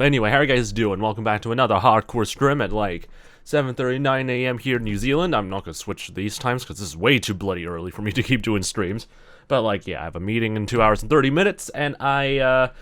Anyway, how are you guys doing? Welcome back to another hardcore stream at like 7:39 a.m. here in New Zealand. I'm not gonna switch to these times because this is way too bloody early for me to keep doing streams. But like, yeah, I have a meeting in 2 hours and 30 minutes, and I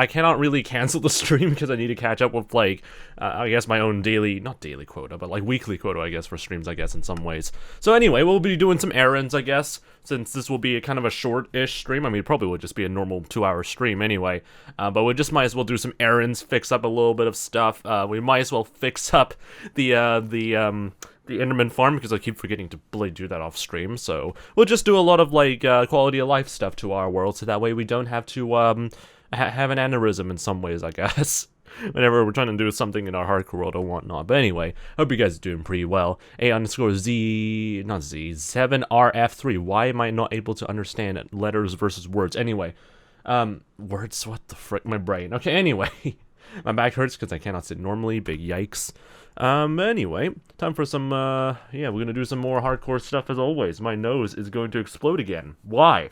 cannot really cancel the stream because I need to catch up with like, I guess my own not daily quota, but like weekly quota, I guess, for streams, I guess, in some ways. So anyway, we'll be doing some errands, I guess, since this will be a kind of a short-ish stream. I mean, it probably would just be a normal 2-hour stream anyway, but we just might as well do some errands, fix up a little bit of stuff. We might as well fix up the Enderman farm, because I keep forgetting to do that off stream. So we'll just do a lot of like quality of life stuff to our world, so that way we don't have to have an aneurysm in some ways, I guess. Whenever we're trying to do something in our hardcore world or whatnot. But anyway, hope you guys are doing pretty well. 𝗦C7RF3. Why am I not able to understand it? Letters versus words? Anyway, words, what the frick, my brain. Okay, anyway, my back hurts because I cannot sit normally. Big yikes. Anyway, time for some, yeah, we're gonna do some more hardcore stuff as always. My nose is going to explode again. Why?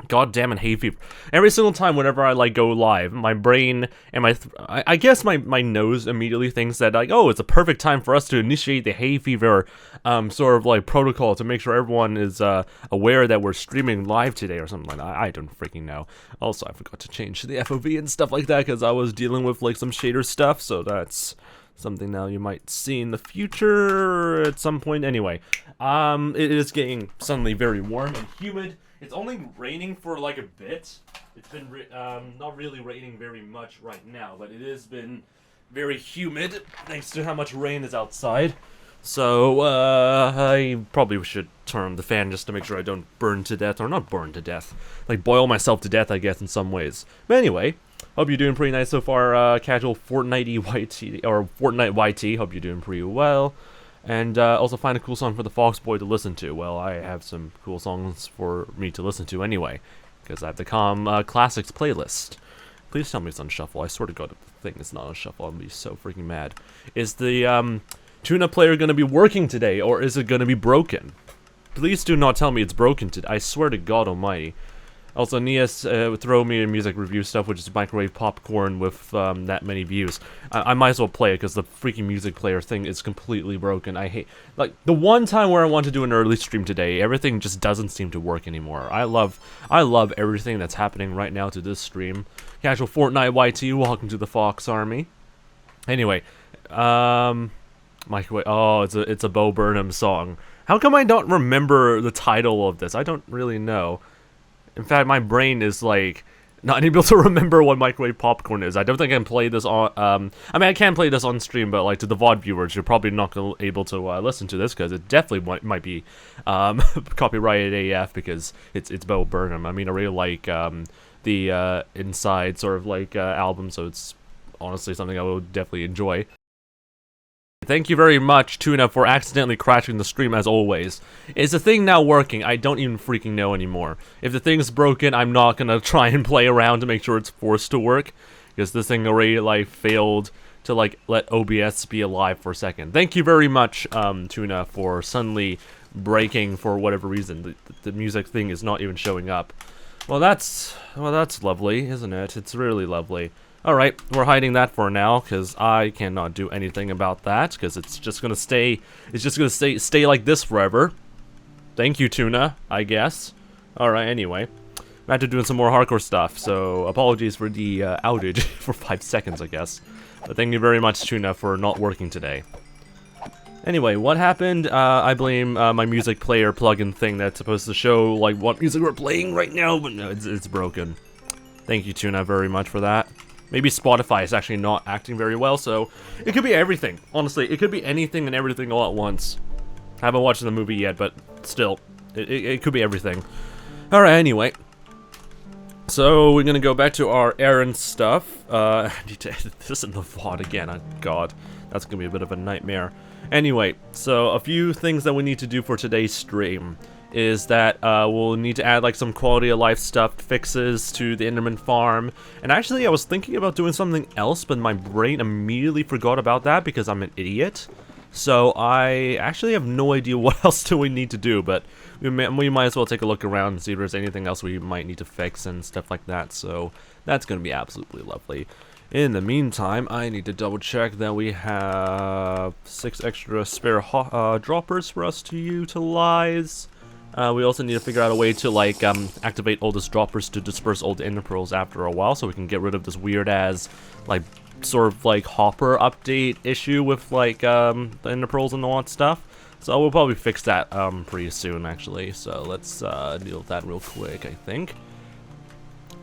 God damn it, hay fever. Every single time whenever I like go live, my brain and I guess my nose immediately thinks that like, oh, it's a perfect time for us to initiate the hay fever sort of like protocol to make sure everyone is aware that we're streaming live today or something like that. I don't freaking know. Also, I forgot to change the FOV and stuff like that because I was dealing with like some shader stuff, so that's something now you might see in the future at some point. Anyway, it is getting suddenly very warm and humid. It's only raining for like a bit. It's been not really raining very much right now, but it has been very humid thanks to how much rain is outside. So I probably should turn the fan just to make sure I don't burn to death, or not burn to death, like boil myself to death, I guess, in some ways. But anyway, hope you're doing pretty nice so far, casual Fortnite YT, or Fortnite YT. Hope you're doing pretty well. And also find a cool song for the FoxBoy to listen to. Well, I have some cool songs for me to listen to anyway, because I have the Classics playlist. Please tell me it's on shuffle. I swear to God, if the thing is not on shuffle, I'll be so freaking mad. Is the tuna player going to be working today, or is it going to be broken? Please do not tell me it's broken today. I swear to God almighty. Also, 𝗦C throw me a music review stuff, which is microwave popcorn with that many views. I might as well play it because the freaking music player thing is completely broken. I hate, like, the one time where I want to do an early stream today, everything just doesn't seem to work anymore. I love everything that's happening right now to this stream. Casual Fortnite YT, welcome to the Fox Army. Anyway, microwave. Oh, it's a 𝗦cie𝗰𝗶 song. How come I don't remember the title of this? I don't really know. In fact, my brain is, like, not able to remember what microwave popcorn is. I don't think I can play this on, I mean, I can play this on stream, but, like, to the VOD viewers, you're probably not able to listen to this, because it definitely might be, copyrighted AF, because it's 𝗦cie𝗰𝗶. I mean, I really like, the, Inside sort of, like, album, so it's honestly something I will definitely enjoy. Thank you very much, Tuna, for accidentally crashing the stream as always. Is the thing now working? I don't even freaking know anymore. If the thing's broken, I'm not gonna try and play around to make sure it's forced to work, because this thing already, like, failed to, like, let OBS be alive for a second. Thank you very much, Tuna, for suddenly breaking for whatever reason. The music thing is not even showing up. Well, that's lovely, isn't it? It's really lovely. Alright, we're hiding that for now, because I cannot do anything about that, because it's just gonna stay like this forever. Thank you, Tuna, I guess. Alright, anyway. Back to doing some more hardcore stuff, so apologies for the outage for 5 seconds, I guess. But thank you very much, Tuna, for not working today. Anyway, what happened? I blame my music player plugin thing that's supposed to show, like, what music we're playing right now, but no, it's broken. Thank you, Tuna, very much for that. Maybe Spotify is actually not acting very well, so it could be everything. Honestly, it could be anything and everything all at once. I haven't watched the movie yet, but still, it could be everything. Alright, anyway. So, we're gonna go back to our errand stuff. I need to edit this in the VOD again. Oh, God, that's gonna be a bit of a nightmare. Anyway, so a few things that we need to do for today's stream is that we'll need to add like some quality of life stuff, fixes to the Enderman farm. And actually I was thinking about doing something else, but my brain immediately forgot about that because I'm an idiot. So I actually have no idea what else do we need to do, but we might as well take a look around and see if there's anything else we might need to fix and stuff like that. So that's going to be absolutely lovely. In the meantime, I need to double check that we have 6 extra spare droppers for us to utilize. We also need to figure out a way to like activate all those droppers to disperse all the ender pearls after a while, so we can get rid of this weird ass like sort of like hopper update issue with like the ender pearls and all that stuff. So we'll probably fix that pretty soon actually. So let's deal with that real quick. I think.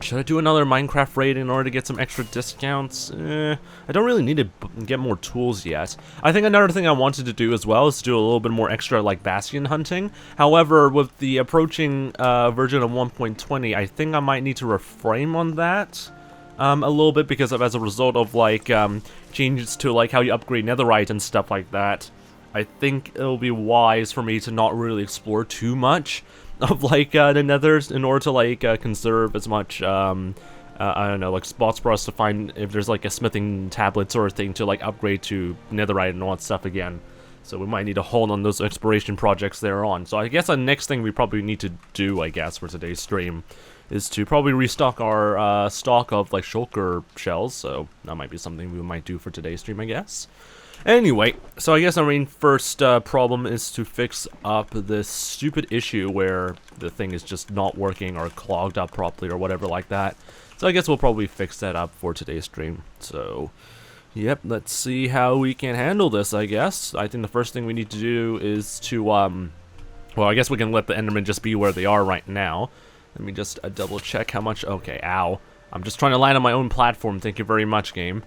Should I do another Minecraft raid in order to get some extra discounts? I don't really need to get more tools yet. I think another thing I wanted to do as well is do a little bit more extra like bastion hunting. However, with the approaching version of 1.20, I think I might need to refrain on that a little bit because as a result of like changes to like how you upgrade netherite and stuff like that. I think it'll be wise for me to not really explore too much of like the nethers in order to like conserve as much I don't know, like spots for us to find if there's like a smithing tablet sort of thing to like upgrade to netherite and all that stuff again. So we might need to hold on those exploration projects there on. So I guess the next thing we probably need to do, I guess, for today's stream is to probably restock our stock of like shulker shells. So that might be something we might do for today's stream, I guess. Anyway, so I guess our main first problem is to fix up this stupid issue where the thing is just not working or clogged up properly or whatever like that. So I guess we'll probably fix that up for today's stream. So, yep, let's see how we can handle this, I guess. I think the first thing we need to do is to, well, I guess we can let the endermen just be where they are right now. Let me just double check how much, okay, ow. I'm just trying to land on my own platform, thank you very much, game.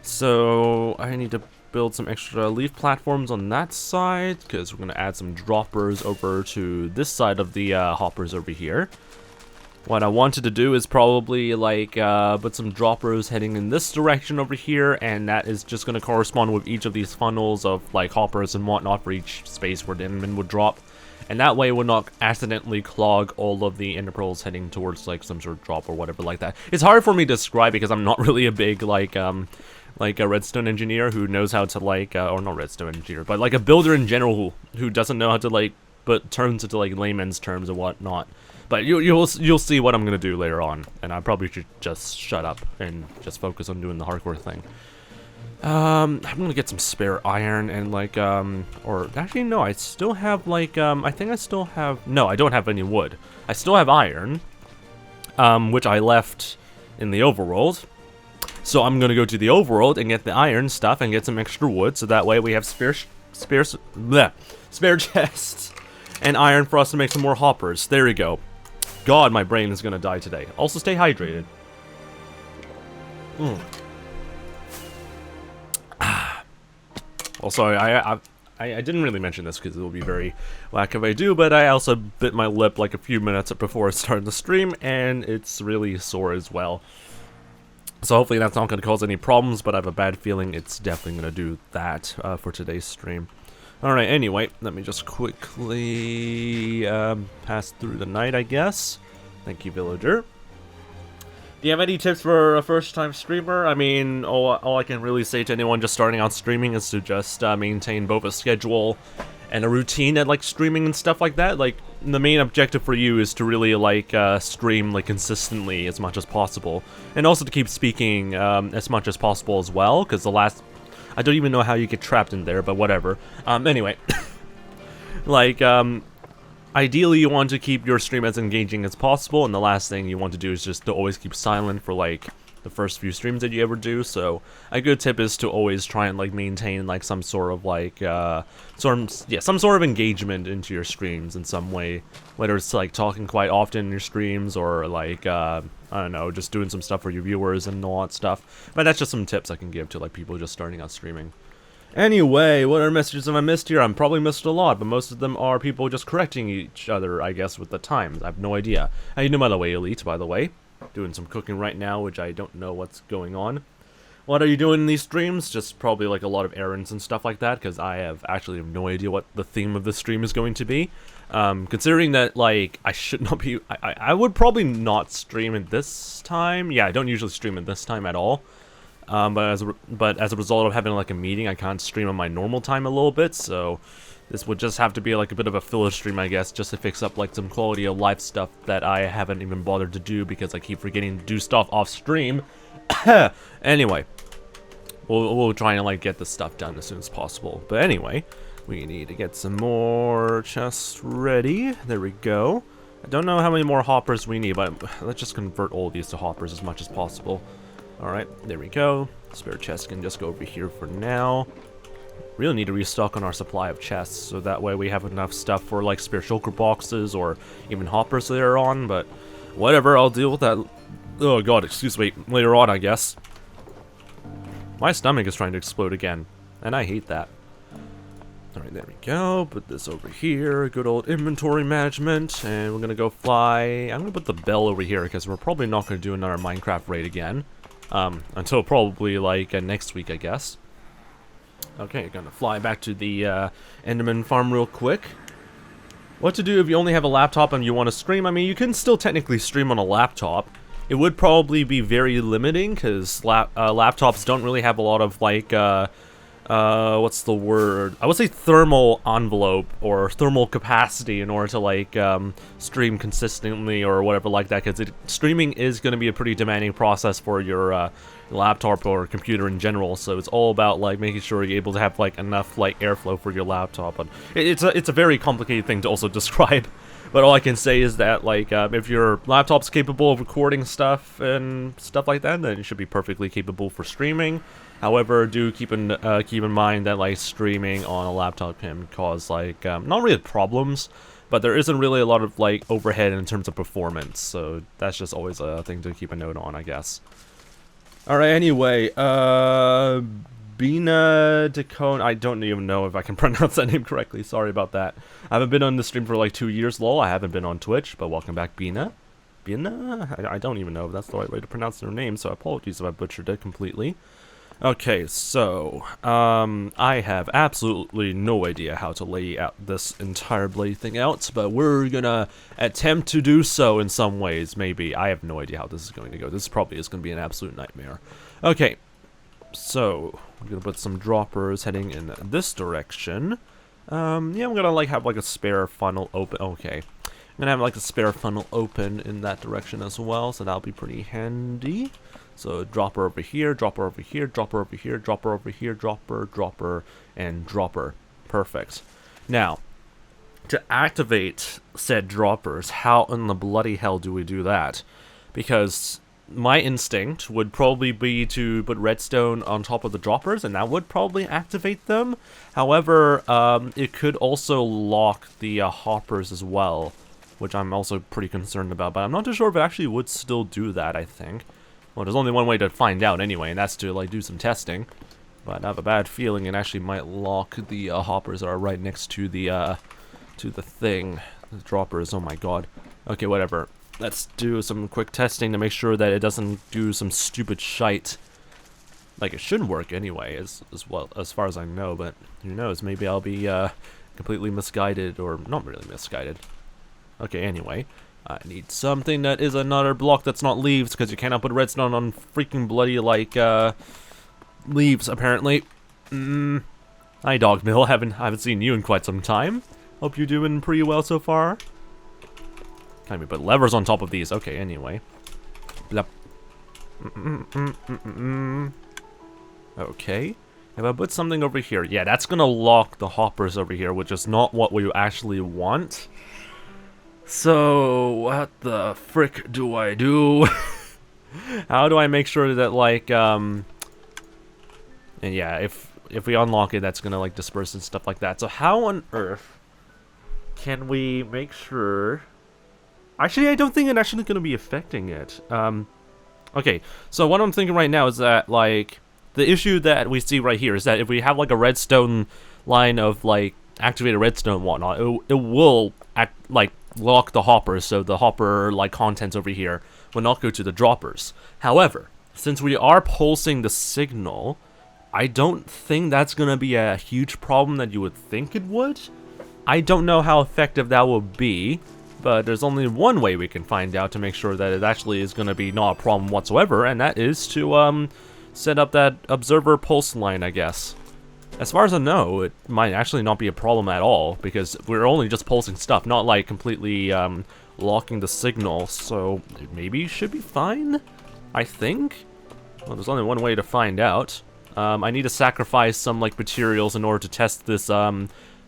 So, I need to build some extra leaf platforms on that side because we're going to add some droppers over to this side of the hoppers over here. What I wanted to do is probably like put some droppers heading in this direction over here, and that is just going to correspond with each of these funnels of like hoppers and whatnot for each space where the enderman would drop, and that way it would not accidentally clog all of the ender pearls heading towards like some sort of drop or whatever like that. It's hard for me to describe because I'm not really a big like a redstone engineer who knows how to like or not redstone engineer, but like a builder in general who doesn't know how to like put terms into like layman's terms and whatnot. But you'll see what I'm gonna do later on, and I probably should just shut up and just focus on doing the hardcore thing. I'm gonna get some spare iron and like or actually no, I still have like I think I still have, no, I don't have any wood. I still have iron, which I left in the overworld. So I'm gonna go to the overworld and get the iron stuff and get some extra wood, so that way we have spare chests and iron for us to make some more hoppers. There we go. God, my brain is gonna die today. Also, stay hydrated. Also, I didn't really mention this because it will be very whack if I do, but I also bit my lip like a few minutes before I started the stream, and it's really sore as well. So hopefully that's not going to cause any problems, but I have a bad feeling it's definitely going to do that for today's stream. Alright, anyway, let me just quickly pass through the night, I guess. Thank you, villager. Do you have any tips for a first-time streamer? I mean, all I can really say to anyone just starting out streaming is to just maintain both a schedule and a routine at like streaming and stuff like that. Like, the main objective for you is to really like stream like consistently as much as possible, and also to keep speaking as much as possible as well, because I don't even know how you get trapped in there, but whatever. Anyway, like ideally you want to keep your stream as engaging as possible, and the last thing you want to do is just to always keep silent for like the first few streams that you ever do. So a good tip is to always try and like maintain like some sort of like some sort of engagement into your streams in some way, whether it's like talking quite often in your streams or like I don't know, just doing some stuff for your viewers and all that stuff. But that's just some tips I can give to like people just starting out streaming. Anyway, what are messages have I missed here? I'm probably missed a lot, but most of them are people just correcting each other, I guess, with the times. I have no idea. How you doing, by the way, Elite, by the way? Doing some cooking right now, which I don't know what's going on. What are you doing in these streams? Just probably like a lot of errands and stuff like that, because I have actually no idea what the theme of this stream is going to be. Considering that, like, I should not be... I would probably not stream at this time. Yeah, I don't usually stream at this time at all. But as a result of having like a meeting, I can't stream on my normal time a little bit, so this would just have to be like a bit of a filler stream, I guess, just to fix up like some quality of life stuff that I haven't even bothered to do because I keep forgetting to do stuff off stream, Anyway, we'll try and like get this stuff done as soon as possible. But anyway, we need to get some more chests ready. There we go. I don't know how many more hoppers we need, but let's just convert all of these to hoppers as much as possible. Alright, there we go. Spare chest can just go over here for now. Really need to restock on our supply of chests, so that way we have enough stuff for like spare shulker boxes or even hoppers later on, but whatever, I'll deal with that. Oh god, excuse me, later on, I guess. My stomach is trying to explode again, and I hate that. Alright, there we go. Put this over here. Good old inventory management. And we're gonna go fly. I'm gonna put the bell over here because we're probably not gonna do another Minecraft raid again. Until probably like next week, I guess. Okay, gonna fly back to the Enderman farm real quick. What to do if you only have a laptop and you want to stream? I mean, you can still technically stream on a laptop. It would probably be very limiting because laptops don't really have a lot of like what's the word? I would say thermal envelope or thermal capacity in order to like stream consistently or whatever like that, because streaming is going to be a pretty demanding process for your laptop or computer in general. So it's all about like making sure you're able to have like enough like airflow for your laptop. And it's a very complicated thing to also describe. But all I can say is that, like, if your laptop's capable of recording stuff and stuff like that, then it should be perfectly capable for streaming. However, do keep in mind that, like, streaming on a laptop can cause, like, not really problems, but there isn't really a lot of, like, overhead in terms of performance. So that's just always a thing to keep a note on, I guess. Alright, anyway, 𝗦ście𝗰𝗶𝗹, I don't even know if I can pronounce that name correctly, sorry about that. I haven't been on the stream for like 2 years, lol. I haven't been on Twitch, but welcome back, Bina. Bina? I don't even know if that's the right way to pronounce their name, so apologies if I butchered it completely. Okay, so, I have absolutely no idea how to lay out this entire bloody thing out, but we're gonna attempt to do so in some ways, maybe. I have no idea how this is going to go. This probably is going to be an absolute nightmare. Okay. So, I'm gonna put some droppers heading in this direction. Yeah, I'm gonna like have like a spare funnel open. Okay, I'm gonna have like a spare funnel open in that direction as well, so that'll be pretty handy. So dropper over here, dropper over here, dropper over here, dropper over here, dropper, dropper, and dropper. Perfect. Now, to activate said droppers, how in the bloody hell do we do that? Because my instinct would probably be to put redstone on top of the droppers, and that would probably activate them. However, it could also lock the hoppers as well, which I'm also pretty concerned about, but I'm not too sure if it actually would still do that, I think. Well, there's only one way to find out anyway, and that's to like do some testing. But I have a bad feeling it actually might lock the hoppers that are right next to the thing. The droppers, oh my god. Okay, whatever. Let's do some quick testing to make sure that it doesn't do some stupid shite. Like, it should work anyway, as well, as far as I know, but who knows, maybe I'll be completely misguided, or not really misguided. Okay, anyway, I need something that is another block that's not leaves, because you cannot put redstone on freaking bloody, like, leaves, apparently. Hi, Dogmill, haven't seen you in quite some time. Hope you're doing pretty well so far. Can we put levers on top of these? Okay, anyway. Blep. Okay. If I put something over here, yeah, that's gonna lock the hoppers over here, which is not what we actually want. So, what the frick do I do? How do I make sure that, like, and yeah, if we unlock it, that's gonna, like, disperse and stuff like that. So how on earth can we make sure... Actually, I don't think it's actually going to be affecting it. Okay, so what I'm thinking right now is that, like, the issue that we see right here is that if we have, like, a redstone line of, like, activated redstone and whatnot, it will, like, lock the hoppers, so the hopper, like, contents over here will not go to the droppers. However, since we are pulsing the signal, I don't think that's going to be a huge problem that you would think it would. I don't know how effective that will be. But there's only one way we can find out to make sure that it actually is going to be not a problem whatsoever, and that is to set up that observer pulse line, I guess. As far as I know, it might actually not be a problem at all, because we're only just pulsing stuff, not like completely locking the signal, so it maybe should be fine, I think. Well, there's only one way to find out. I need to sacrifice some, like, materials in order to test this,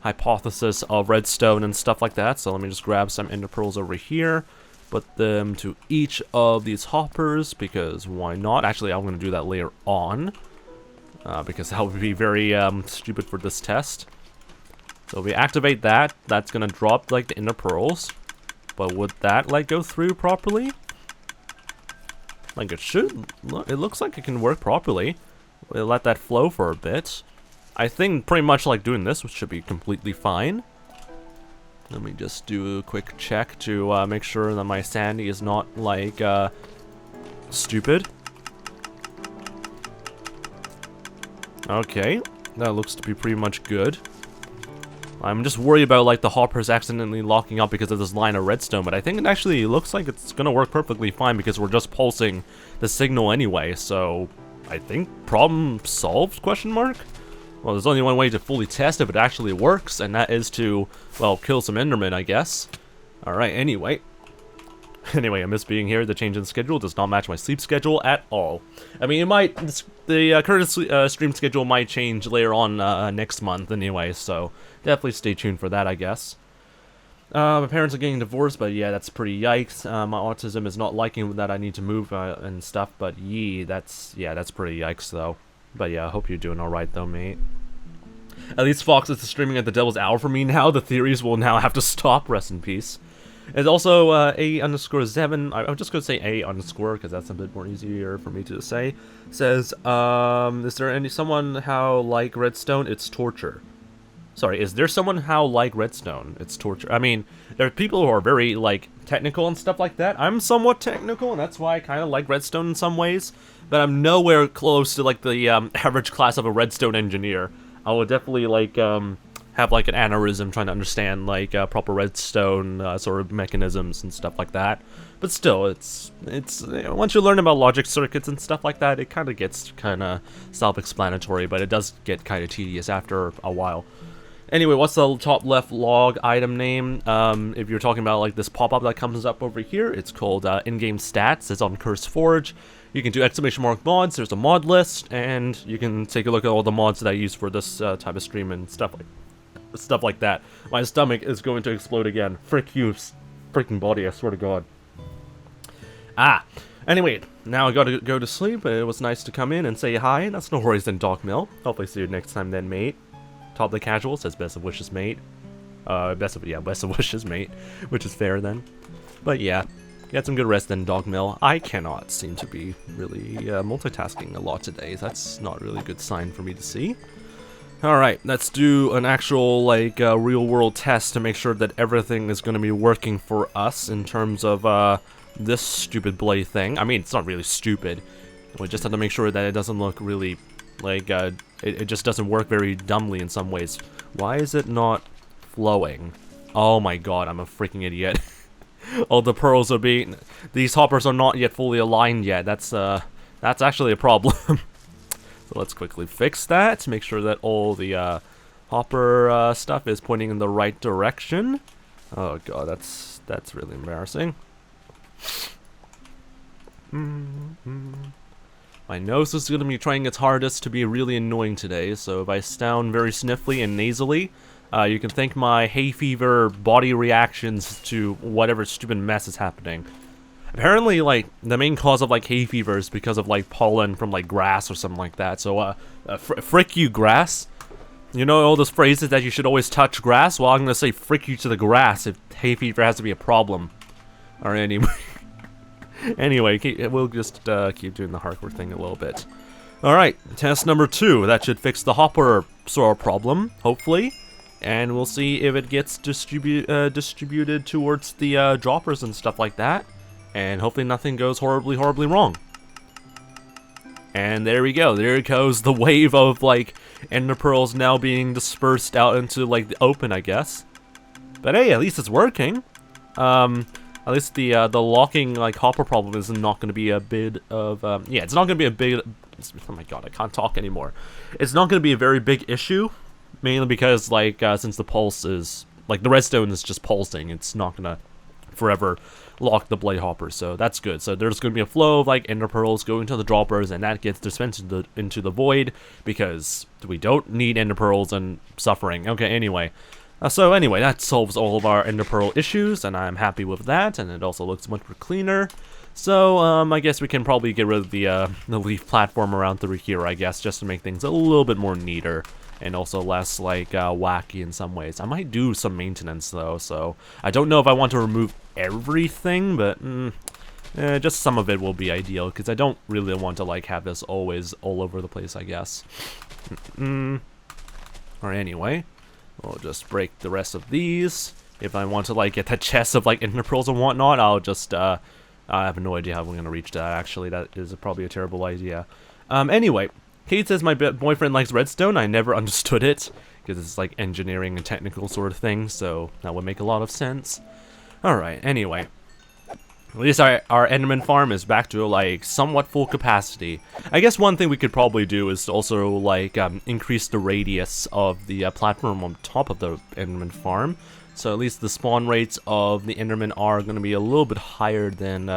hypothesis of redstone and stuff like that. So let me just grab some ender pearls over here. Put them to each of these hoppers, because why not? Actually, I'm going to do that later on. Because that would be very, stupid for this test. So if we activate that, that's going to drop, like, the ender pearls. But would that, like, go through properly? Like, it should. It looks like it can work properly. We'll let that flow for a bit. I think pretty much like doing this should be completely fine. Let me just do a quick check to make sure that my sanity is not, like, stupid. Okay, that looks to be pretty much good. I'm just worried about, like, the hoppers accidentally locking up because of this line of redstone, but I think it actually looks like it's gonna work perfectly fine because we're just pulsing the signal anyway, so I think problem solved, question mark? Well, there's only one way to fully test if it actually works, and that is to, well, kill some endermen, I guess. Alright, anyway. Anyway, I miss being here. The change in schedule does not match my sleep schedule at all. I mean, it might, the current stream schedule might change later on next month anyway, so definitely stay tuned for that, I guess. My parents are getting divorced, but yeah, that's pretty yikes. My autism is not liking that I need to move and stuff, but that's pretty yikes though. But yeah, I hope you're doing alright though, mate. At least Fox is streaming at the devil's hour for me now. The theories will now have to stop. Rest in peace. It's also 𝗦cie_𝗰𝗶. I'm just gonna say _, because that's a bit more easier for me to say. Says, is there someone how like redstone? It's torture. Sorry, is there someone how like redstone? It's torture. I mean, there are people who are very, like, technical and stuff like that. I'm somewhat technical, and that's why I kind of like redstone in some ways. But I'm nowhere close to, like, the average class of a redstone engineer. I would definitely, like, have, like, an aneurysm trying to understand, like, proper redstone sort of mechanisms and stuff like that. But still, it's you know, once you learn about logic circuits and stuff like that, it kind of gets kind of self-explanatory, but it does get kind of tedious after a while. Anyway, what's the top left log item name? If you're talking about, like, this pop-up that comes up over here, it's called in-game stats. It's on CurseForge. You can do ! mods. There's a mod list, and you can take a look at all the mods that I use for this type of stream and stuff like that. My stomach is going to explode again. Frick you, freaking body! I swear to God. Anyway, now I gotta go to sleep. It was nice to come in and say hi. That's no worries then, Doc Mill. Hopefully see you next time then, mate. Top the Casual says best of wishes, mate. Best of wishes, mate. Which is fair then. But yeah, get some good rest then, Dog Mill. I cannot seem to be really multitasking a lot today. That's not really a good sign for me to see. Alright, let's do an actual, like, real world test to make sure that everything is going to be working for us in terms of this stupid blade thing. I mean, it's not really stupid. We just have to make sure that it doesn't look really, like, it just doesn't work very dumbly in some ways. Why is it not flowing? Oh my god, I'm a freaking idiot. Oh, the pearls are being... These hoppers are not yet fully aligned yet. That's actually a problem. So let's quickly fix that to make sure that all the hopper stuff is pointing in the right direction. Oh god, that's really embarrassing. My nose is going to be trying its hardest to be really annoying today, so if I sound very sniffly and nasally, you can thank my hay fever body reactions to whatever stupid mess is happening. Apparently, like, the main cause of, like, hay fever is because of, like, pollen from, like, grass or something like that, so, frick you, grass. You know all those phrases that you should always touch grass? Well, I'm gonna say frick you to the grass if hay fever has to be a problem. Or anyway... Anyway, we'll just keep doing the hardcore thing a little bit. Alright, test number 2. That should fix the hopper sort of problem, hopefully. And we'll see if it gets distributed towards the droppers and stuff like that. And hopefully nothing goes horribly wrong. And there we go. There goes the wave of, like, ender pearls now being dispersed out into, like, the open, I guess. But hey, at least it's working. At least the locking, like, hopper problem is not going to be a bit of, yeah, it's not going to be a big, oh my god, I can't talk anymore. It's not going to be a very big issue, mainly because, like, since the pulse is, like, the redstone is just pulsing, it's not going to forever lock the blade hopper, so that's good. So there's going to be a flow of like ender pearls going to the droppers, and that gets dispensed into the void, because we don't need ender pearls and suffering. Okay, anyway. So anyway, that solves all of our ender pearl issues, and I'm happy with that, and it also looks much more cleaner. So, I guess we can probably get rid of the leaf platform around through here, I guess, just to make things a little bit more neater, and also less, like, wacky in some ways. I might do some maintenance, though, so I don't know if I want to remove everything, but, just some of it will be ideal, because I don't really want to, like, have this always all over the place, I guess. Or anyway, we'll just break the rest of these. If I want to, like, get the chest of, like, ender pearls and whatnot, I'll just, I have no idea how we're gonna reach that, actually. That is probably a terrible idea. Anyway, Kate says my boyfriend likes redstone. I never understood it, because it's like engineering and technical sort of thing, so that would make a lot of sense. Alright, anyway. At least our Enderman farm is back to, like, somewhat full capacity. I guess one thing we could probably do is also, like, increase the radius of the platform on top of the Enderman farm. So at least the spawn rates of the Enderman are going to be a little bit higher than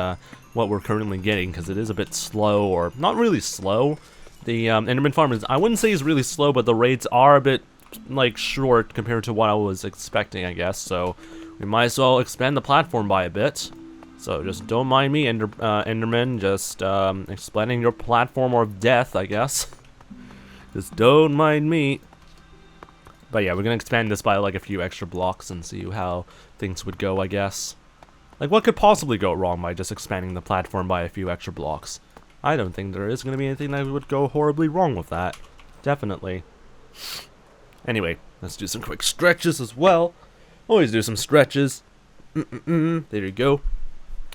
what we're currently getting, because it is a bit slow, or not really slow. The Enderman farm is, I wouldn't say is really slow, but the rates are a bit, like, short compared to what I was expecting, I guess. So we might as well expand the platform by a bit. So just don't mind me, Enderman, just expanding your platform of death, I guess. Just don't mind me. But yeah, we're gonna expand this by like a few extra blocks and see how things would go, I guess. Like, what could possibly go wrong by just expanding the platform by a few extra blocks? I don't think there is gonna be anything that would go horribly wrong with that. Definitely. Anyway, let's do some quick stretches as well. Always do some stretches. There you go.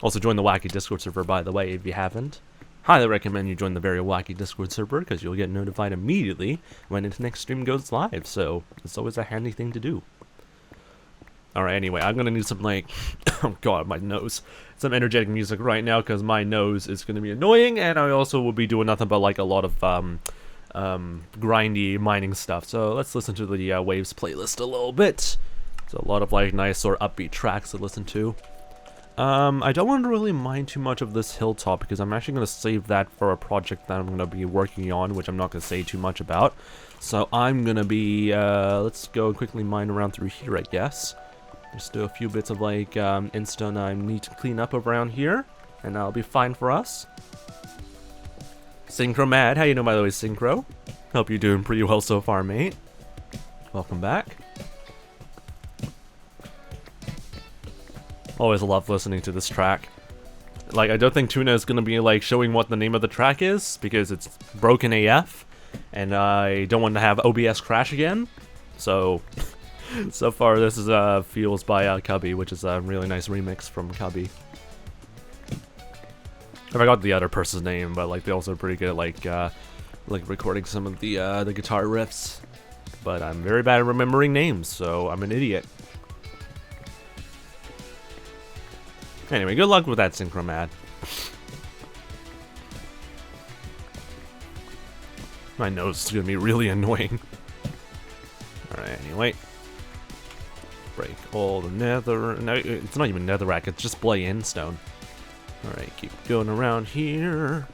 Also join the Wacky Discord server, by the way, if you haven't. Highly recommend you join the very wacky Discord server, because you'll get notified immediately when its next stream goes live, so it's always a handy thing to do. Alright, anyway, I'm gonna need some, like, oh god, my nose. Some energetic music right now, because my nose is gonna be annoying, and I also will be doing nothing but, like, a lot of, grindy mining stuff. So let's listen to the Waves playlist a little bit. So a lot of, like, nice sort of upbeat tracks to listen to. I don't want to really mine too much of this hilltop, because I'm actually going to save that for a project that I'm going to be working on, which I'm not going to say too much about. So I'm going to be, let's go quickly mine around through here, I guess. There's still a few bits of, like, endstone I need to clean up around here, and that'll be fine for us. Synchro-mad, how you doing, by the way, Synchro? Hope you're doing pretty well so far, mate. Welcome back. Always love listening to this track. Like, I don't think Tuna is gonna be, like, showing what the name of the track is, because it's broken AF, and I don't want to have OBS crash again. So, so far this is Feels by 𝗬𝗀, which is a really nice remix from 𝗬𝗀. I forgot the other person's name, but like they're also pretty good at like recording some of the guitar riffs. But I'm very bad at remembering names, so I'm an idiot. Anyway, good luck with that, Synchro-mad. My nose is gonna be really annoying. Alright, anyway. Break all the nether... No, it's not even netherrack, it's just blade endstone. Alright, keep going around here.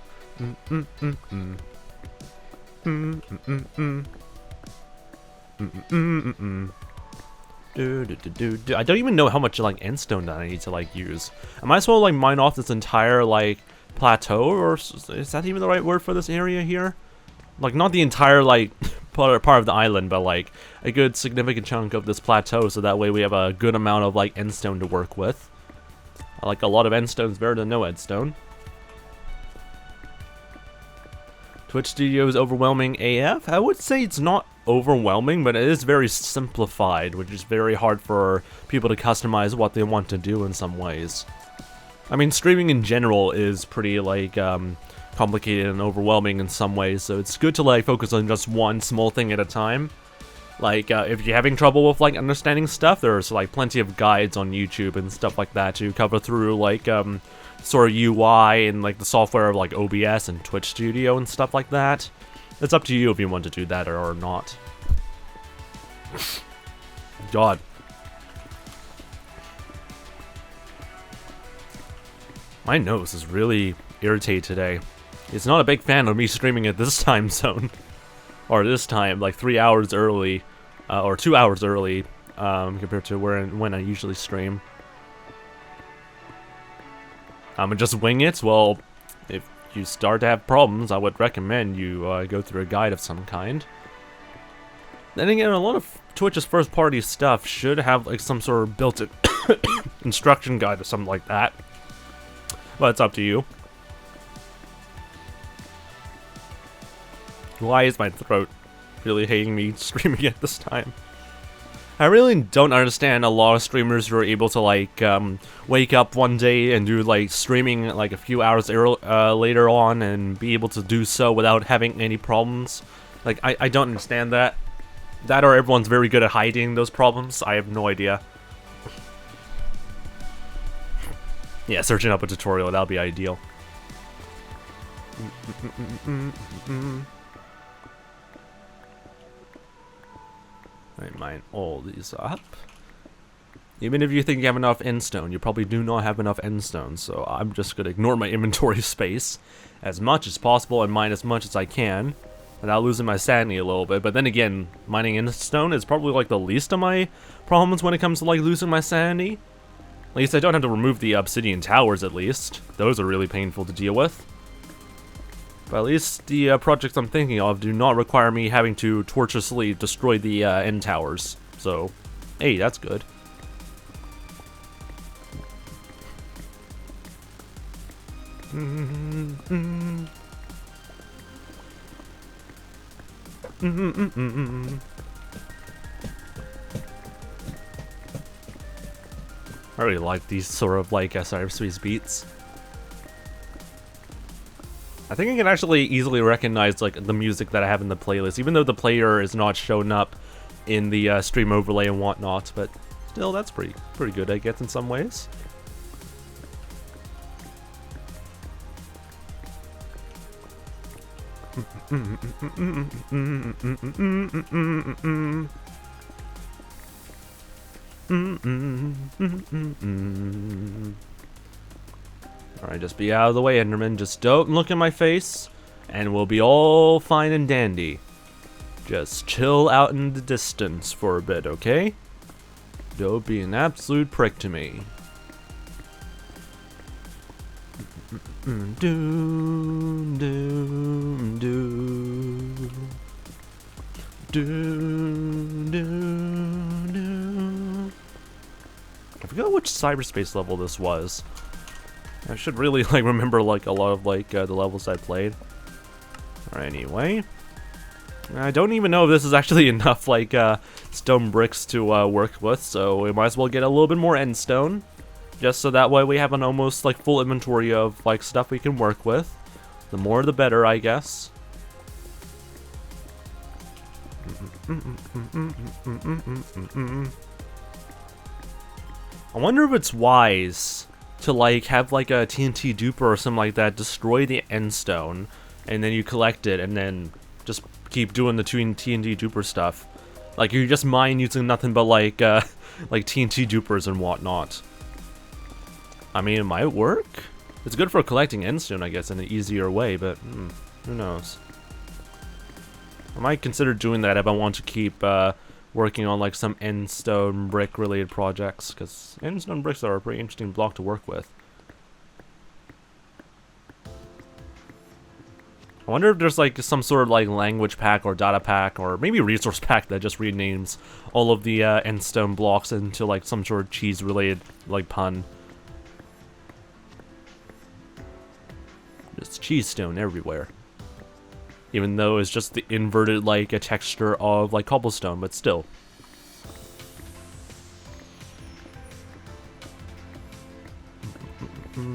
I don't even know how much like endstone that I need to like use. I might as well like mine off this entire like plateau, or is that even the right word for this area here? Like not the entire like part of the island, but like a good significant chunk of this plateau, so that way we have a good amount of like endstone to work with. I like a lot of endstone is better than no endstone. Twitch Studio is overwhelming AF. I would say it's not overwhelming, but it is very simplified, which is very hard for people to customize what they want to do in some ways. I mean, streaming in general is pretty like complicated and overwhelming in some ways, so it's good to like focus on just one small thing at a time. Like if you're having trouble with like understanding stuff, there's like plenty of guides on YouTube and stuff like that to cover through like sort of UI and like the software of like OBS and Twitch Studio and stuff like that. It's up to you if you want to do that or not. God. My nose is really irritated today. It's not a big fan of me streaming at this time zone. Or this time, like 3 hours early. Or 2 hours early. Compared to when I usually stream. I'm gonna just wing it. Well, if you start to have problems, I would recommend you go through a guide of some kind. Then again, a lot of Twitch's first-party stuff should have like some sort of built-in instruction guide or something like that. But it's up to you. Why is my throat really hating me streaming at this time? I really don't understand a lot of streamers who are able to like wake up one day and do like streaming like a few hours later on and be able to do so without having any problems. Like I don't understand that. That or everyone's very good at hiding those problems. I have no idea. Yeah, searching up a tutorial, that'll be ideal. I mine all these up. Even if you think you have enough endstone, you probably do not have enough endstone, so I'm just gonna ignore my inventory space as much as possible and mine as much as I can without losing my sanity a little bit. But then again, mining endstone is probably like the least of my problems when it comes to like losing my sanity. At least I don't have to remove the obsidian towers, at least. Those are really painful to deal with. But at least the projects I'm thinking of do not require me having to tortuously destroy the end towers. So, hey, that's good. I really like these sort of like SR3's beats. I think I can actually easily recognize like the music that I have in the playlist, even though the player is not shown up in the stream overlay and whatnot. But still, that's pretty good, I guess, in some ways. Alright, just be out of the way, Enderman. Just don't look in my face, and we'll be all fine and dandy. Just chill out in the distance for a bit, okay? Don't be an absolute prick to me. Doom, doom, doom. Doom, doom, doom. I forgot which cyberspace level this was. I should really like remember like a lot of like the levels I played. Alright, anyway. I don't even know if this is actually enough like stone bricks to work with, so we might as well get a little bit more end stone. Just so that way we have an almost like full inventory of like stuff we can work with. The more the better, I guess. I wonder if it's wise to like have like a TNT duper or something like that destroy the end stone, and then you collect it and then just keep doing the TNT duper stuff. Like you just mine using nothing but like TNT dupers and whatnot. I mean, it might work. It's good for collecting end stone, I guess, in an easier way, but who knows. I might consider doing that if I want to keep working on like some end stone brick related projects, because end stone bricks are a pretty interesting block to work with. I wonder if there's like some sort of like language pack or data pack or maybe resource pack that just renames all of the end stone blocks into like some sort of cheese related like pun. Just cheese stone everywhere. Even though it's just the inverted like a texture of like cobblestone, but still. Alright,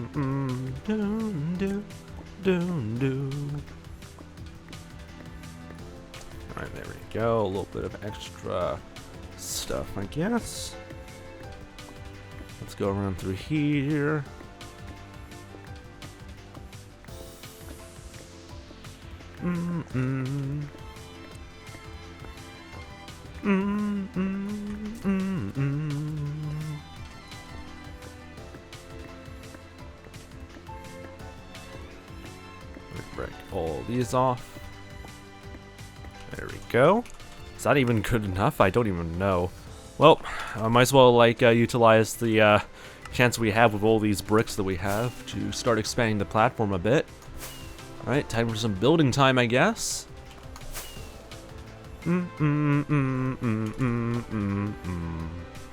there we go. A little bit of extra stuff, I guess. Let's go around through here. these off. There we go. Is that even good enough? I don't even know. Well, I might as well like utilize the chance we have with all these bricks that we have to start expanding the platform a bit. Alright, time for some building time, I guess.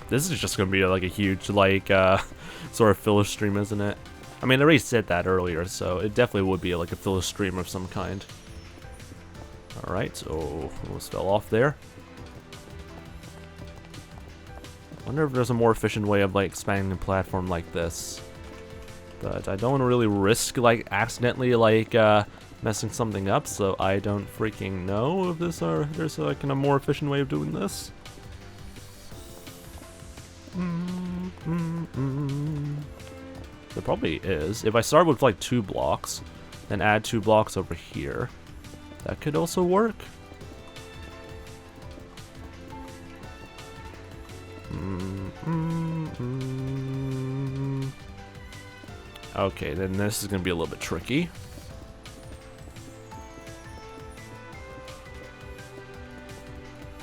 This is just gonna be like a huge like sort of filler stream, isn't it? I mean, I already said that earlier, so it definitely would be like a filler stream of some kind. Alright, so almost fell off there. Wonder if there's a more efficient way of like expanding the platform like this. But I don't want to really risk like accidentally like messing something up, so I don't freaking know if there's like a more efficient way of doing this. There probably is. If I start with like 2 blocks, then add 2 blocks over here, that could also work. Okay, then this is gonna be a little bit tricky.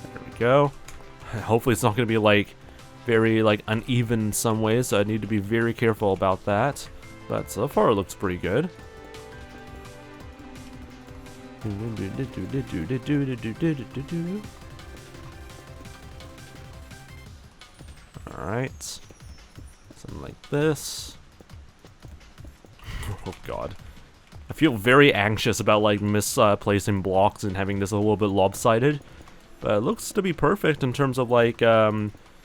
There we go. Hopefully it's not gonna be like very like uneven in some ways, so I need to be very careful about that. But so far it looks pretty good. Alright. Something like this. Oh god. I feel very anxious about like misplacing blocks and having this a little bit lopsided. But it looks to be perfect in terms of like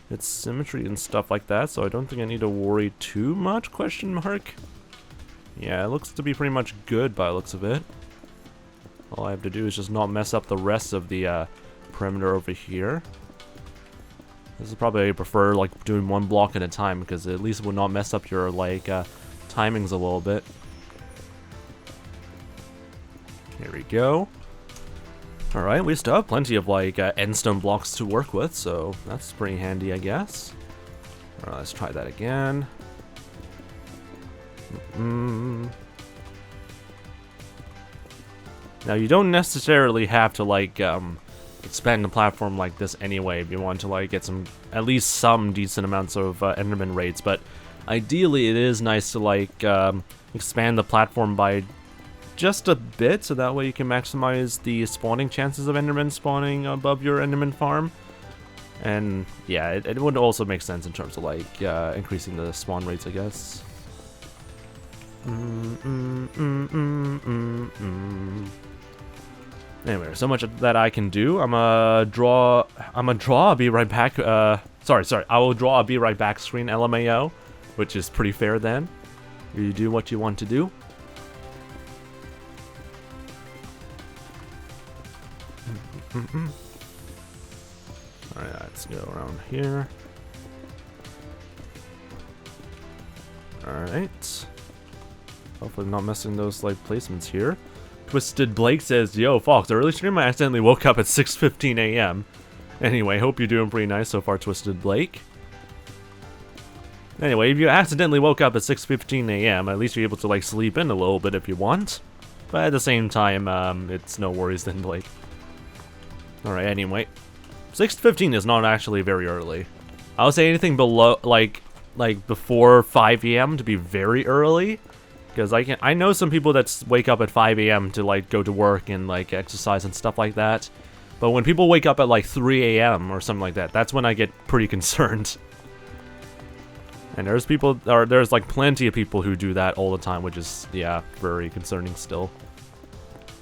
its symmetry and stuff like that, so I don't think I need to worry too much, question mark. Yeah, it looks to be pretty much good by the looks of it. All I have to do is just not mess up the rest of the perimeter over here. This is probably I prefer like doing 1 block at a time, because at least it will not mess up your like timings a little bit. Here we go. Alright, we still have plenty of like endstone blocks to work with, so that's pretty handy, I guess. Alright, let's try that again. Now you don't necessarily have to like expand the platform like this anyway if you want to like get some at least some decent amounts of Enderman raids, but ideally it is nice to like expand the platform by just a bit, so that way you can maximize the spawning chances of Enderman spawning above your Enderman farm. And yeah, it would also make sense in terms of like increasing the spawn rates, I guess. Anyway, so much that I can do. I'm gonna draw a be right back. Sorry. I will draw a be right back screen LMAO, which is pretty fair then. You do what you want to do. Alright, let's go around here. Alright. Hopefully I'm not messing those like placements here. Twisted Blake says, "Yo, Fox, early stream I accidentally woke up at 6:15 a.m. Anyway, hope you're doing pretty nice so far, Twisted Blake. Anyway, if you accidentally woke up at 6:15 a.m., at least you're able to like sleep in a little bit if you want. But at the same time, it's no worries then, Blake. Alright, anyway. 6:15 is not actually very early. I would say anything below, like before 5 a.m. to be very early. Because I know some people that wake up at 5 a.m. to like go to work and like exercise and stuff like that. But when people wake up at like 3 a.m. or something like that, that's when I get pretty concerned. And there's like plenty of people who do that all the time, which is, yeah, very concerning still.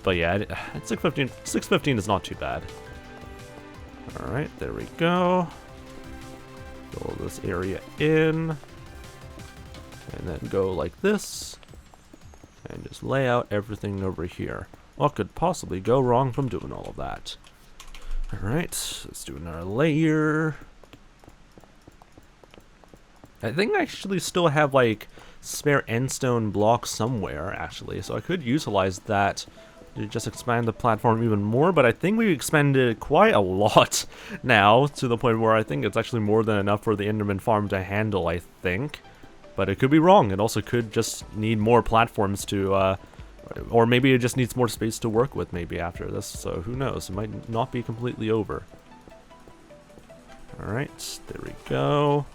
But yeah, at 6:15 is not too bad. Alright, there we go. Fill this area in. And then go like this. And just lay out everything over here. What could possibly go wrong from doing all of that? Alright, let's do another layer. I think I actually still have like spare endstone blocks somewhere actually, so I could utilize that to just expand the platform even more, but I think we expanded quite a lot now, to the point where I think it's actually more than enough for the Enderman farm to handle, I think. But it could be wrong. It also could just need more platforms to Or maybe it just needs more space to work with maybe after this, so who knows, it might not be completely over. Alright, there we go.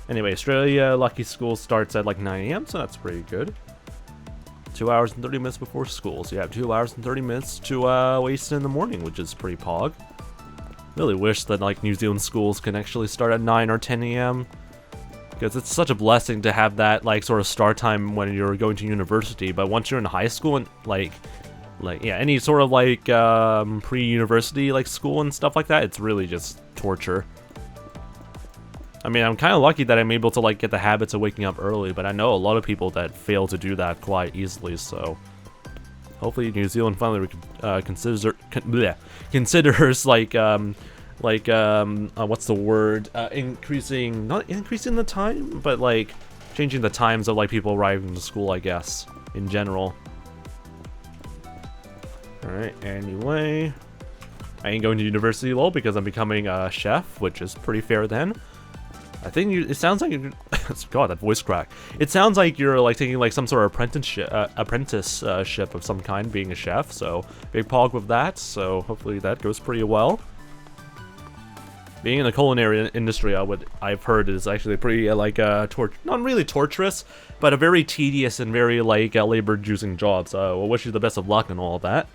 Anyway, Australia Lucky School starts at like 9 AM, so that's pretty good. 2 hours and 30 minutes before school, so you have 2 hours and 30 minutes to waste in the morning, which is pretty pog. Really wish that like New Zealand schools can actually start at 9 or 10 AM. Because it's such a blessing to have that like sort of start time when you're going to university, but once you're in high school and like yeah, any sort of like pre-university like school and stuff like that, it's really just torture. I mean, I'm kind of lucky that I'm able to like get the habits of waking up early, but I know a lot of people that fail to do that quite easily, so hopefully New Zealand finally considers like what's the word, not increasing the time, but like changing the times of like people arriving to school, I guess, in general. Alright, anyway, I ain't going to university lol because I'm becoming a chef, which is pretty fair then. I think it sounds like you're, God, that voice crack. It sounds like you're like taking like some sort of apprenticeship of some kind, being a chef, so big pog with that, so hopefully that goes pretty well. Being in the culinary industry, I've heard is actually pretty not really torturous, but a very tedious and very like labor-inducing job. So I wish you the best of luck and all of that.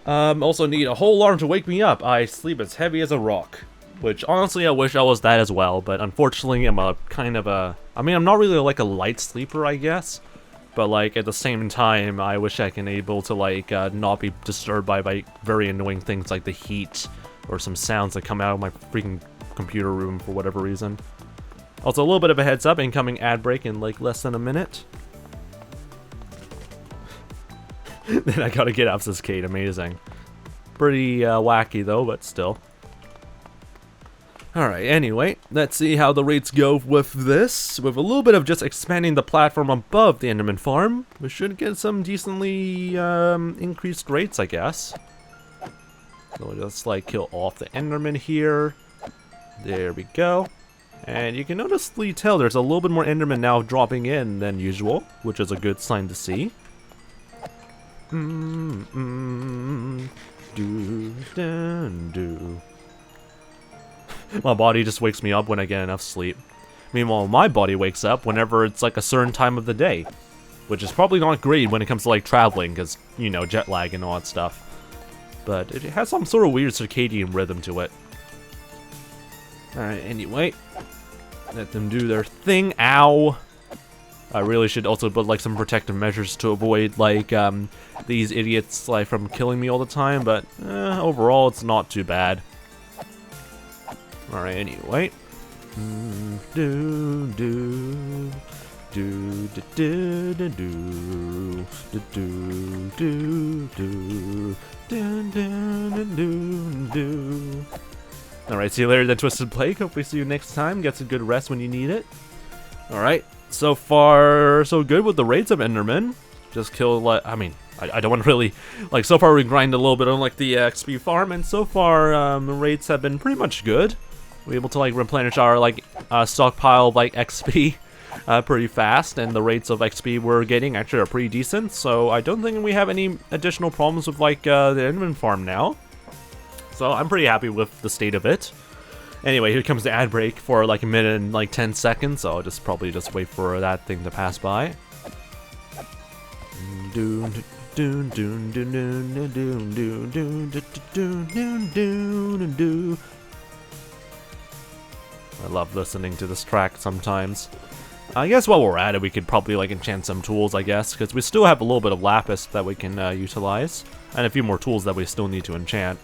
Also need a whole alarm to wake me up. I sleep as heavy as a rock, which honestly I wish I was that as well. But unfortunately, I'm a kind of a. I mean, I'm not really like a light sleeper, I guess. But like at the same time, I wish I can able to like not be disturbed by very annoying things like the heat. Or some sounds that come out of my freaking computer room for whatever reason. Also, a little bit of a heads up, incoming ad break in like less than a minute. Then I gotta get up, says Kate, amazing. Pretty wacky though, but still. Alright, anyway, let's see how the rates go with this. With a little bit of just expanding the platform above the Enderman farm, we should get some decently increased rates, I guess. So we'll just like kill off the Enderman here. There we go. And you can noticeably tell there's a little bit more Enderman now dropping in than usual, which is a good sign to see. My body just wakes me up when I get enough sleep. Meanwhile, my body wakes up whenever it's like a certain time of the day, which is probably not great when it comes to like traveling, because, you know, jet lag and all that stuff. But it has some sort of weird circadian rhythm to it. Alright, anyway. Let them do their thing. Ow! I really should also put like some protective measures to avoid like these idiots like from killing me all the time, but overall it's not too bad. Alright, anyway. Alright, see you later then, Twisted Plague. Hopefully see you next time. Get some good rest when you need it. Alright, so far so good with the raids of Enderman. Just kill, like, I mean, I don't want to really, like, so far we grind a little bit on like the XP farm, and so far the rates have been pretty much good. We're able to like replenish our like stockpile of like XP pretty fast, and the rates of XP we're getting actually are pretty decent, so I don't think we have any additional problems with like the Enderman farm now. So I'm pretty happy with the state of it. Anyway, here comes the ad break for like a minute and like 10 seconds, so I'll just probably just wait for that thing to pass by. I love listening to this track sometimes. I guess while we're at it, we could probably like enchant some tools, I guess, because we still have a little bit of lapis that we can utilize, and a few more tools that we still need to enchant.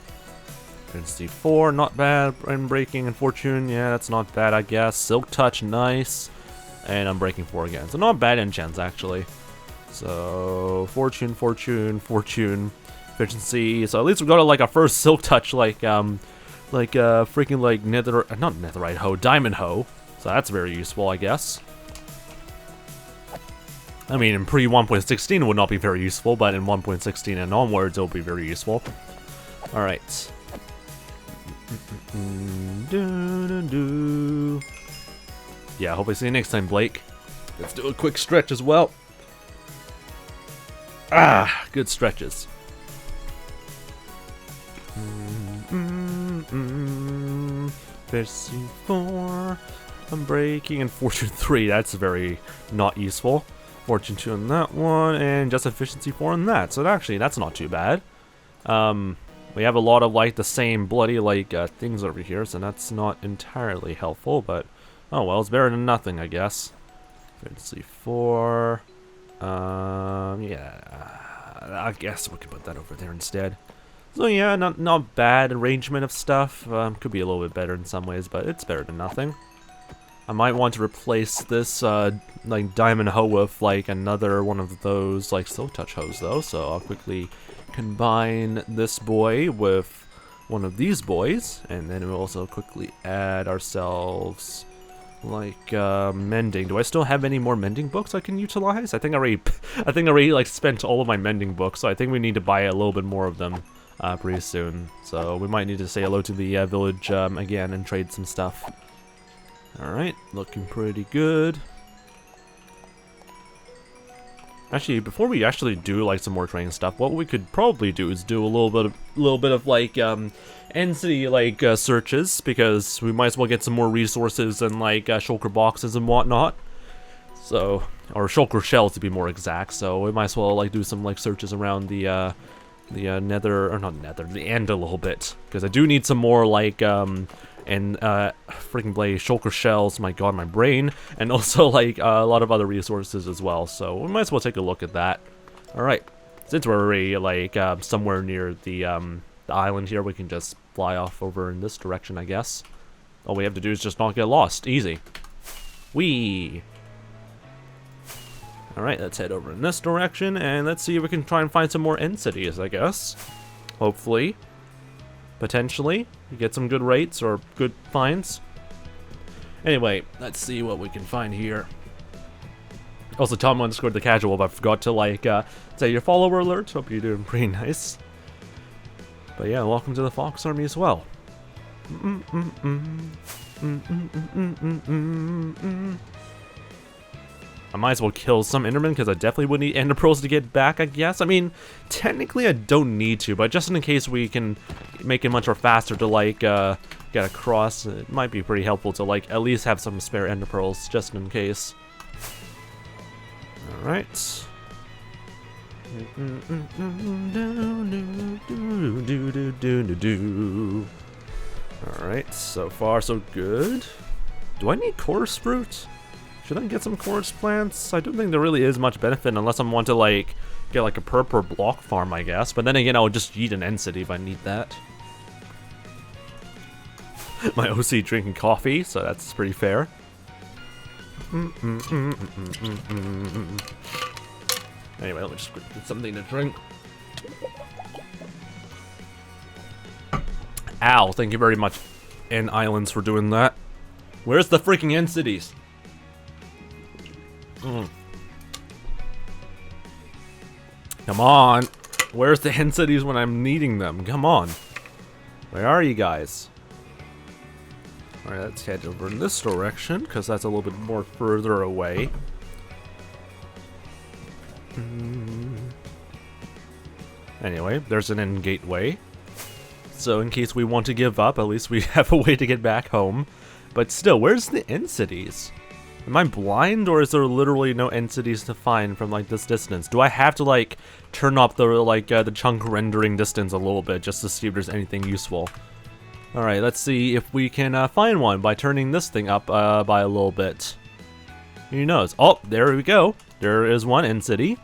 Let's see, 4, not bad. Unbreaking and Fortune, yeah, that's not bad, I guess. Silk Touch, nice. And Unbreaking 4 again, so not bad enchants, actually. So, Fortune, Fortune, Fortune, Efficiency. So at least we got like a first Silk Touch, freaking like not netherite hoe, diamond hoe. So that's very useful, I guess. I mean, in pre 1.16 it would not be very useful, but in 1.16 and onwards it will be very useful. All right. yeah, hopefully see you next time, Blake. Let's do a quick stretch as well. Ah, good stretches. Efficiency 4, I'm breaking, and Fortune 3, that's very not useful. Fortune 2 on that one, and just efficiency 4 on that, so actually, that's not too bad. We have a lot of, like, the same bloody, like, things over here, so that's not entirely helpful, but, oh well, it's better than nothing, I guess. Efficiency 4, yeah, I guess we can put that over there instead. So yeah, not bad arrangement of stuff. Could be a little bit better in some ways, but it's better than nothing. I might want to replace this like diamond hoe with like another one of those like silk touch hoes though. So I'll quickly combine this boy with one of these boys, and then we'll also quickly add ourselves like mending. Do I still have any more mending books I can utilize? I think I already like spent all of my mending books, so I think we need to buy a little bit more of them. Pretty soon, so we might need to say hello to the village again and trade some stuff. Alright, looking pretty good. Actually, before we actually do like some more trading stuff, what we could probably do is do a little bit of like end city like searches, because we might as well get some more resources and like shulker boxes and whatnot. So, or shulker shells to be more exact. So we might as well like do some like searches around the nether, or not nether, the end a little bit, because I do need some more like freaking blade shulker shells. My god, my brain, and also like a lot of other resources as well. So we might as well take a look at that. All right, since we're already like somewhere near the island here, we can just fly off over in this direction, I guess. All we have to do is just not get lost. Easy. Whee! Alright, let's head over in this direction, and let's see if we can try and find some more end cities, I guess. Hopefully. Potentially. We get some good rates, or good finds. Anyway, let's see what we can find here. Also, Tom underscored the casual, but I forgot to, like, say your follower alert. Hope you're doing pretty nice. But yeah, welcome to the Fox Army as well. I might as well kill some Endermen, because I definitely would need Ender Pearls to get back, I guess. I mean, technically I don't need to, but just in case we can make it much more faster to, like, get across, it might be pretty helpful to, like, at least have some spare Ender Pearls, just in case. Alright. Alright, so far so good. Do I need chorus fruit? Should I get some chorus plants? I don't think there really is much benefit unless I want to like get like a purple block farm, I guess. But then again, I'll just eat an end city if I need that. My OC drinking coffee, so that's pretty fair. Anyway, let me just get something to drink. Ow, thank you very much, End Islands, for doing that. Where's the freaking end cities? Come on. Where's the end cities when I'm needing them? Come on. Where are you guys? Alright, let's head over in this direction, because that's a little bit more further away. Anyway, there's an end gateway. So in case we want to give up, at least we have a way to get back home. But still, where's the end cities? Am I blind, or is there literally no end cities to find from like this distance? Do I have to like turn up the like the chunk rendering distance a little bit just to see if there's anything useful? All right, let's see if we can find one by turning this thing up by a little bit. Who knows? Oh, there we go. There is one end city.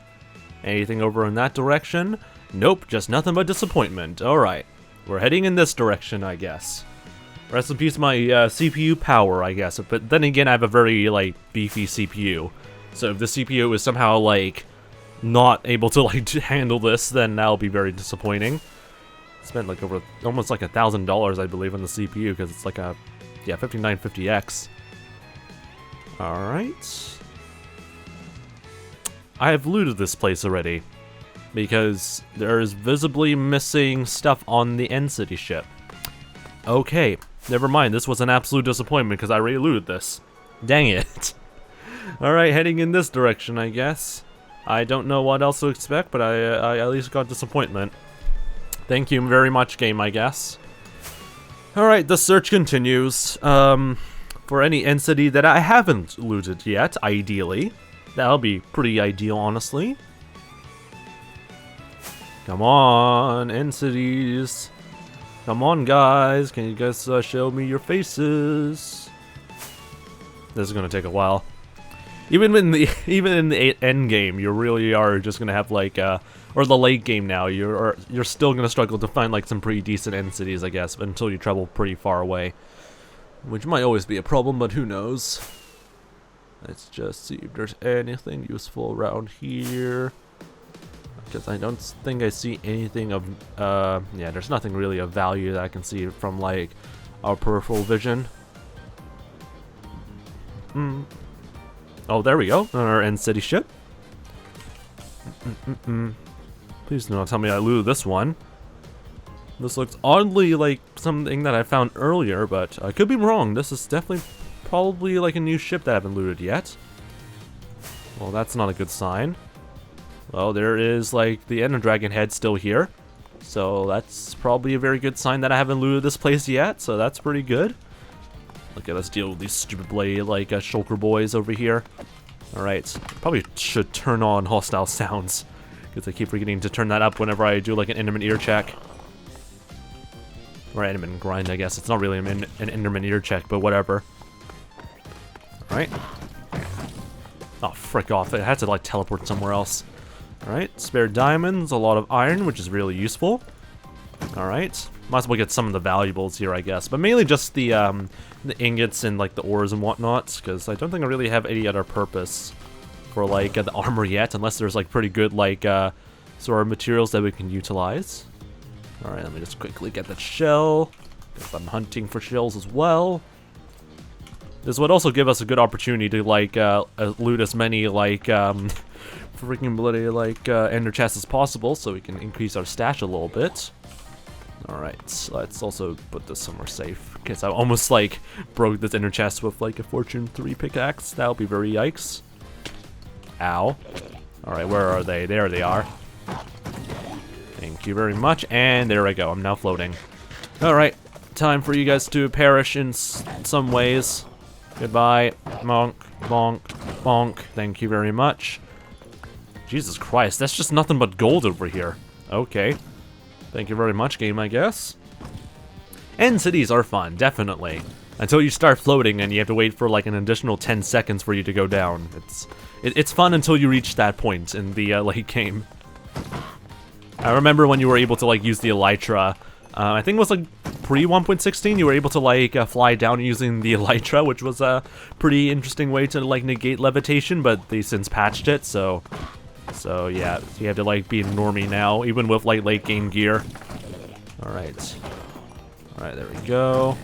Anything over in that direction? Nope, just nothing but disappointment. All right, we're heading in this direction, I guess. Rest in peace, my CPU power, I guess. But then again, I have a very, like, beefy CPU. So if the CPU is somehow, like, not able to, like, handle this, then that'll be very disappointing. Spent, like, over almost, like, $1,000, I believe, on the CPU, because it's, like, a, yeah, 5950X. Alright. I have looted this place already, because there is visibly missing stuff on the end city ship. Okay. Never mind, this was an absolute disappointment because I already looted this. Dang it. Alright, heading in this direction, I guess. I don't know what else to expect, but I at least got disappointment. Thank you very much, game, I guess. Alright, the search continues. For any entity that I haven't looted yet, ideally. That'll be pretty ideal, honestly. Come on, entities. Come on, guys. Can you guys show me your faces? This is gonna take a while. Even in the end game, you really are just gonna have like or the late game now, you're still gonna struggle to find like some pretty decent entities, I guess, until you travel pretty far away, which might always be a problem, but who knows? Let's just see if there's anything useful around here, because I don't think I see anything of yeah, there's nothing really of value that I can see from like our peripheral vision. Oh, there we go, our end city ship. Please do not tell me I looted this one. This looks oddly like something that I found earlier, but I could be wrong. This is definitely probably like a new ship that I haven't looted yet. Well, that's not a good sign. Well, there is like the Ender Dragon head still here. So that's probably a very good sign that I haven't looted this place yet, so that's pretty good. Okay, let's deal with these stupid blade like shulker boys over here. Alright, probably should turn on hostile sounds, because I keep forgetting to turn that up whenever I do like an Enderman ear check. Or Enderman grind, I guess. It's not really an Enderman ear check, but whatever. Alright. Oh, frick off. I had to like teleport somewhere else. Alright, spare diamonds, a lot of iron, which is really useful. Alright. Might as well get some of the valuables here, I guess. But mainly just the ingots and like the ores and whatnot, because I don't think I really have any other purpose for like the armor yet, unless there's like pretty good like sort of materials that we can utilize. Alright, let me just quickly get that shell, because I'm hunting for shells as well. This would also give us a good opportunity to like loot as many like freaking bloody like ender chests as possible, so we can increase our stash a little bit. Alright, let's also put this somewhere safe, because I almost like broke this ender chest with like a Fortune 3 pickaxe. That would be very yikes. Ow. Alright, where are they? There they are. Thank you very much, and there I go. I'm now floating. Alright, time for you guys to perish in some ways. Goodbye. Bonk, bonk, bonk. Thank you very much. Jesus Christ, that's just nothing but gold over here. Okay. Thank you very much, game, I guess. End cities are fun, definitely. Until you start floating and you have to wait for like an additional 10 seconds for you to go down. It's fun until you reach that point in the late game. I remember when you were able to like use the elytra. I think it was like pre 1.16, you were able to like fly down using the elytra, which was a pretty interesting way to like negate levitation, but they since patched it, so yeah, you have to like be a normie now, even with like late game gear. Alright. Alright, there we go.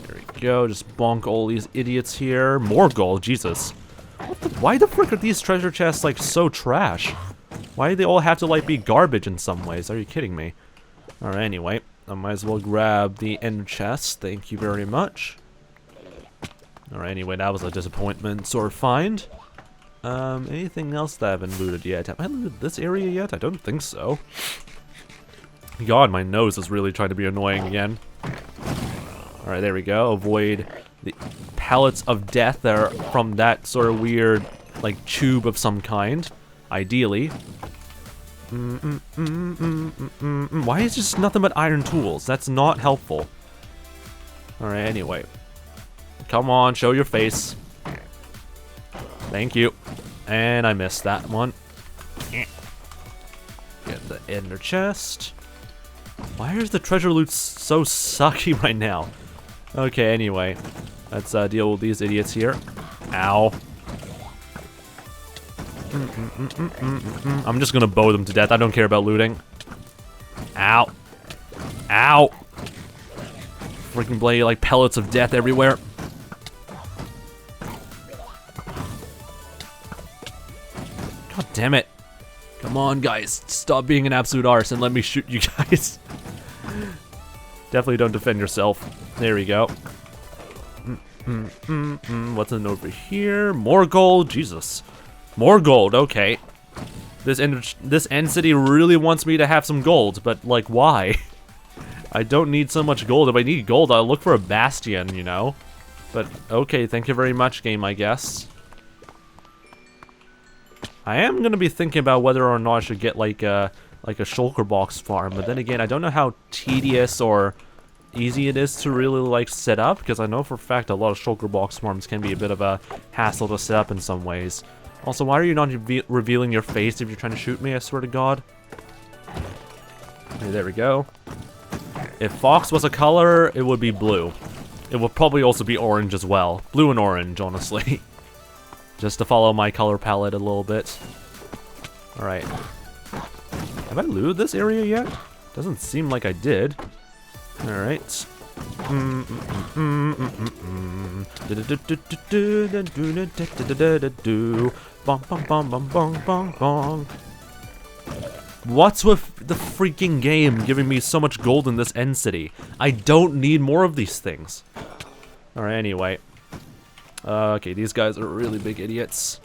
There we go, just bonk all these idiots here. More gold, Jesus. Why the frick are these treasure chests like so trash? Why do they all have to like be garbage in some ways? Are you kidding me? Alright, anyway, I might as well grab the ender chest. Thank you very much. Alright, anyway, that was a disappointment sort of find. Anything else that I haven't looted yet? Have I looted this area yet? I don't think so. God, my nose is really trying to be annoying again. Alright, there we go. Avoid the pellets of death that are from that sort of weird, like, tube of some kind. Ideally. Why is just nothing but iron tools? That's not helpful. Alright, anyway. Come on, show your face. Thank you. And I missed that one. Get the ender chest. Why is the treasure loot so sucky right now? Okay, anyway. Let's deal with these idiots here. Ow. I'm just gonna bow them to death. I don't care about looting. Ow. Ow. Freaking bloody like pellets of death everywhere. God damn it. Come on, guys. Stop being an absolute arse and let me shoot you guys. Definitely don't defend yourself. There we go. What's in over here? More gold. Jesus. More gold. Okay. This end city really wants me to have some gold, but like, why? I don't need so much gold. If I need gold, I'll look for a bastion, you know? But, okay, thank you very much, game, I guess. I am gonna be thinking about whether or not I should get, like a shulker box farm, but then again, I don't know how tedious or easy it is to really, like, set up, because I know for a fact a lot of shulker box farms can be a bit of a hassle to set up in some ways. Also, why are you not revealing your face if you're trying to shoot me, I swear to God? Okay, there we go. If Fox was a color, it would be blue. It would probably also be orange as well. Blue and orange, honestly. Just to follow my color palette a little bit. Alright. Have I looted this area yet? Doesn't seem like I did. Alright. What's with the freaking game giving me so much gold in this end city? I don't need more of these things. Alright, anyway. Okay, these guys are really big idiots.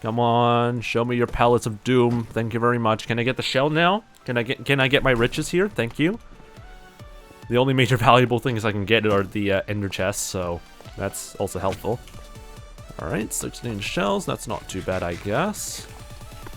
Come on, show me your pallets of doom. Thank you very much. Can I get the shell now? Can I get my riches here? Thank you. The only major valuable things I can get are the ender chests, so that's also helpful. Alright, 16 shells. That's not too bad, I guess.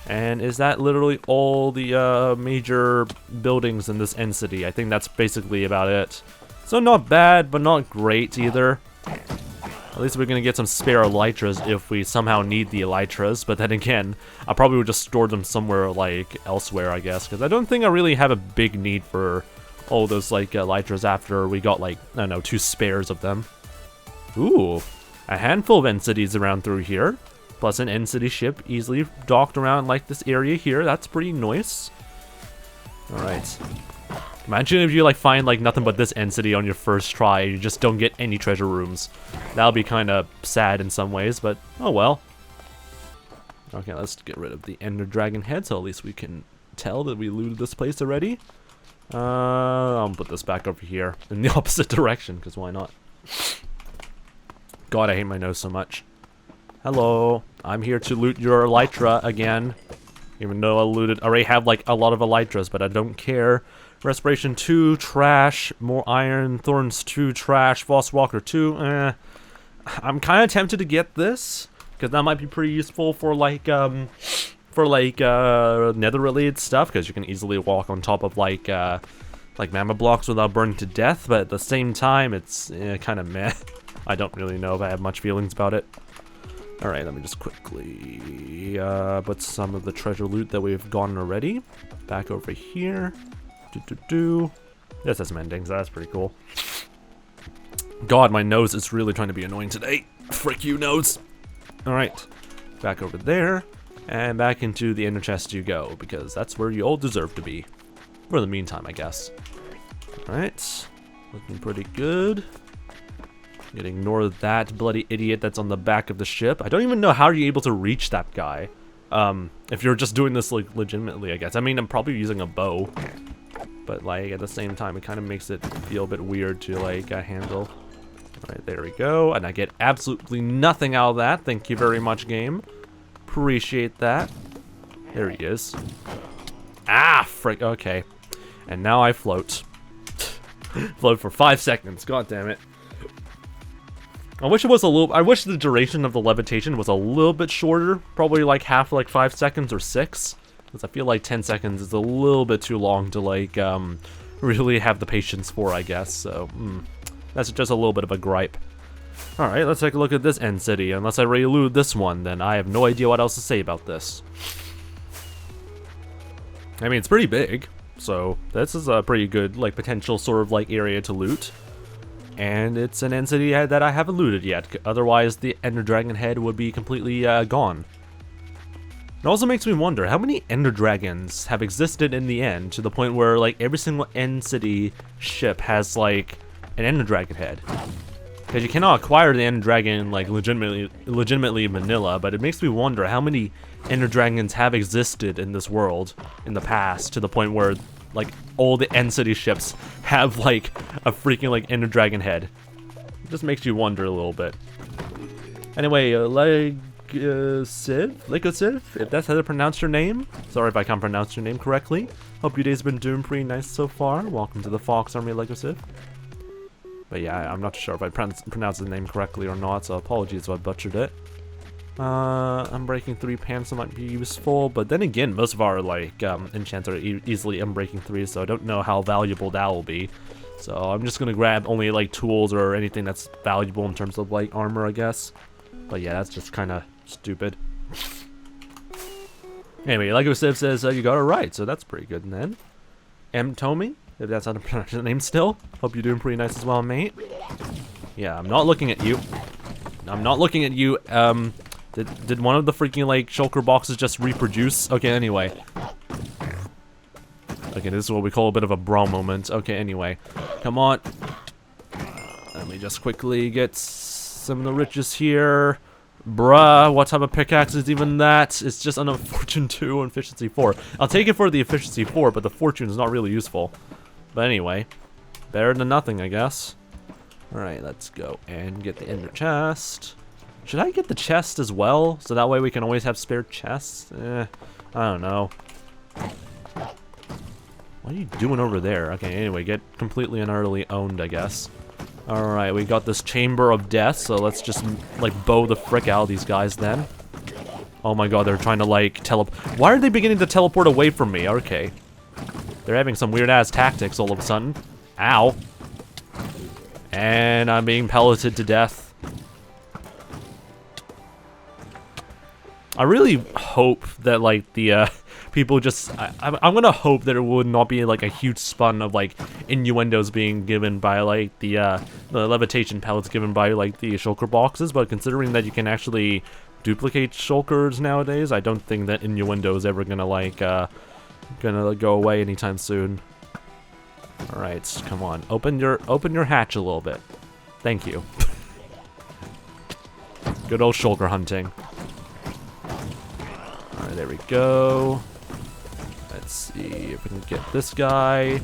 And is that literally all the major buildings in this end city? I think that's basically about it. So not bad, but not great either. At least we're gonna get some spare elytras if we somehow need the elytras. But then again, I probably would just store them somewhere like elsewhere, I guess, because I don't think I really have a big need for all those like elytras after we got like, I don't know, 2 spares of them. Ooh, a handful of end cities around through here. Plus an end city ship easily docked around like this area here. That's pretty nice. Alright. Imagine if you like find like nothing but this end city on your first try and you just don't get any treasure rooms. That'll be kind of sad in some ways, but oh well. Okay, let's get rid of the ender dragon head so at least we can tell that we looted this place already. I'll put this back over here in the opposite direction, because why not? God, I hate my nose so much. Hello, I'm here to loot your elytra again. Even though I already have like a lot of elytras, but I don't care. Respiration 2, trash. More iron. Thorns 2, trash. Walker 2, I'm kind of tempted to get this, because that might be pretty useful for like, nether-related stuff, because you can easily walk on top of like magma blocks without burning to death, but at the same time, it's kind of meh. I don't really know if I have much feelings about it. Alright, let me just quickly put some of the treasure loot that we've gotten already back over here. This has some endings, that's pretty cool. God, my nose is really trying to be annoying today. Frick you, nose. Alright, back over there, and back into the ender chest you go, because that's where you all deserve to be. For the meantime, I guess. Alright, looking pretty good. Gonna ignore that bloody idiot that's on the back of the ship. I don't even know how you're able to reach that guy. If you're just doing this like legitimately, I guess. I mean, I'm probably using a bow, but like at the same time, it kind of makes it feel a bit weird to like handle. Alright, there we go. And I get absolutely nothing out of that. Thank you very much, game. Appreciate that. There he is. Ah, frick. Okay. And now I float. Float for 5 seconds. God damn it. I wish it was I wish the duration of the levitation was a little bit shorter. Probably like half, like 5 seconds or 6. Because I feel like 10 seconds is a little bit too long to like, really have the patience for, I guess. So, that's just a little bit of a gripe. Alright, let's take a look at this end city. Unless I already looted this one, then I have no idea what else to say about this. I mean, it's pretty big. So, this is a pretty good, like, potential sort of, like, area to loot. And it's an end city that I haven't looted yet. Otherwise, the ender dragon head would be completely gone. It also makes me wonder, how many ender dragons have existed in the end to the point where, like, every single end city ship has, like, an ender dragon head? Because you cannot acquire the ender dragon, like, legitimately vanilla, but it makes me wonder how many ender dragons have existed in this world in the past to the point where, like, all the end city ships have, like, a freaking, like, ender dragon head. Just makes you wonder a little bit. Anyway, 𝗦cie𝗰𝗶𝗹, if that's how to pronounce your name. Sorry if I can't pronounce your name correctly. Hope your day's been doing pretty nice so far. Welcome to the Fox Army 𝗦cie𝗰𝗶𝗹. But yeah, I'm not sure if I pronounced the name correctly or not, so apologies if I butchered it. Unbreaking 3 pants might be useful, but then again, most of our like enchants are easily unbreaking 3, so I don't know how valuable that will be. So I'm just gonna grab only like tools or anything that's valuable in terms of like armor, I guess. But yeah, that's just kind of stupid. Anyway, 𝗦cie𝗰𝗶𝗹 says you got it right, so that's pretty good then. 𝗦cie𝗰𝗶𝗹, if that's how to pronounce the name still. Hope you're doing pretty nice as well, mate. Yeah, I'm not looking at you. I'm not looking at you. Did one of the freaking like shulker boxes just reproduce? Okay, anyway. Okay, this is what we call a bit of a brawl moment. Okay, anyway. Come on. Let me just quickly get some of the riches here. Bruh, what type of pickaxe is even that? It's just on a fortune 2 and efficiency 4. I'll take it for the efficiency 4, but the fortune is not really useful. But anyway, better than nothing, I guess. Alright, let's go and get the ender chest. Should I get the chest as well? So that way we can always have spare chests? I don't know. What are you doing over there? Okay, anyway, get completely and utterly owned, I guess. Alright, we got this chamber of death, so let's just, like, bow the frick out of these guys then. Oh my god, they're trying to, like, Why are they beginning to teleport away from me? Okay. They're having some weird-ass tactics all of a sudden. Ow. And I'm being pelleted to death. I really hope that, like, the, people just... I'm gonna hope that it would not be, like, a huge spun of, like, innuendos being given by, like, the levitation pellets given by, like, the shulker boxes, but considering that you can actually duplicate shulkers nowadays, I don't think that innuendo is ever gonna, like, gonna go away anytime soon. Alright, come on. Open your hatch a little bit. Thank you. Good old shulker hunting. Alright, there we go. Let's see if we can get this guy.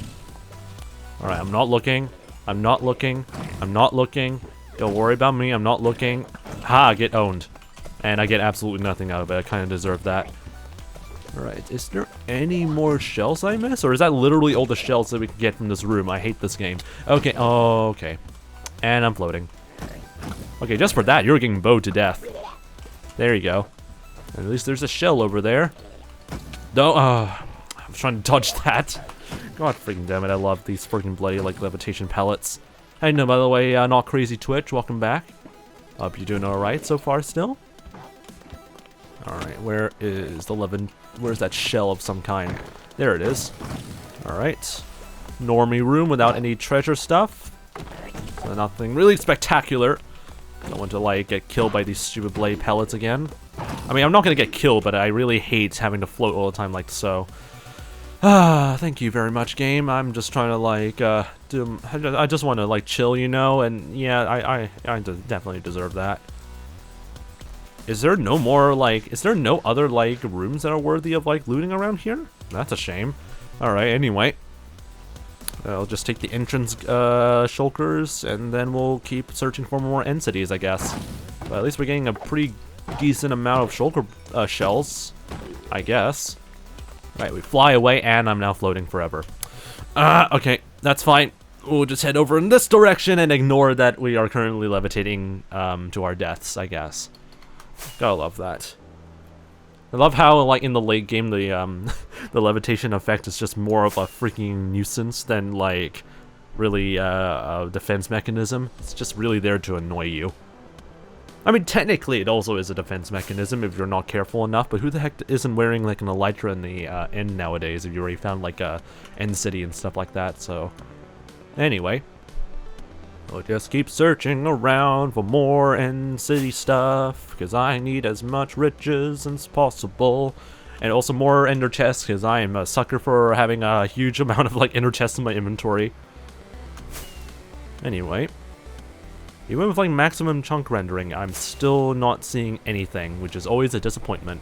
Alright, I'm not looking. I'm not looking. I'm not looking. Don't worry about me. I'm not looking. Ha! Get owned. And I get absolutely nothing out of it. I kind of deserve that. Alright, is there any more shells I miss? Or is that literally all the shells that we can get from this room? I hate this game. Okay, oh, okay. And I'm floating. Okay, just for that, you're getting bowed to death. There you go. At least there's a shell over there. No, I was trying to dodge that. God freaking damn it, I love these freaking bloody, like, levitation pellets. Hey, no, by the way, Not Crazy Twitch, welcome back. Hope you're doing alright so far still. Alright, where is the where's that shell of some kind? There it is. Alright. Normie room without any treasure stuff. So nothing really spectacular. Don't want to, like, get killed by these stupid blade pellets again. I mean, I'm not gonna get killed, but I really hate having to float all the time like so. Thank you very much, game. I'm just trying to, like, I just want to, like, chill, you know, and yeah, I definitely deserve that. Is there no more, like, is there no other, like, rooms that are worthy of, like, looting around here? That's a shame. Alright, anyway. I'll just take the entrance, shulkers, and then we'll keep searching for more end cities, I guess. But at least we're getting a pretty decent amount of shulker, shells, I guess. Right, we fly away, and I'm now floating forever. Okay, that's fine. We'll just head over in this direction and ignore that we are currently levitating, to our deaths, I guess. Gotta love that. I love how, like, in the late game, the the levitation effect is just more of a freaking nuisance than, like, really a defense mechanism. It's just really there to annoy you. I mean, technically, it also is a defense mechanism if you're not careful enough, but who the heck isn't wearing, like, an elytra in the end nowadays if you already found, like, a end city and stuff like that, so... Anyway. We'll just keep searching around for more end city stuff, because I need as much riches as possible. And also more ender chests, because I am a sucker for having a huge amount of, like, ender chests in my inventory. Anyway. Even with, like, maximum chunk rendering, I'm still not seeing anything, which is always a disappointment.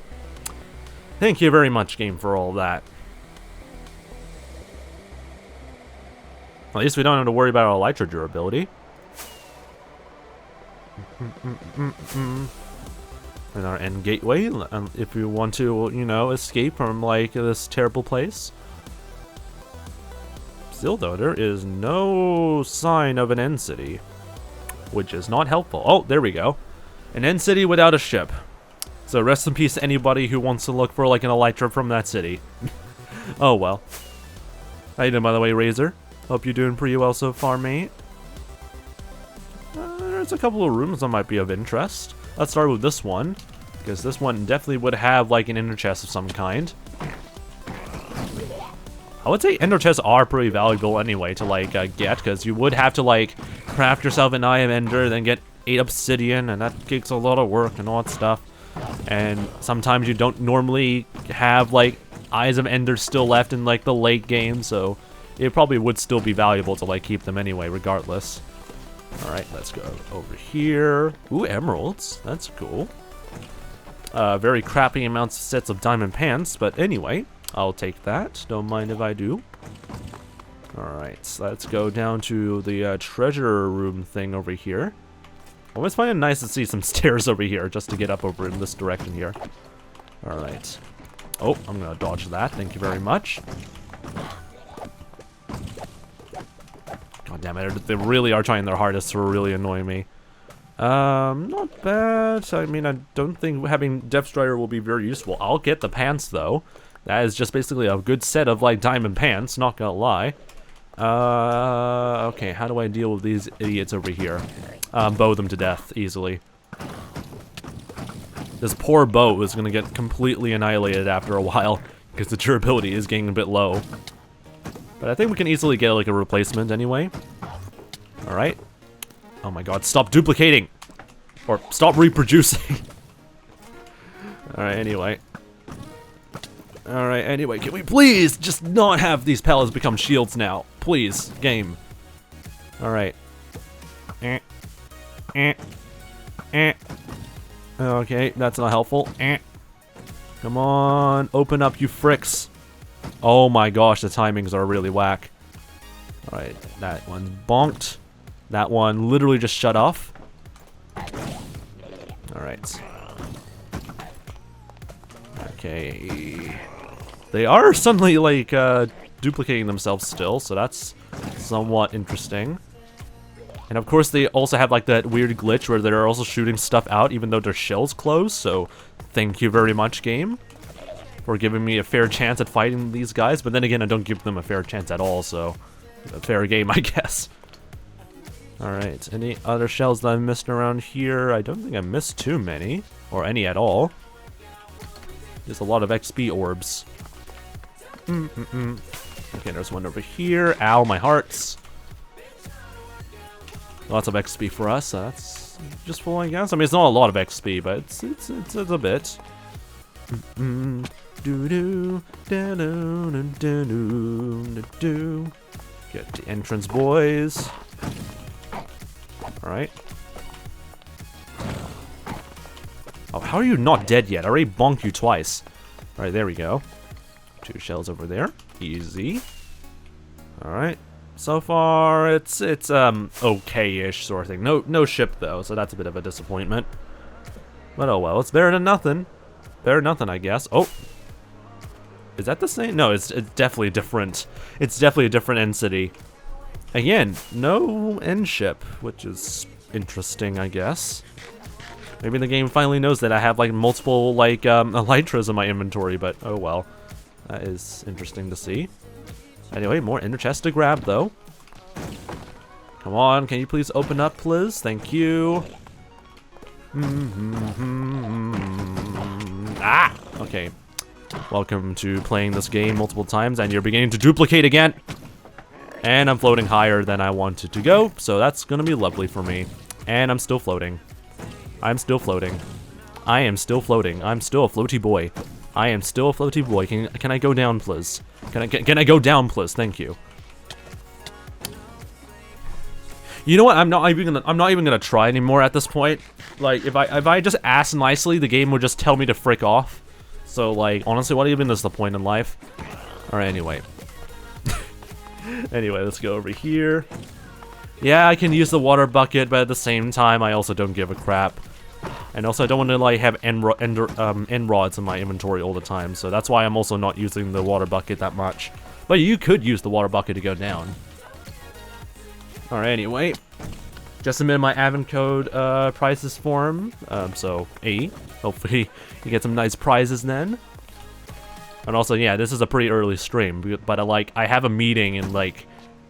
Thank you very much, game, for all that. At least we don't have to worry about our elytra durability. And our end gateway, if you want to, you know, escape from, like, this terrible place. Still, though, there is no sign of an end city, which is not helpful. Oh, there we go. An end city without a ship. So rest in peace to anybody who wants to look for, like, an elytra from that city. Oh, well. How you doing, by the way, Razor? Hope you're doing pretty well so far, mate. There's a couple of rooms that might be of interest. Let's start with this one, because this one definitely would have, like, an ender chest of some kind. I would say ender chests are pretty valuable anyway to, like, get, because you would have to, like, craft yourself an eye of ender, then get 8 obsidian, and that takes a lot of work and all that stuff. And sometimes you don't normally have, like, eyes of ender still left in, like, the late game, so it probably would still be valuable to, like, keep them anyway, regardless. Alright, let's go over here. Ooh, emeralds. That's cool. Very crappy amounts of sets of diamond pants, but anyway, I'll take that. Don't mind if I do. Alright, let's go down to the treasure room thing over here. I always find it nice to see some stairs over here, just to get up over in this direction here. Alright. Oh, I'm gonna dodge that. Thank you very much. God damn it, they really are trying their hardest to really annoy me. Not bad. I mean, I don't think having Depth Strider will be very useful. I'll get the pants, though. That is just basically a good set of, like, diamond pants, not gonna lie. Okay, how do I deal with these idiots over here? Bow them to death, easily. This poor bow is gonna get completely annihilated after a while, because the durability is getting a bit low. But I think we can easily get, like, a replacement anyway. Alright. Oh my god, stop duplicating! Or stop reproducing! Alright, anyway. Alright, anyway, can we please just not have these pellets become shields now? Please, game. Alright. Okay, that's not helpful. Come on, open up, you fricks. Oh my gosh, the timings are really whack. Alright, that one's bonked. That one literally just shut off. Alright. Okay. They are suddenly, like, duplicating themselves still, so that's somewhat interesting. And of course they also have, like, that weird glitch where they're also shooting stuff out even though their shell's closed, so thank you very much, game, for giving me a fair chance at fighting these guys. But then again, I don't give them a fair chance at all, so a fair game, I guess. Alright, any other shells that I missed around here? I don't think I missed too many, or any at all. There's a lot of XP orbs. Okay, there's one over here. Ow, my hearts. Lots of XP for us, so that's just full, I guess. I mean, it's not a lot of XP, but it's a bit. Get the entrance, boys. Alright. Oh, how are you not dead yet? I already bonked you twice. Alright, there we go. 2 shells over there. Easy. Alright. So far, it's okay-ish sort of thing. No ship, though, so that's a bit of a disappointment. But oh well, it's better than nothing. Better than nothing, I guess. Oh! Is that the same? No, it's definitely different. It's definitely a different end city. Again, no end ship, which is interesting, I guess. Maybe the game finally knows that I have, like, multiple, like, elytras in my inventory, but oh well. That is interesting to see. Anyway, more ender chest to grab, though. Come on, can you please open up, please? Thank you. Ah! Okay. Welcome to playing this game multiple times, and you're beginning to duplicate again. And I'm floating higher than I wanted to go, so that's gonna be lovely for me. And I'm still floating. I'm still floating. I am still floating. I'm still a floaty boy. I am still a floaty boy. Can I go down, please? Can I go down, please? Thank you. You know what? I'm not even gonna try anymore at this point. Like, if I just ask nicely, the game would just tell me to frick off. So, like, honestly, what even is the point in life? Alright, anyway. Anyway, let's go over here. Yeah, I can use the water bucket, but at the same time, I also don't give a crap. And also, I don't want to like have end rods in my inventory all the time, so that's why I'm also not using the water bucket that much. But you could use the water bucket to go down. Alright, anyway. Just submitted my advent code prizes form, so A. Hopefully you get some nice prizes then. And also, yeah, this is a pretty early stream, but I have a meeting in like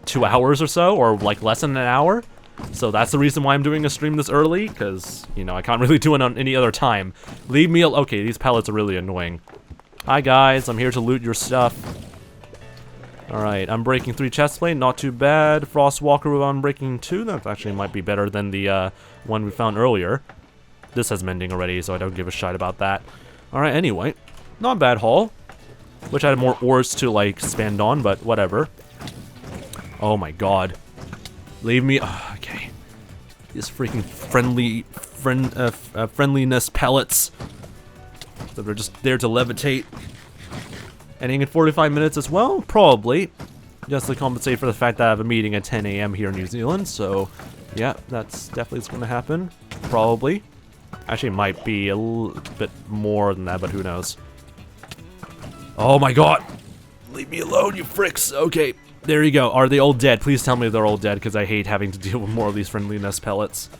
2 hours or so, or like less than an hour. So that's the reason why I'm doing a stream this early, because, you know, I can't really do it on any other time. Leave me alone. Okay, these pellets are really annoying. Hi guys, I'm here to loot your stuff. Alright, I'm breaking 3 chestplate, not too bad. Frostwalker on breaking 2, that actually might be better than the one we found earlier. This has mending already, so I don't give a shit about that. Alright, anyway, not a bad haul. Wish I had more ores to, like, spend on, but whatever. Oh my god. Leave me. Oh, okay. These freaking friendliness pellets that are just there to levitate. Ending in 45 minutes as well, probably. Just to compensate for the fact that I have a meeting at 10 AM here in New Zealand. So, yeah, that's definitely what's going to happen. Probably. Actually, it might be a little bit more than that, but who knows. Oh my god! Leave me alone, you fricks! Okay. There you go. Are they all dead? Please tell me they're all dead, because I hate having to deal with more of these friendliness pellets.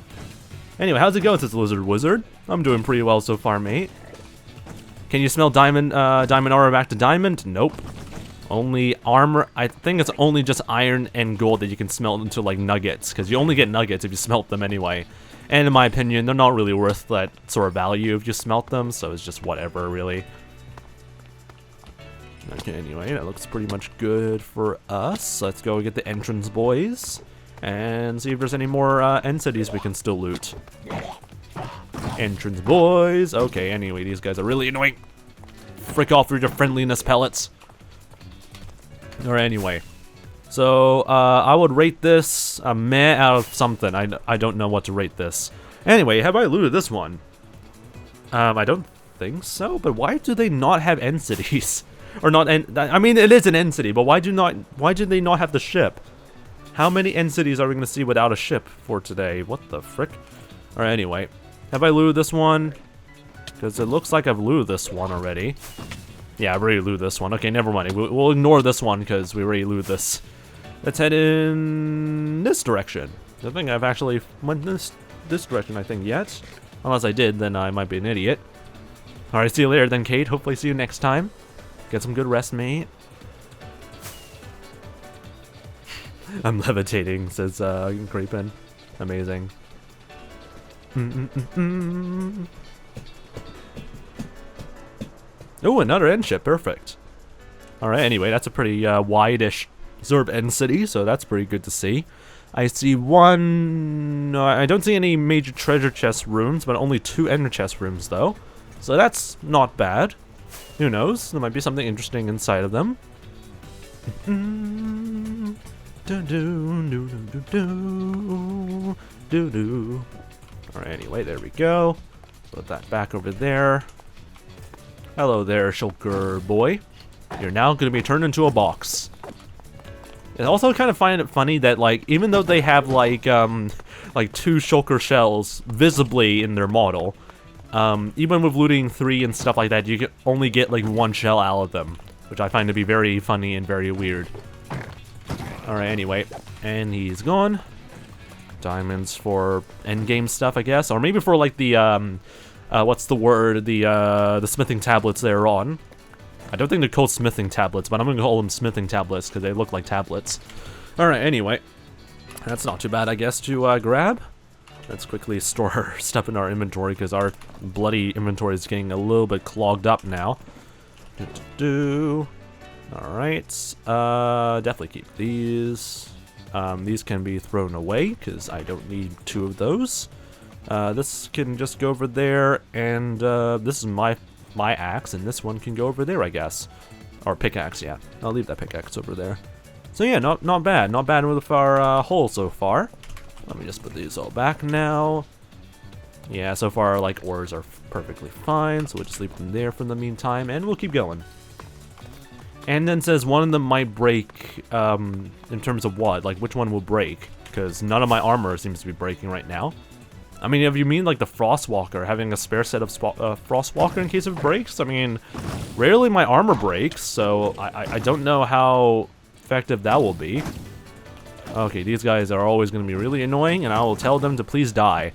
Anyway, how's it going, this lizard wizard? I'm doing pretty well so far, mate. Can you smell diamond armor back to diamond? Nope. Only armor. I think it's only just iron and gold that you can smelt into, like, nuggets, because you only get nuggets if you smelt them anyway. And in my opinion, they're not really worth that sort of value if you smelt them, so it's just whatever, really. Okay, anyway, that looks pretty much good for us. Let's go get the entrance, boys. And see if there's any more end cities we can still loot. Entrance, boys. Okay, anyway, these guys are really annoying. Frick off with your friendliness pellets. Alright, anyway. So, I would rate this a meh out of something. I don't know what to rate this. Anyway, have I looted this one? I don't think so, but why do they not have end cities? Or not end, I mean, it is an end city, but why do they not have the ship? How many end cities are we going to see without a ship for today? What the frick? Alright, anyway. Have I looted this one? Because it looks like I've looted this one already. Yeah, I've already looted this one. Okay, never mind. We'll ignore this one because we already looted this. Let's head in this direction. I don't think I've actually went this direction, I think, yet. Unless I did, then I might be an idiot. Alright, see you later then, Kate. Hopefully see you next time. Get some good rest, mate. I'm levitating, says Creepin. Amazing. Oh, another end ship. Perfect. Alright, anyway, that's a pretty wide-ish sort of end city, so that's pretty good to see. I see one... No, I don't see any major treasure chest rooms, but only 2 ender chest rooms, though. So that's not bad. Who knows? There might be something interesting inside of them. Alright, anyway, there we go. Put that back over there. Hello there, shulker boy. You're now going to be turned into a box. I also kind of find it funny that, like, even though they have, like 2 shulker shells visibly in their model, even with looting 3 and stuff like that, you can only get, like, 1 shell out of them, which I find to be very funny and very weird. Alright, anyway, and he's gone. Diamonds for endgame stuff, I guess, or maybe for, like, the, what's the word, the smithing tablets they're on. I don't think they're called smithing tablets, but I'm gonna call them smithing tablets, because they look like tablets. Alright, anyway, that's not too bad, I guess, to, grab. Let's quickly store stuff in our inventory, because our bloody inventory is getting a little bit clogged up now. Alright, definitely keep these. These can be thrown away, because I don't need 2 of those. This can just go over there, and this is my axe, and this one can go over there, I guess. Or pickaxe, yeah. I'll leave that pickaxe over there. So yeah, not bad. Not bad with our haul so far. Let me just put these all back now. Yeah, so far, like, ores are perfectly fine, so we'll just leave them there for the meantime, and we'll keep going. And then says one of them might break, in terms of what? Like, which one will break? because none of my armor seems to be breaking right now. I mean, if you mean like the Frostwalker, having a spare set of Frostwalker in case it breaks, I mean, rarely my armor breaks, so I don't know how effective that will be. Okay, these guys are always going to be really annoying, and I will tell them to please die.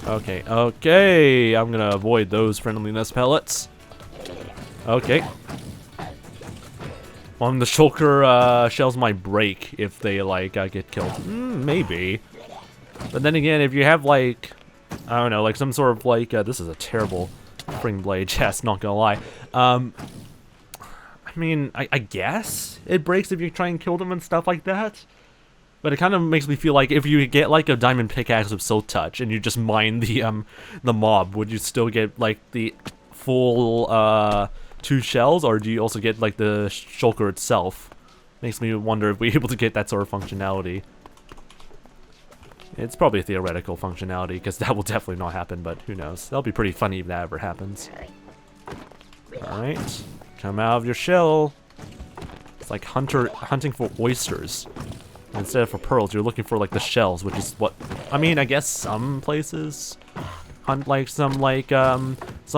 Okay, okay, I'm going to avoid those friendliness pellets. Okay. The shulker shells might break if they, like, get killed. Maybe. But then again, if you have, like, I don't know, like some sort of, like, this is a terrible spring blade chest, not gonna lie. I mean, I guess it breaks if you try and kill them and stuff like that. But it kind of makes me feel like if you get, like, a diamond pickaxe with Soul Touch and you just mine the mob, would you still get, like, the full, 2 shells, or do you also get, like, the shulker itself? Makes me wonder if we're able to get that sort of functionality. It's probably a theoretical functionality, because that will definitely not happen, but who knows. That'll be pretty funny if that ever happens. Alright. Come out of your shell. It's like hunting for oysters. Instead of for pearls, you're looking for, like, the shells, which is what... I mean, I guess some places hunt, like, some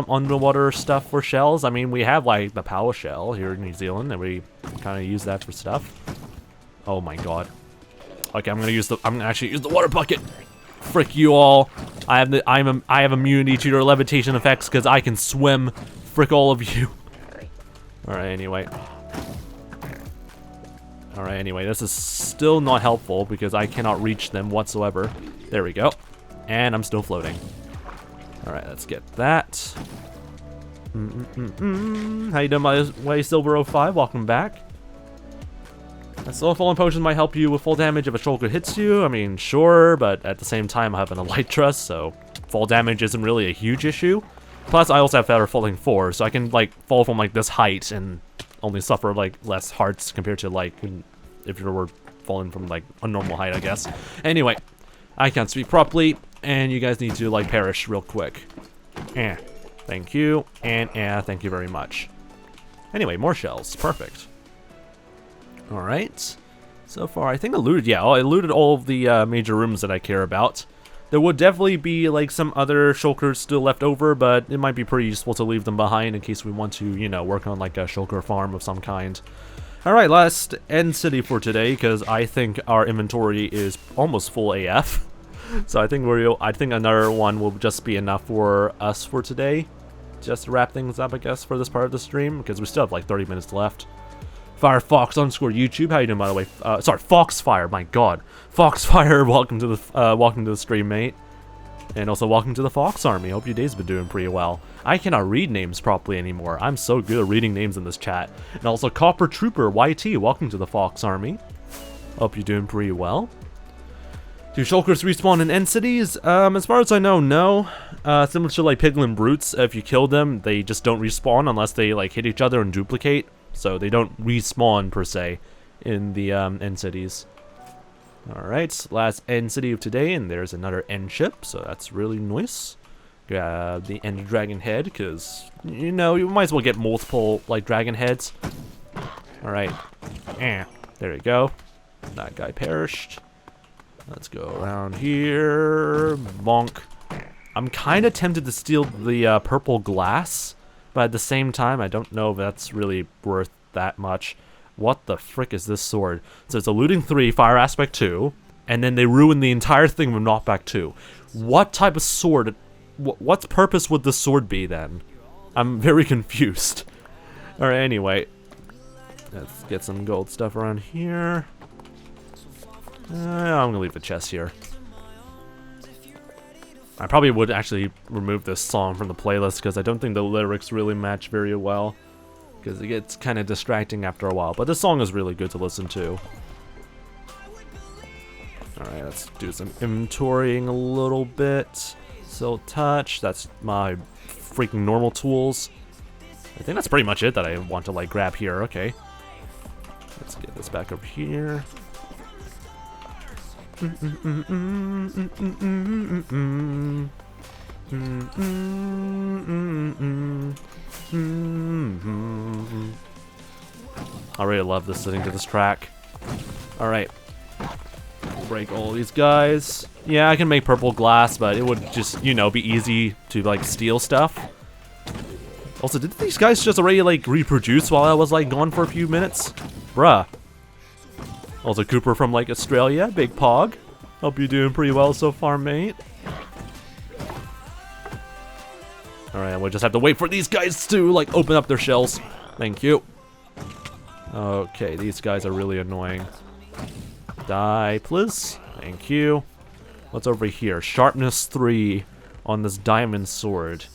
underwater stuff for shells. I mean, we have, like, the power shell here in New Zealand, and we kind of use that for stuff. Oh my god. Okay, I'm gonna actually use the water bucket. Frick you all. I have immunity to your levitation effects because I can swim. Frick all of you. Alright, anyway. Alright, anyway, this is still not helpful because I cannot reach them whatsoever. There we go. And I'm still floating. Alright, let's get that. How you doing, my 𝗦ście𝗰𝗶𝗟𝗀? Welcome back. Slow falling potions might help you with full damage if a shulker hits you. I mean, sure, but at the same time, I have an elytra, so fall damage isn't really a huge issue. Plus, I also have Feather Falling 4, so I can, like, fall from, like, this height and only suffer, like, less hearts compared to, like, if you were falling from, like, a normal height, I guess. Anyway, I can't speak properly, and you guys need to, like, perish real quick. Thank you, and thank you very much. Anyway, more shells. Perfect. Alright. So far, I think I looted all of the major rooms that I care about. There would definitely be, like, some other shulkers still left over, but it might be pretty useful to leave them behind in case we want to, you know, work on, like, a shulker farm of some kind. Alright, last end city for today, because I think our inventory is almost full AF. So I think another one will just be enough for us for today. Just to wrap things up, I guess, for this part of the stream, because we still have, like, 30 minutes left. Firefox_YouTube, how you doing, by the way? Sorry, Foxfire, my god. Foxfire, welcome to the stream, mate. And also welcome to the Fox Army. Hope your day's been doing pretty well. I cannot read names properly anymore. I'm so good at reading names in this chat. And also Copper Trooper YT, welcome to the Fox Army. Hope you're doing pretty well. Do shulkers respawn in end cities? As far as I know, no. Similar to like piglin brutes, if you kill them, they just don't respawn unless they like hit each other and duplicate. So they don't respawn per se in the end cities. Alright, last end city of today, and there's another end ship, so that's really nice. Grab the end dragon head, because, you know, you might as well get multiple, like, dragon heads. Alright, there we go. That guy perished. Let's go around here. Bonk. I'm kind of tempted to steal the purple glass, but at the same time, I don't know if that's really worth that much. What the frick is this sword? So it's a looting 3, fire aspect 2, and then they ruin the entire thing with knockback 2. What type of sword? What purpose would this sword be then? I'm very confused. Alright, anyway. Let's get some gold stuff around here. I'm gonna leave the chest here. I probably would actually remove this song from the playlist because I don't think the lyrics really match very well. Because it gets kind of distracting after a while. But this song is really good to listen to. Alright, let's do some inventorying a little bit. Silk touch, that's my freaking normal tools. I think that's pretty much it that I want to like grab here. Okay. Let's get this back over here. I really love listening to this track. Alright. break all these guys. Yeah, I can make purple glass, but it would just, you know, be easy to, like, steal stuff. Also, did these guys just already, like, reproduce while I was, like, gone for a few minutes? Bruh. Also, Cooper from, like, Australia. Big Pog. Hope you're doing pretty well so far, mate. Alright, we'll just have to wait for these guys to, like, open up their shells. Thank you. Okay, these guys are really annoying. Die, please. Thank you. What's over here? Sharpness 3 on this diamond sword.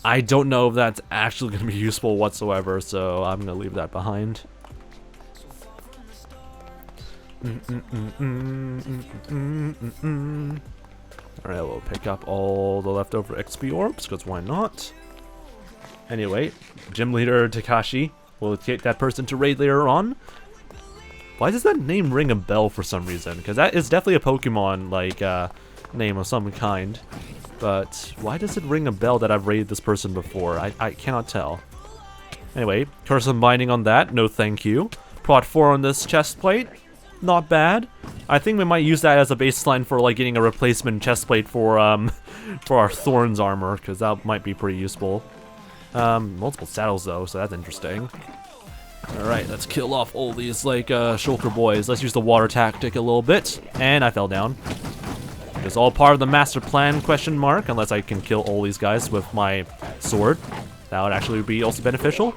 I don't know if that's actually going to be useful whatsoever, so I'm going to leave that behind. Alright, we'll pick up all the leftover XP orbs, because why not? Anyway, gym leader Takashi will take that person to raid later on. Why does that name ring a bell for some reason? Because that is definitely a Pokemon, like, name of some kind. But why does it ring a bell that I've raided this person before? I cannot tell. Anyway, curse unbinding on that, no thank you. Prot 4 on this chest plate, not bad. I think we might use that as a baseline for, like, getting a replacement chest plate for our Thorns armor, because that might be pretty useful. Multiple saddles though, so that's interesting. Alright, let's kill off all these, like, shulker boys. Let's use the water tactic a little bit. And I fell down. It's all part of the master plan, question mark, unless I can kill all these guys with my sword. That would actually be also beneficial.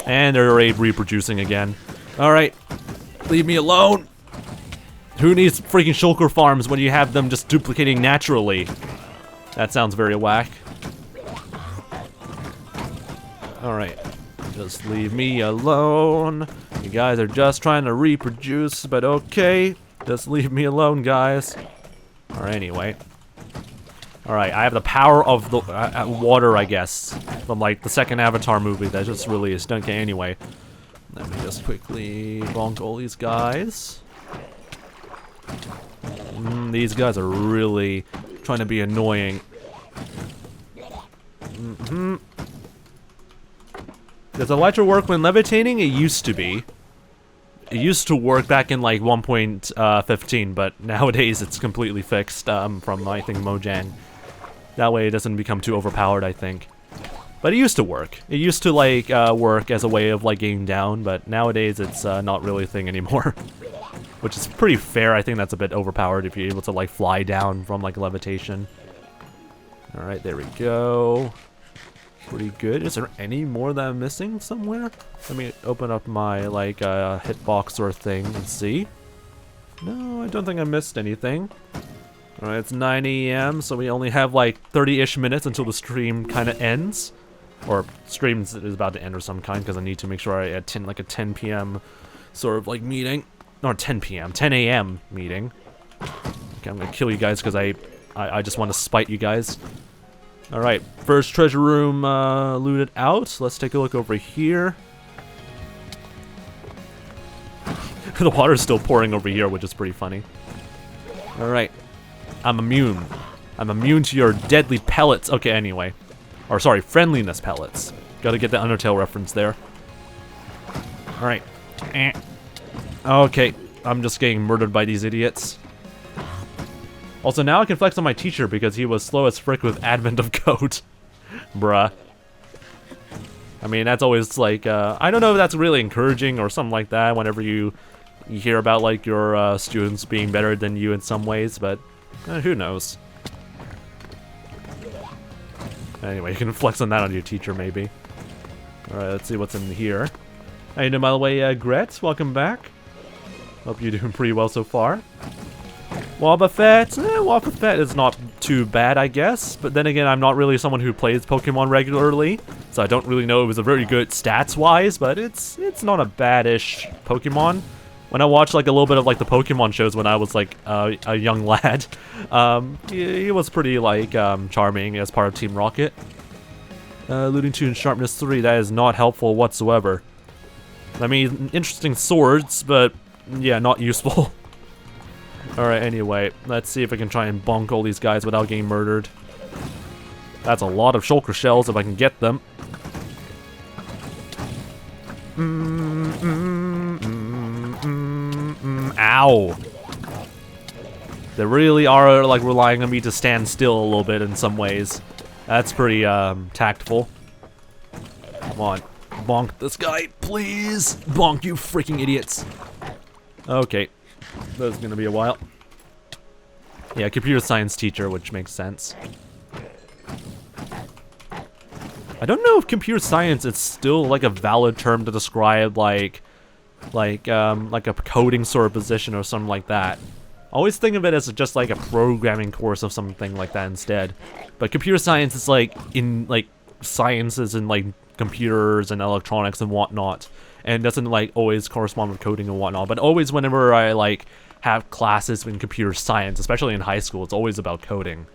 And they're already reproducing again. Alright, leave me alone. Who needs freaking shulker farms when you have them just duplicating naturally? That sounds very whack. Alright. Just leave me alone. You guys are just trying to reproduce, but okay. Just leave me alone, guys. Alright, anyway. Alright, I have the power of the water, I guess. From, like, the second Avatar movie that just released. Okay, anyway. Let me just quickly bonk all these guys. These guys are really trying to be annoying. Does Elytra work when levitating? It used to be. It used to work back in like 1.15, but nowadays it's completely fixed from, I think, Mojang. That way it doesn't become too overpowered, I think. But it used to work. It used to, like, work as a way of, like, getting down, but nowadays it's not really a thing anymore. Which is pretty fair. I think that's a bit overpowered if you're able to, like, fly down from, like, levitation. Alright, there we go. Pretty good. Is there any more that I'm missing somewhere? Let me open up my, like, hitbox or thing and see. No, I don't think I missed anything. Alright, it's 9 AM, so we only have, like, 30-ish minutes until the stream kind of ends. Or stream is about to end or some kind, because I need to make sure I attend, like, a 10 PM sort of, like, meeting. Or 10 PM, 10 AM meeting. Okay, I'm gonna kill you guys because I just want to spite you guys. Alright, first treasure room looted out. Let's take a look over here. The water's still pouring over here, which is pretty funny. Alright. I'm immune. I'm immune to your deadly pellets. Okay, anyway. Or, sorry, friendliness pellets. Gotta get the Undertale reference there. Alright. Okay, I'm just getting murdered by these idiots. Also, now I can flex on my teacher because he was slow as frick with Advent of Code. Bruh. I mean, that's always like, I don't know if that's really encouraging or something like that whenever you hear about, like, your students being better than you in some ways, but who knows. Anyway, you can flex on that on your teacher, maybe. Alright, let's see what's in here. How you doing, by the way, Gret? Welcome back. Hope you're doing pretty well so far. 𝗦cije𝗰𝗶, 𝗦cije𝗰𝗶 is not too bad, I guess. But then again, I'm not really someone who plays Pokemon regularly, so I don't really know it was a very good stats-wise, but it's not a bad-ish Pokemon. When I watched, like, a little bit of, like, the Pokemon shows when I was, like, a young lad, he was pretty, like, charming as part of Team Rocket. Looting 2 and Sharpness 3, that is not helpful whatsoever. I mean, interesting swords, but, yeah, not useful. Alright, anyway, let's see if I can try and bonk all these guys without getting murdered. That's a lot of shulker shells if I can get them. Ow. They really are like relying on me to stand still a little bit in some ways. That's pretty tactful. Come on. Bonk this guy, please. Bonk, you freaking idiots. Okay. That's gonna be a while. Yeah, computer science teacher, which makes sense. I don't know if computer science is still like a valid term to describe like a coding sort of position or something like that. Always think of it as just like a programming course or something like that instead. But computer science is like in like sciences and like computers and electronics and whatnot, and doesn't like always correspond with coding and whatnot. But always whenever I like have classes in computer science, especially in high school, it's always about coding.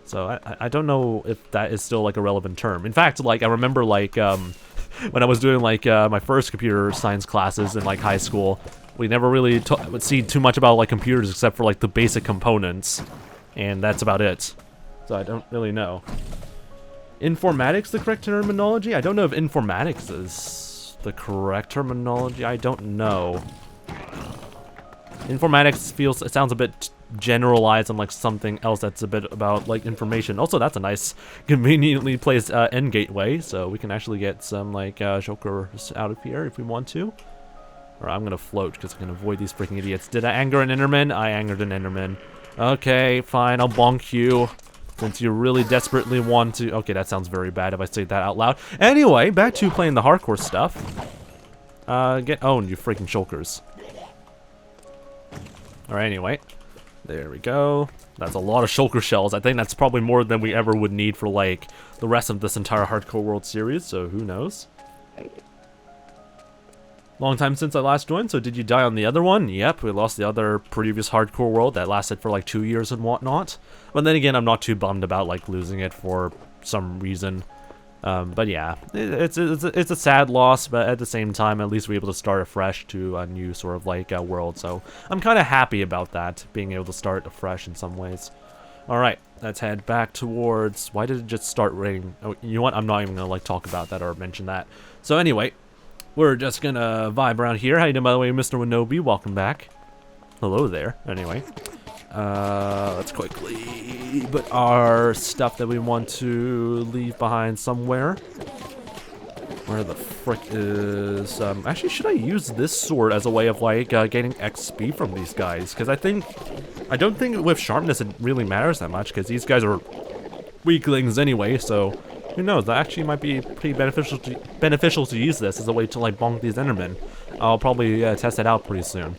So I don't know if that is still like a relevant term. In fact, like I remember like when I was doing like my first computer science classes in like high school, we never really would see too much about like computers except for like the basic components, and that's about it. So I don't really know. Informatics the correct terminology? I don't know if informatics is the correct terminology. I don't know. Informatics it sounds a bit generalized on like something else that's a bit about like information. Also, that's a nice conveniently placed end gateway, so we can actually get some like shulkers out of here if we want to. Or I'm gonna float because I can avoid these freaking idiots. Did I anger an Enderman? I angered an Enderman. Okay, fine, I'll bonk you. Since you really desperately want to... Okay, that sounds very bad if I say that out loud. Anyway, back to playing the hardcore stuff. Get owned, you freaking shulkers. Alright, anyway. There we go. That's a lot of shulker shells. I think that's probably more than we ever would need for, like, the rest of this entire Hardcore World series, so who knows. Long time since I last joined, so did you die on the other one? Yep, we lost the other previous Hardcore World that lasted for like 2 years and whatnot. But then again, I'm not too bummed about like losing it for some reason. But yeah, it's a sad loss, but at the same time, at least we're able to start afresh to a new sort of like world. So I'm kind of happy about that, being able to start afresh in some ways. Alright, let's head back towards... Why did it just start raining? Oh, you know what? I'm not even gonna like talk about that or mention that. So anyway... We're just gonna vibe around here. How you doing, by the way, Mr. 𝗦cie? Welcome back. Hello there. Anyway, let's quickly put our stuff that we want to leave behind somewhere. Where the frick is... actually, should I use this sword as a way of, like, getting XP from these guys? Because I don't think with sharpness it really matters that much, because these guys are weaklings anyway, so... Who knows, that actually might be pretty beneficial to use this as a way to like bonk these Endermen. I'll probably test it out pretty soon.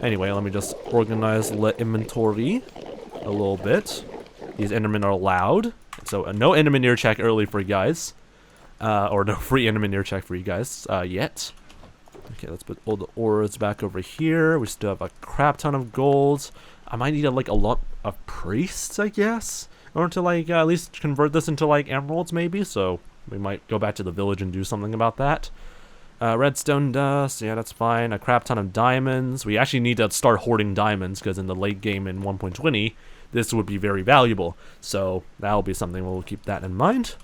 Anyway, let me just organize the inventory a little bit. These Endermen are loud, so no Enderman near check early for you guys. Or no free Enderman near check for you guys yet. Okay, let's put all the ores back over here. We still have a crap ton of gold. I might need like a lot of priests, I guess, in order to like at least convert this into like emeralds maybe, so we might go back to the village and do something about that. Redstone dust, yeah, that's fine. A crap ton of diamonds. We actually need to start hoarding diamonds because in the late game in 1.20 this would be very valuable, so that'll be something we'll keep that in mind.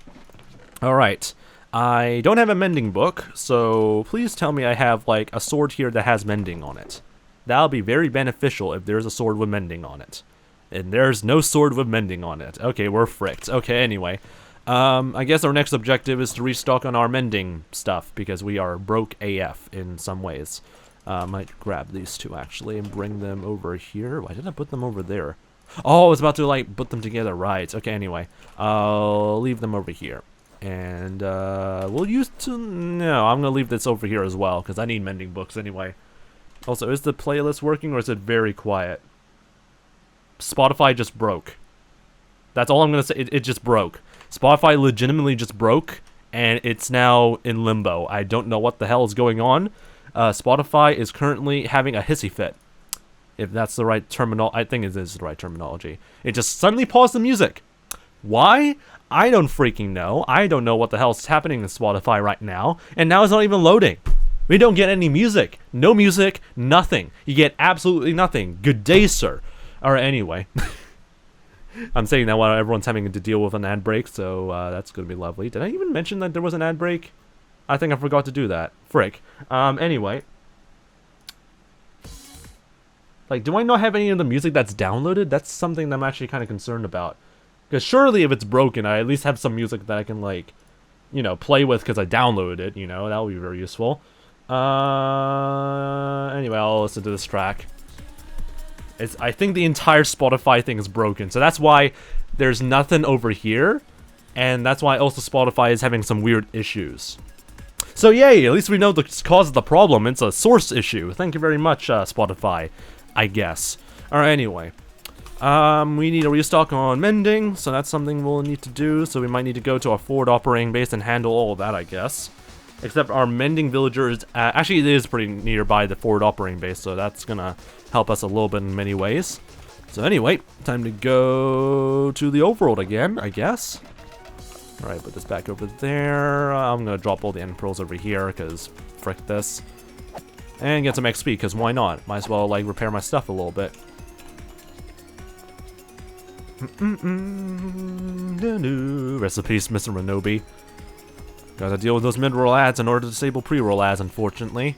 Alright, I don't have a mending book, so please tell me I have like a sword here that has mending on it. That'll be very beneficial if there's a sword with mending on it. And there's no sword with mending on it. Okay, we're fricked. Okay, anyway. I guess our next objective is to restock on our mending stuff, because we are broke AF in some ways. Might grab these two, actually, and bring them over here. Why did I put them over there? Oh, I was about to, like, put them together. Right. Okay, anyway. I'll leave them over here. And, we'll use to... No, I'm gonna leave this over here as well, because I need mending books anyway. Also, is the playlist working, or is it very quiet? Spotify just broke. That's all I'm gonna say. It just broke. Spotify legitimately just broke, and it's now in limbo. I don't know what the hell is going on. Spotify is currently having a hissy fit. If that's the right terminology. I think it is the right terminology. It just suddenly paused the music. Why? I don't freaking know. I don't know what the hell is happening in Spotify right now, and now it's not even loading. We don't get any music. No music, nothing. You get absolutely nothing. Good day, sir. Alright, anyway. I'm saying that while everyone's having to deal with an ad break, so that's going to be lovely. Did I even mention that there was an ad break? I think I forgot to do that. Frick. Anyway. Like, do I not have any of the music that's downloaded? That's something that I'm actually kind of concerned about. Because surely if it's broken, I at least have some music that I can, like, you know, play with because I downloaded it, you know? That would be very useful. Anyway, I'll listen to this track. I think the entire Spotify thing is broken, so that's why there's nothing over here. And that's why also Spotify is having some weird issues. So yay, at least we know the cause of the problem. It's a source issue. Thank you very much, Spotify, I guess. Alright, anyway. We need a restock on mending, so that's something we'll need to do. So we might need to go to our forward operating base and handle all of that, I guess. Except our mending villager is... actually, it is pretty nearby the forward operating base, so that's gonna help us a little bit in many ways. So anyway, time to go to the overworld again, I guess. Alright, put this back over there. I'm gonna drop all the end pearls over here, because frick this. And get some XP, because why not? Might as well, like, repair my stuff a little bit. Rest in peace, Mr. Renobi. Gotta deal with those mid-roll ads in order to disable pre-roll ads, unfortunately.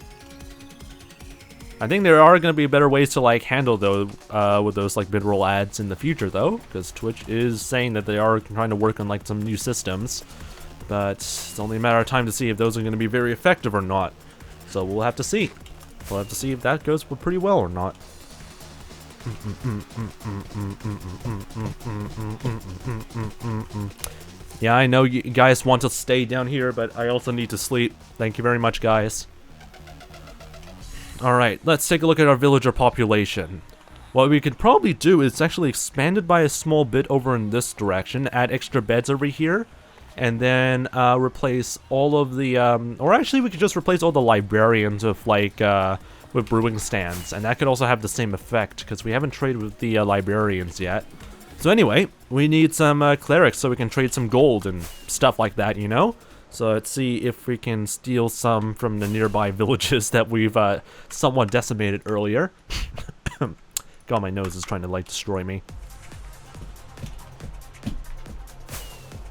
I think there are gonna be better ways to, like, handle those, with those, like, mid-roll ads in the future, though. Because Twitch is saying that they are trying to work on, like, some new systems. But it's only a matter of time to see if those are gonna be very effective or not. So we'll have to see. We'll have to see if that goes pretty well or not. Yeah, I know you guys want to stay down here, but I also need to sleep. Thank you very much, guys. Alright, let's take a look at our villager population. What we could probably do is actually expand it by a small bit over in this direction, add extra beds over here, and then replace all of the, or actually we could just replace all the librarians with, like, with brewing stands, and that could also have the same effect, because we haven't traded with the librarians yet. So anyway, we need some clerics so we can trade some gold and stuff like that, you know? So let's see if we can steal some from the nearby villages that we've somewhat decimated earlier. God, my nose is trying to, like, destroy me.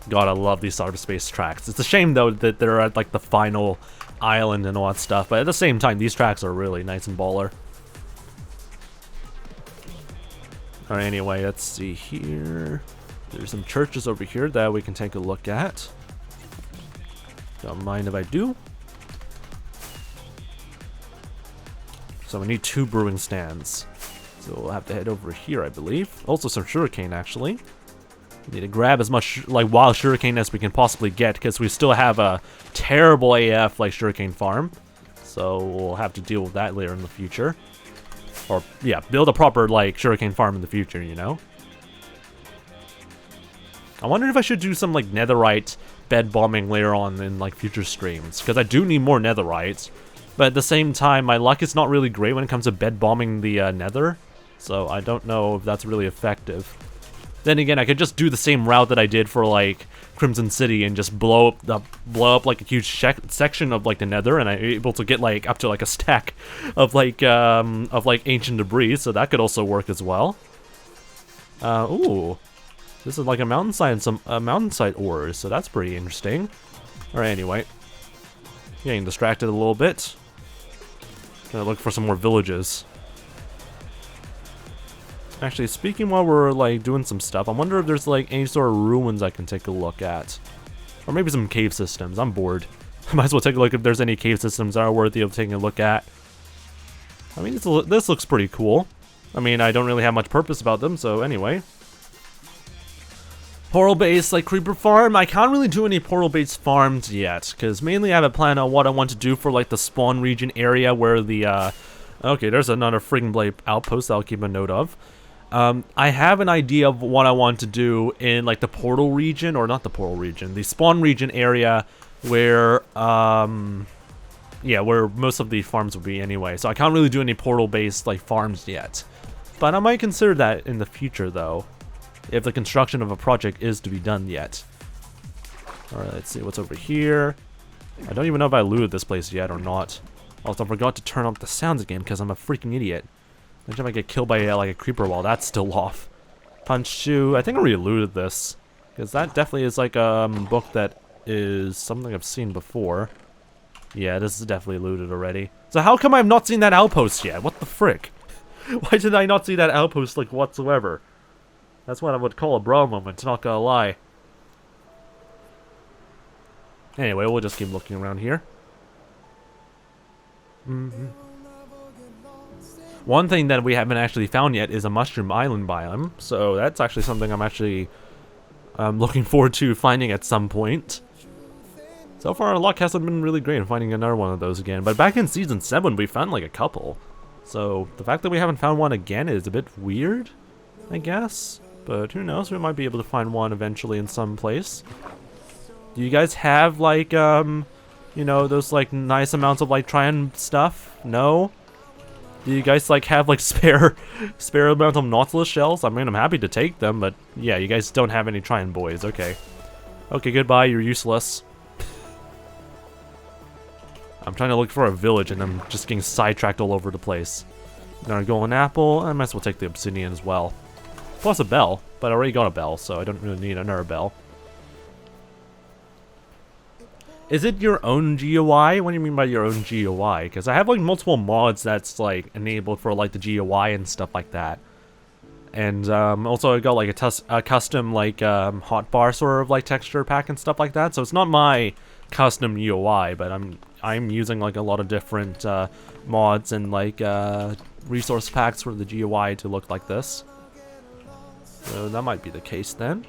God, I love these cyberspace tracks. It's a shame, though, that they're at, like, the final island and all that stuff, but at the same time, these tracks are really nice and baller. Alright, anyway, let's see here. There's some churches over here that we can take a look at. Don't mind if I do. So we need 2 brewing stands. So we'll have to head over here, I believe. Also some sugarcane, actually. We need to grab as much, like, wild sugarcane as we can possibly get, because we still have a terrible AF, like, sugarcane farm. So we'll have to deal with that later in the future. Or, yeah, build a proper, like, sugarcane farm in the future, you know? I wonder if I should do some, like, netherite bed bombing later on in, like, future streams. Because I do need more netherites. But at the same time, my luck is not really great when it comes to bed bombing the nether. So I don't know if that's really effective. Then again, I could just do the same route that I did for, like, Crimson City and just blow up like a huge section of, like, the nether, and I'm able to get, like, up to, like, a stack of, like, ancient debris, so that could also work as well. Ooh. This is like a mountainside and some mountainside ores, so that's pretty interesting. Alright, anyway. Getting distracted a little bit. Gonna look for some more villages. Actually, speaking while we're, like, doing some stuff, I wonder if there's, like, any sort of ruins I can take a look at. Or maybe some cave systems. I'm bored. I might as well take a look if there's any cave systems that are worthy of taking a look at. I mean, this looks pretty cool. I mean, I don't really have much purpose about them, so anyway. Portal-based, like, creeper farm. I can't really do any portal-based farms yet, because mainly I have a plan on what I want to do for, like, the spawn region area where the, okay, there's another friggin' blade outpost that I'll keep a note of. I have an idea of what I want to do in, like, the portal region, or not the portal region, the spawn region area where, yeah, where most of the farms will be anyway. So I can't really do any portal-based, like, farms yet. But I might consider that in the future, though, if the construction of a project is to be done yet. Alright, let's see what's over here. I don't even know if I looted this place yet or not. Also, I forgot to turn off the sounds again because I'm a freaking idiot. Imagine if I get killed by like a creeper while that's still off. Punch shoe. I think I already looted this, because that definitely is like a book that is something I've seen before. Yeah, this is definitely looted already. So how come I've not seen that outpost yet? What the frick? Why did I not see that outpost, like, whatsoever? That's what I would call a bro moment, not gonna lie. Anyway, we'll just keep looking around here. One thing that we haven't actually found yet is a mushroom island biome, so that's actually something I'm actually looking forward to finding at some point. So far, our luck hasn't been really great in finding another one of those again, but back in Season 7, we found like a couple. So the fact that we haven't found one again is a bit weird, I guess. But who knows, we might be able to find one eventually in some place. Do you guys have like, you know, those like nice amounts of like Trian stuff? No? Do you guys like have like spare amount of Nautilus shells? I mean, I'm happy to take them, but yeah, you guys don't have any Trian boys. Okay. Okay, goodbye, you're useless. I'm trying to look for a village and I'm just getting sidetracked all over the place. Another golden apple, I might as well take the obsidian as well. Plus a bell, but I already got a bell, so I don't really need another bell. Is it your own GUI? What do you mean by your own GUI? Because I have like multiple mods that's like enabled for like the GUI and stuff like that. And also I got like a custom like hotbar sort of like texture pack and stuff like that. So it's not my custom UI, but I'm using like a lot of different mods and like resource packs for the GUI to look like this. So that might be the case then.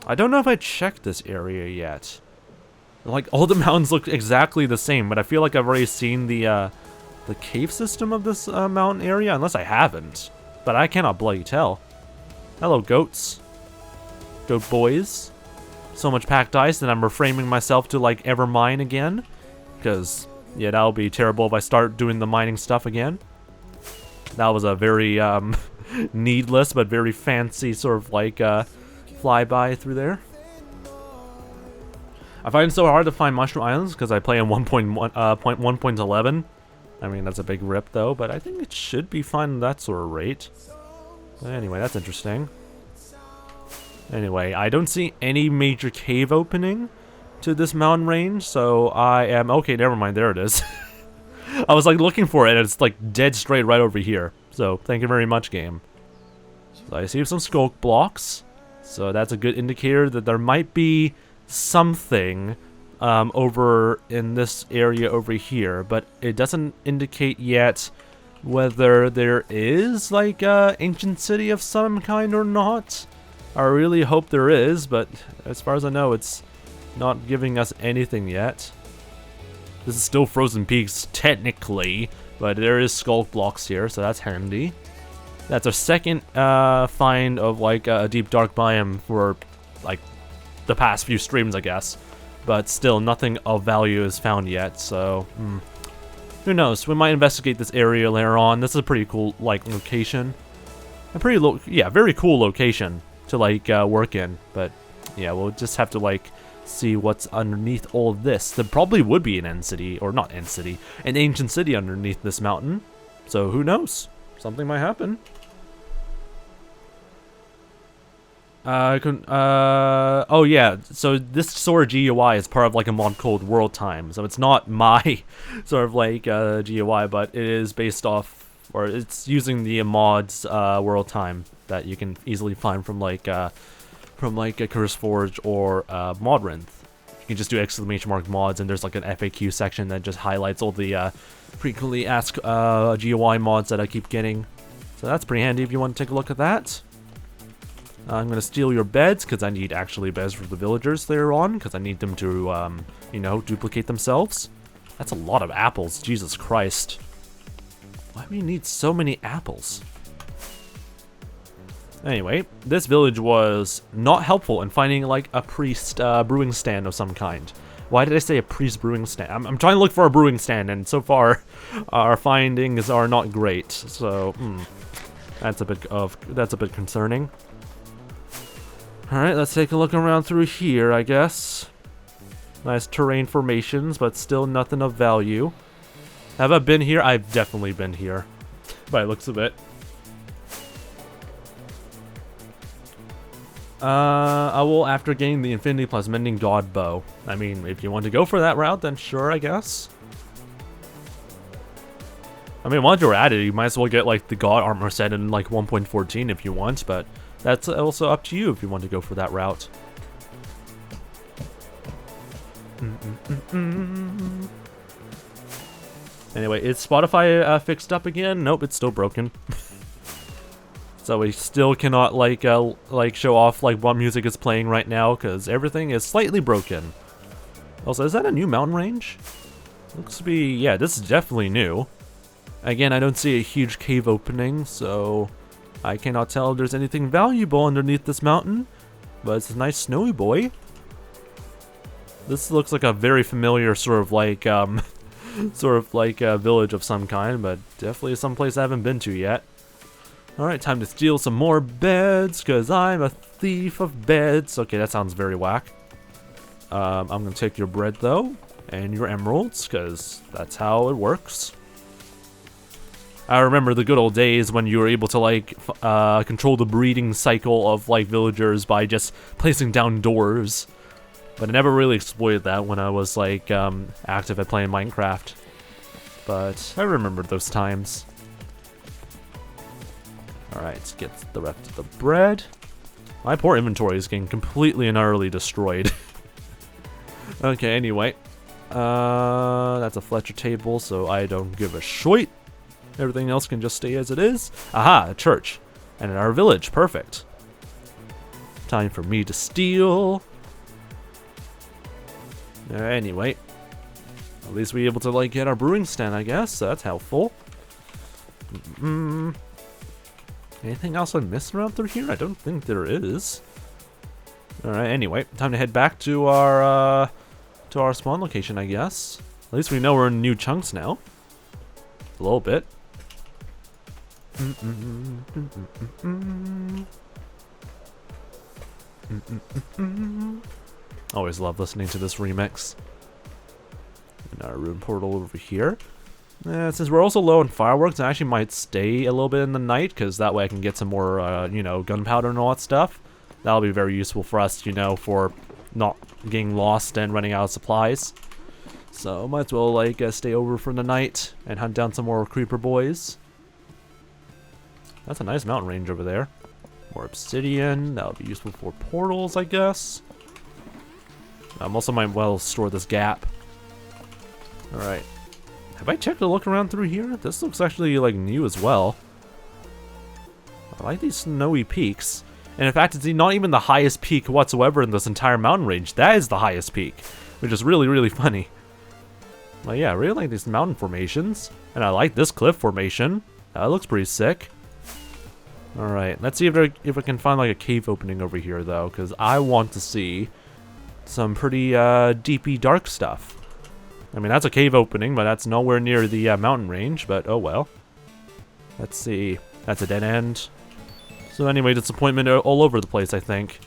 I don't know if I checked this area yet. Like all the mountains look exactly the same, but I feel like I've already seen the cave system of this mountain area, unless I haven't. But I cannot bloody tell. Hello, goats. Goat boys. So much packed ice that I'm reframing myself to like ever mine again. Because, yeah, that'll be terrible if I start doing the mining stuff again. That was a very needless but very fancy sort of like flyby through there. I find it so hard to find mushroom islands because I play on 1.11. I mean, that's a big rip though, but I think it should be fine at that sort of rate. Anyway, that's interesting. Anyway, I don't see any major cave opening to this mountain range, so I am... Okay, never mind, there it is. I was like looking for it and it's like dead straight right over here. So, thank you very much, game. So I see some skulk blocks. So that's a good indicator that there might be something over in this area over here, but it doesn't indicate yet whether there is like a ancient city of some kind or not. I really hope there is, but as far as I know, it's not giving us anything yet. This is still Frozen Peaks technically, but there is skulk blocks here, so that's handy. That's our second find of like a deep dark biome for like the past few streams, I guess. But still, nothing of value is found yet, so who knows? We might investigate this area later on. This is a pretty cool like location. A pretty very cool location to like work in. But yeah, we'll just have to like see what's underneath all of this. There probably would be an end city, or not end city, an ancient city underneath this mountain. So who knows? Something might happen. Oh yeah, so this sort of GUI is part of like a mod called World Time, so it's not my sort of like GUI, but it is based off, or it's using the mods World Time that you can easily find from like a Curse Forge or Modrinth. You can just do !mods, and there's like an FAQ section that just highlights all the frequently asked GUI mods that I keep getting. So that's pretty handy if you want to take a look at that. I'm going to steal your beds, because I need actually beds for the villagers later on, because I need them to, you know, duplicate themselves. That's a lot of apples, Jesus Christ. Why do we need so many apples? Anyway, this village was not helpful in finding, like, a priest brewing stand of some kind. Why did I say a priest brewing stand? I'm trying to look for a brewing stand, and so far, our findings are not great. So, that's a bit concerning. Alright, let's take a look around through here, I guess. Nice terrain formations, but still nothing of value. Have I been here? I've definitely been here, by the looks of it. I will after getting the Infinity plus Mending God bow. I mean, if you want to go for that route, then sure, I guess. I mean, once you're at it, you might as well get like the God armor set in like 1.14 if you want, but that's also up to you if you want to go for that route. Anyway, is Spotify fixed up again? Nope, it's still broken. So we still cannot like show off like what music is playing right now because everything is slightly broken. Also, is that a new mountain range? Looks to be, yeah, this is definitely new. Again, I don't see a huge cave opening, so I cannot tell if there's anything valuable underneath this mountain. But it's a nice snowy boy. This looks like a very familiar sort of like a village of some kind, but definitely someplace I haven't been to yet. Alright, time to steal some more beds, because I'm a thief of beds. Okay, that sounds very whack. I'm going to take your bread, though, and your emeralds, because that's how it works. I remember the good old days when you were able to, like, control the breeding cycle of, like, villagers by just placing down doors. But I never really exploited that when I was, like, active at playing Minecraft. But I remember those times. Alright, let's get the rest of the bread. My poor inventory is getting completely and utterly destroyed. Okay, anyway. That's a Fletcher table, so I don't give a shit. Everything else can just stay as it is. Aha, a church. And in our village, perfect. Time for me to steal. Anyway. At least we're able to, like, get our brewing stand, I guess, so that's helpful. Anything else I missed around through here? I don't think there is. Alright, anyway, time to head back to our spawn location, I guess. At least we know we're in new chunks now. A little bit. Always love listening to this remix. And our rune portal over here. Since we're also low on fireworks, I actually might stay a little bit in the night, because that way I can get some more, you know, gunpowder and all that stuff. That'll be very useful for us, you know, for not getting lost and running out of supplies. So, might as well, like, stay over for the night and hunt down some more creeper boys. That's a nice mountain range over there. More obsidian. That'll be useful for portals, I guess. Also might well store this gap. Alright. Have I checked a look around through here? This looks actually, like, new as well. I like these snowy peaks. And in fact, it's not even the highest peak whatsoever in this entire mountain range. That is the highest peak, which is really, really funny. But yeah, I really like these mountain formations. And I like this cliff formation. That looks pretty sick. Alright, let's see if we can find, like, a cave opening over here, though. Because I want to see some pretty deepy dark stuff. I mean, that's a cave opening, but that's nowhere near the mountain range, but oh well. Let's see. That's a dead end. So anyway, disappointment all over the place, I think.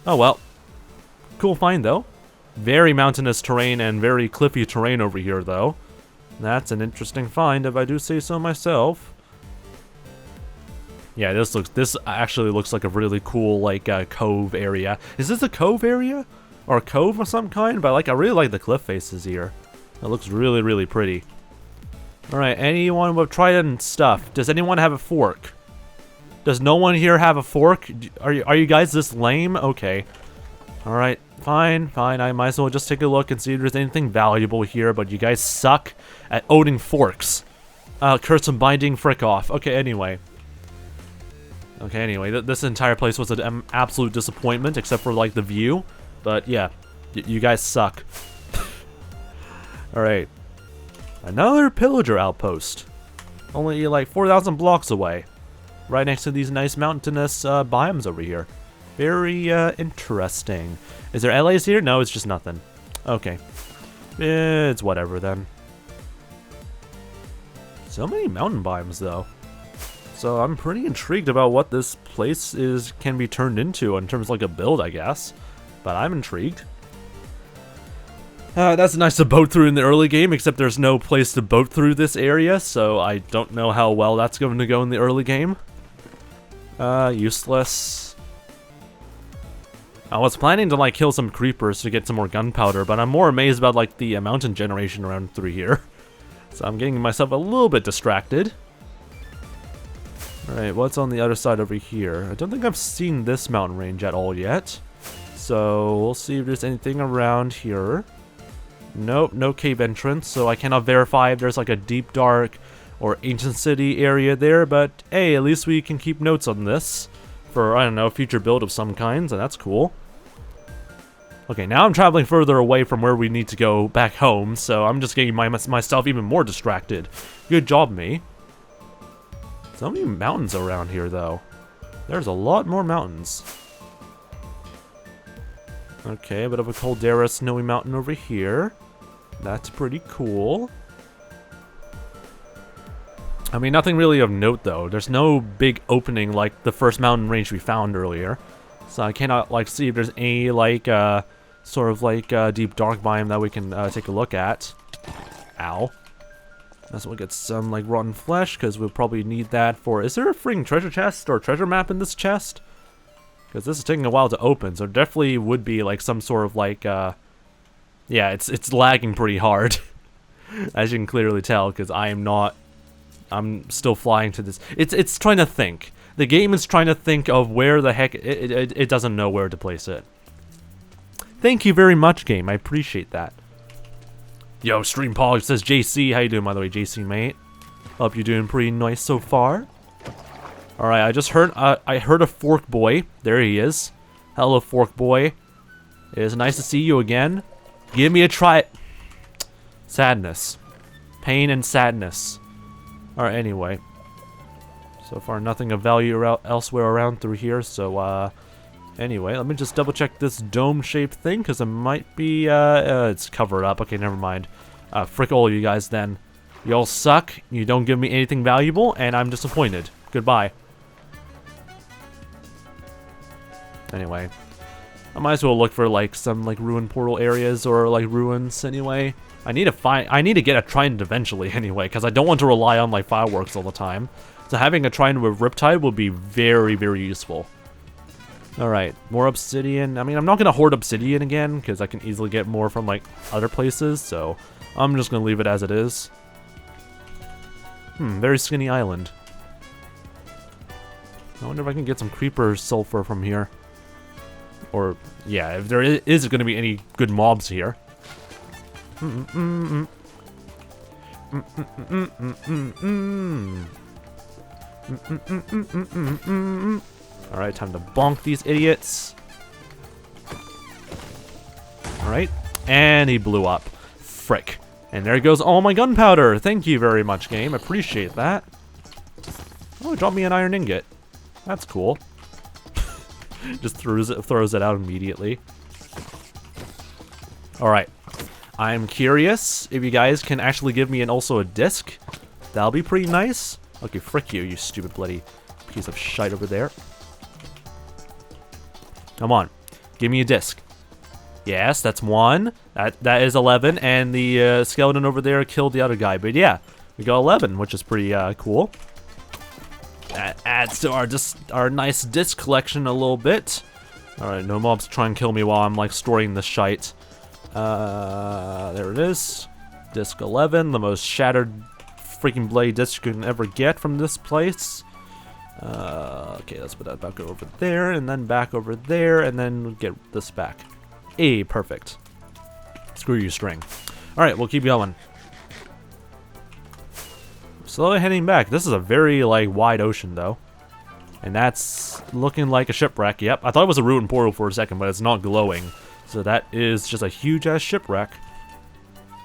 Oh well. Cool find, though. Very mountainous terrain and very cliffy terrain over here, though. That's an interesting find, if I do say so myself. Yeah, this actually looks like a really cool, like, cove area. Is this a cove area? Or a cove of some kind? But, I really like the cliff faces here. It looks really, really pretty. Alright, anyone with trident stuff? Does anyone have a fork? Does no one here have a fork? Are you guys this lame? Okay. Alright, fine. I might as well just take a look and see if there's anything valuable here, but you guys suck at owning forks. Curse and binding, frick off. Okay, anyway. This entire place was an absolute disappointment, except for, like, the view. But, yeah, you guys suck. Alright. Another pillager outpost. Only, like, 4,000 blocks away. Right next to these nice mountainous biomes over here. Very interesting. Is there LAs here? No, it's just nothing. Okay. It's whatever, then. So many mountain biomes, though. So I'm pretty intrigued about what this place can be turned into in terms of, like, a build, I guess. But I'm intrigued. That's nice to boat through in the early game, except there's no place to boat through this area, so I don't know how well that's going to go in the early game. Useless. I was planning to, like, kill some creepers to get some more gunpowder, but I'm more amazed about, like, the mountain generation around through here. So I'm getting myself a little bit distracted. Alright, what's on the other side over here? I don't think I've seen this mountain range at all yet. So we'll see if there's anything around here. Nope, no cave entrance, so I cannot verify if there's like a deep, dark, or ancient city area there, but hey, at least we can keep notes on this for, I don't know, future build of some kinds, and that's cool. Okay, now I'm traveling further away from where we need to go back home, so I'm just getting myself even more distracted. Good job, me. So many mountains around here, though. There's a lot more mountains. Okay, a bit of a caldera, snowy mountain over here. That's pretty cool. I mean, nothing really of note, though. There's no big opening like the first mountain range we found earlier. So I cannot, like, see if there's any, like, sort of, like, deep dark biome that we can take a look at. Ow. That's we'll get some, like, rotten flesh, because we'll probably need that for... Is there a freaking treasure chest or treasure map in this chest? Because this is taking a while to open, so definitely would be, like, some sort of, like, yeah, it's lagging pretty hard. As you can clearly tell, because I am not... I'm still flying to this. It's trying to think. The game is trying to think of where the heck... It doesn't know where to place it. Thank you very much, game. I appreciate that. Yo, Stream Pog says JC. How you doing, by the way, JC, mate? Hope you're doing pretty nice so far. Alright, I just heard... I heard a Fork Boy. There he is. Hello, Fork Boy. It is nice to see you again. Give me a try... Sadness. Pain and sadness. Alright, anyway. So far, nothing of value elsewhere around through here, so, anyway, let me just double check this dome-shaped thing, because it might be, it's covered up. Okay, never mind. Frick all you guys, then. Y'all suck, you don't give me anything valuable, and I'm disappointed. Goodbye. Anyway. I might as well look for, like, some, like, ruined portal areas, or, like, ruins, anyway. I need to get a trident eventually, anyway, because I don't want to rely on, like, fireworks all the time. So having a trident with Riptide will be very, very useful. Alright, more obsidian. I mean, I'm not going to hoard obsidian again, because I can easily get more from, like, other places, so I'm just going to leave it as it is. Very skinny island. I wonder if I can get some creeper sulfur from here. Or, yeah, if there is going to be any good mobs here. Alright, time to bonk these idiots. Alright, and he blew up. Frick. And there goes all my gunpowder. Thank you very much, game. Appreciate that. Oh, it dropped me an iron ingot. That's cool. Just throws it out immediately. Alright. I'm curious if you guys can actually give me also a disc. That'll be pretty nice. Okay, frick you, you stupid bloody piece of shite over there. Come on. Give me a disc. Yes, that's one. That is 11, and the skeleton over there killed the other guy. But yeah, we got 11, which is pretty cool. That adds to our nice disc collection a little bit. Alright, no mobs try and kill me while I'm, like, storing this shite. There it is. Disc 11, the most shattered freaking blade disc you can ever get from this place. Okay, let's put that back over there, and then back over there, and then get this back. Hey, perfect. Screw you, string. Alright, we'll keep going. Slowly heading back. This is a very, like, wide ocean, though. And that's looking like a shipwreck. Yep, I thought it was a ruined portal for a second, but it's not glowing. So that is just a huge-ass shipwreck.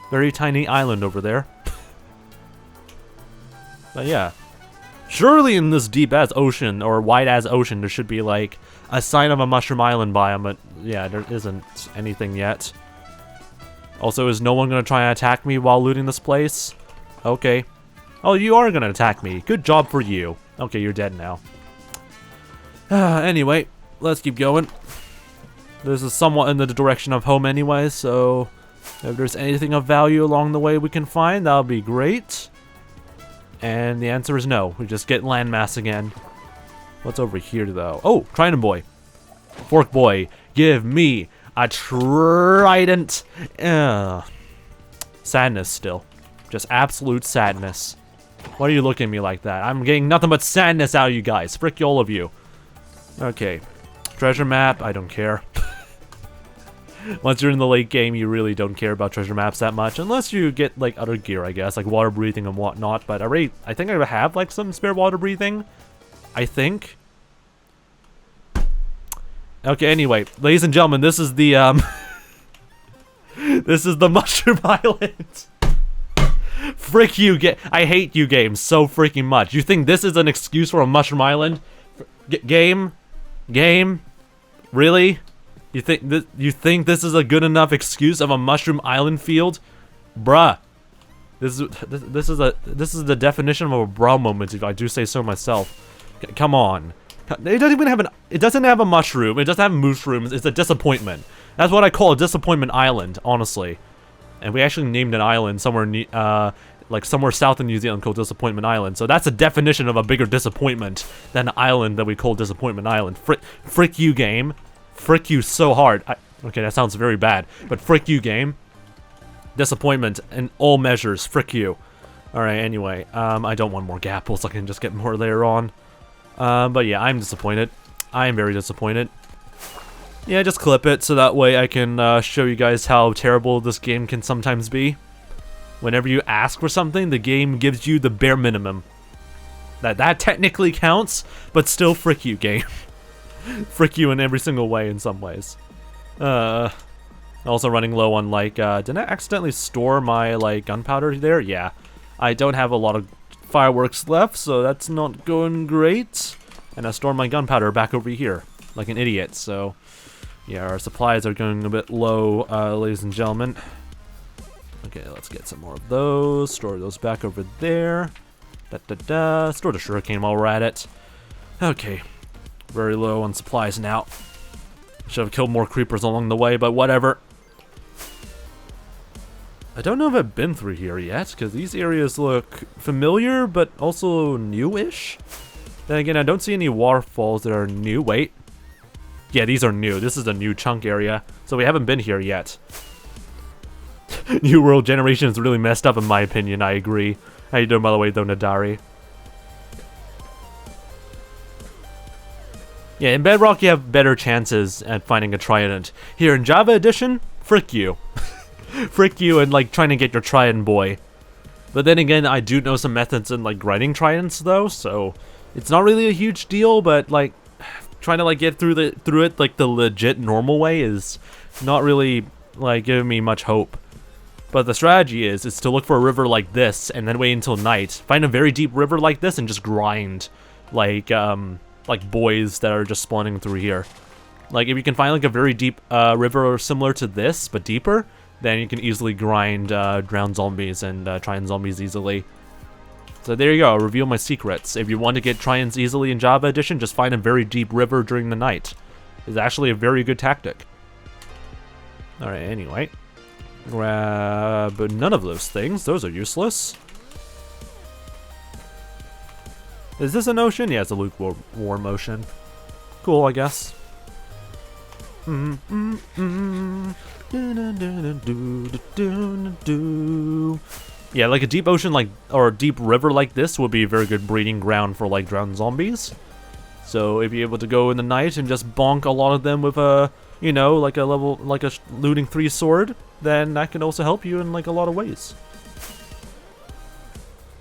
Very tiny island over there. But yeah. Surely in this deep-ass ocean, or wide-ass ocean, there should be, like, a sign of a mushroom island biome, but yeah, there isn't anything yet. Also, is no one gonna try and attack me while looting this place? Okay. Oh, you are gonna attack me. Good job for you. Okay, you're dead now. Anyway, let's keep going. This is somewhat in the direction of home anyway, so if there's anything of value along the way we can find, that'll be great. And the answer is no. We just get landmass again. What's over here, though? Oh, Trident Boy. Fork Boy, give me a trident. Sadness still. Just absolute sadness. Why are you looking at me like that? I'm getting nothing but sadness out of you guys. Frick you, all of you. Okay. Treasure map, I don't care. Once you're in the late game, you really don't care about treasure maps that much. Unless you get, like, other gear, I guess. Like water breathing and whatnot. But I think I have, like, some spare water breathing. I think. Okay, anyway. Ladies and gentlemen, this is the, this is the Mushroom Island. Frick you, I hate you games so freaking much. You think this is an excuse for a Mushroom Island? Game? Really? You think this is a good enough excuse of a Mushroom Island field? Bruh. This is the definition of a bro moment, if I do say so myself. Come on. It doesn't have a mushroom. It doesn't have mushrooms. It's a disappointment. That's what I call a disappointment island, honestly. And we actually named an island somewhere, like somewhere south in New Zealand called Disappointment Island. So that's a definition of a bigger disappointment than an island that we call Disappointment Island. Frick you, game. Frick you so hard. Okay, that sounds very bad. But frick you, game. Disappointment in all measures. Frick you. Alright, anyway. I don't want more gapples. I can just get more later on. But yeah, I'm disappointed. I am very disappointed. Yeah, just clip it so that way I can show you guys how terrible this game can sometimes be. Whenever you ask for something, the game gives you the bare minimum. That technically counts, but still frick you, game. Frick you in every single way in some ways. Also running low on, like, did I accidentally store my, like, gunpowder there? Yeah. I don't have a lot of fireworks left, so that's not going great. And I stored my gunpowder back over here, like an idiot, so... Yeah, our supplies are going a bit low, ladies and gentlemen. Okay, let's get some more of those. Store those back over there. Store the sugarcane while we're at it. Okay. Very low on supplies now. Should have killed more creepers along the way, but whatever. I don't know if I've been through here yet, because these areas look familiar, but also new-ish. Then again, I don't see any waterfalls that are new. Wait. Yeah, these are new. This is a new chunk area, so we haven't been here yet. New World Generation is really messed up in my opinion, I agree. How you doing, by the way, though, Nadari? Yeah, in Bedrock you have better chances at finding a trident. Here in Java Edition, frick you. Frick you and, like, trying to get your trident, boy. But then again, I do know some methods in, like, grinding tridents, though, so... It's not really a huge deal, but, like... Trying to, like, get through it, like, the legit normal way is not really, like, giving me much hope. But the strategy is to look for a river like this, and then wait until night. Find a very deep river like this, and just grind, like boys that are just spawning through here. Like, if you can find, like, a very deep river similar to this, but deeper, then you can easily grind drowned zombies and trident zombies easily. So there you go, I'll reveal my secrets. If you want to get tridents easily in Java Edition, just find a very deep river during the night. It's actually a very good tactic. Alright, anyway. Grab none of those things, those are useless. Is this an ocean? Yeah, it's a lukewarm ocean. Cool, I guess. Yeah, like a deep ocean, like, or a deep river like this would be a very good breeding ground for, like, drowned zombies. So if you're able to go in the night and just bonk a lot of them with a, you know, like a looting 3 sword, then that can also help you in, like, a lot of ways.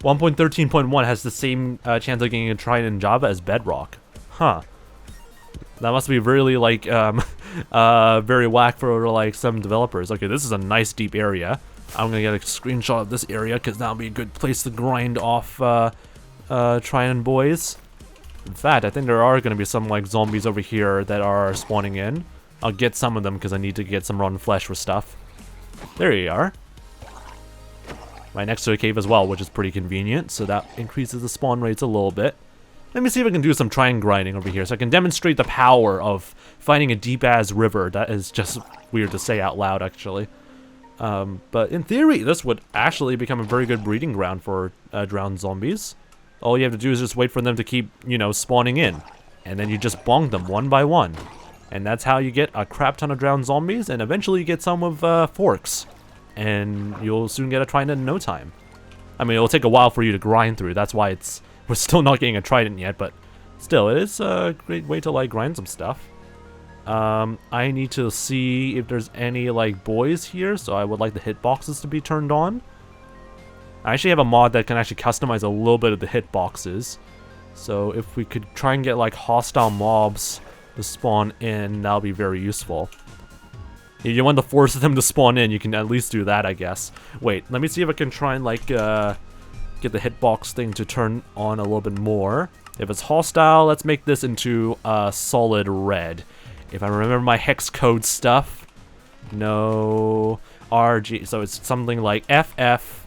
1.13.1 has the same chance of getting a trident in Java as Bedrock. Huh. That must be really, like, very whack for, like, some developers. Okay, this is a nice deep area. I'm gonna get a screenshot of this area, because that'll be a good place to grind off, trident boys. In fact, I think there are gonna be some, like, zombies over here that are spawning in. I'll get some of them, because I need to get some rotten flesh for stuff. There you are. Right next to a cave as well, which is pretty convenient, so that increases the spawn rates a little bit. Let me see if I can do some trident grinding over here, so I can demonstrate the power of finding a deep-ass river. That is just weird to say out loud, actually. But in theory, this would actually become a very good breeding ground for drowned zombies. All you have to do is just wait for them to keep, you know, spawning in. And then you just bonk them one by one. And that's how you get a crap ton of drowned zombies, and eventually you get some with forks. And you'll soon get a trident in no time. I mean, it'll take a while for you to grind through. That's why we're still not getting a trident yet, but still, it is a great way to, like, grind some stuff. I need to see if there's any, like, boys here, so I would like the hitboxes to be turned on. I actually have a mod that can actually customize a little bit of the hitboxes. So if we could try and get, like, hostile mobs to spawn in, that'll be very useful. If you want to force them to spawn in, you can at least do that, I guess. Wait, let me see if I can try and, like, get the hitbox thing to turn on a little bit more. If it's hostile, let's make this into solid red. If I remember my hex code stuff. No. RG. So it's something like FF.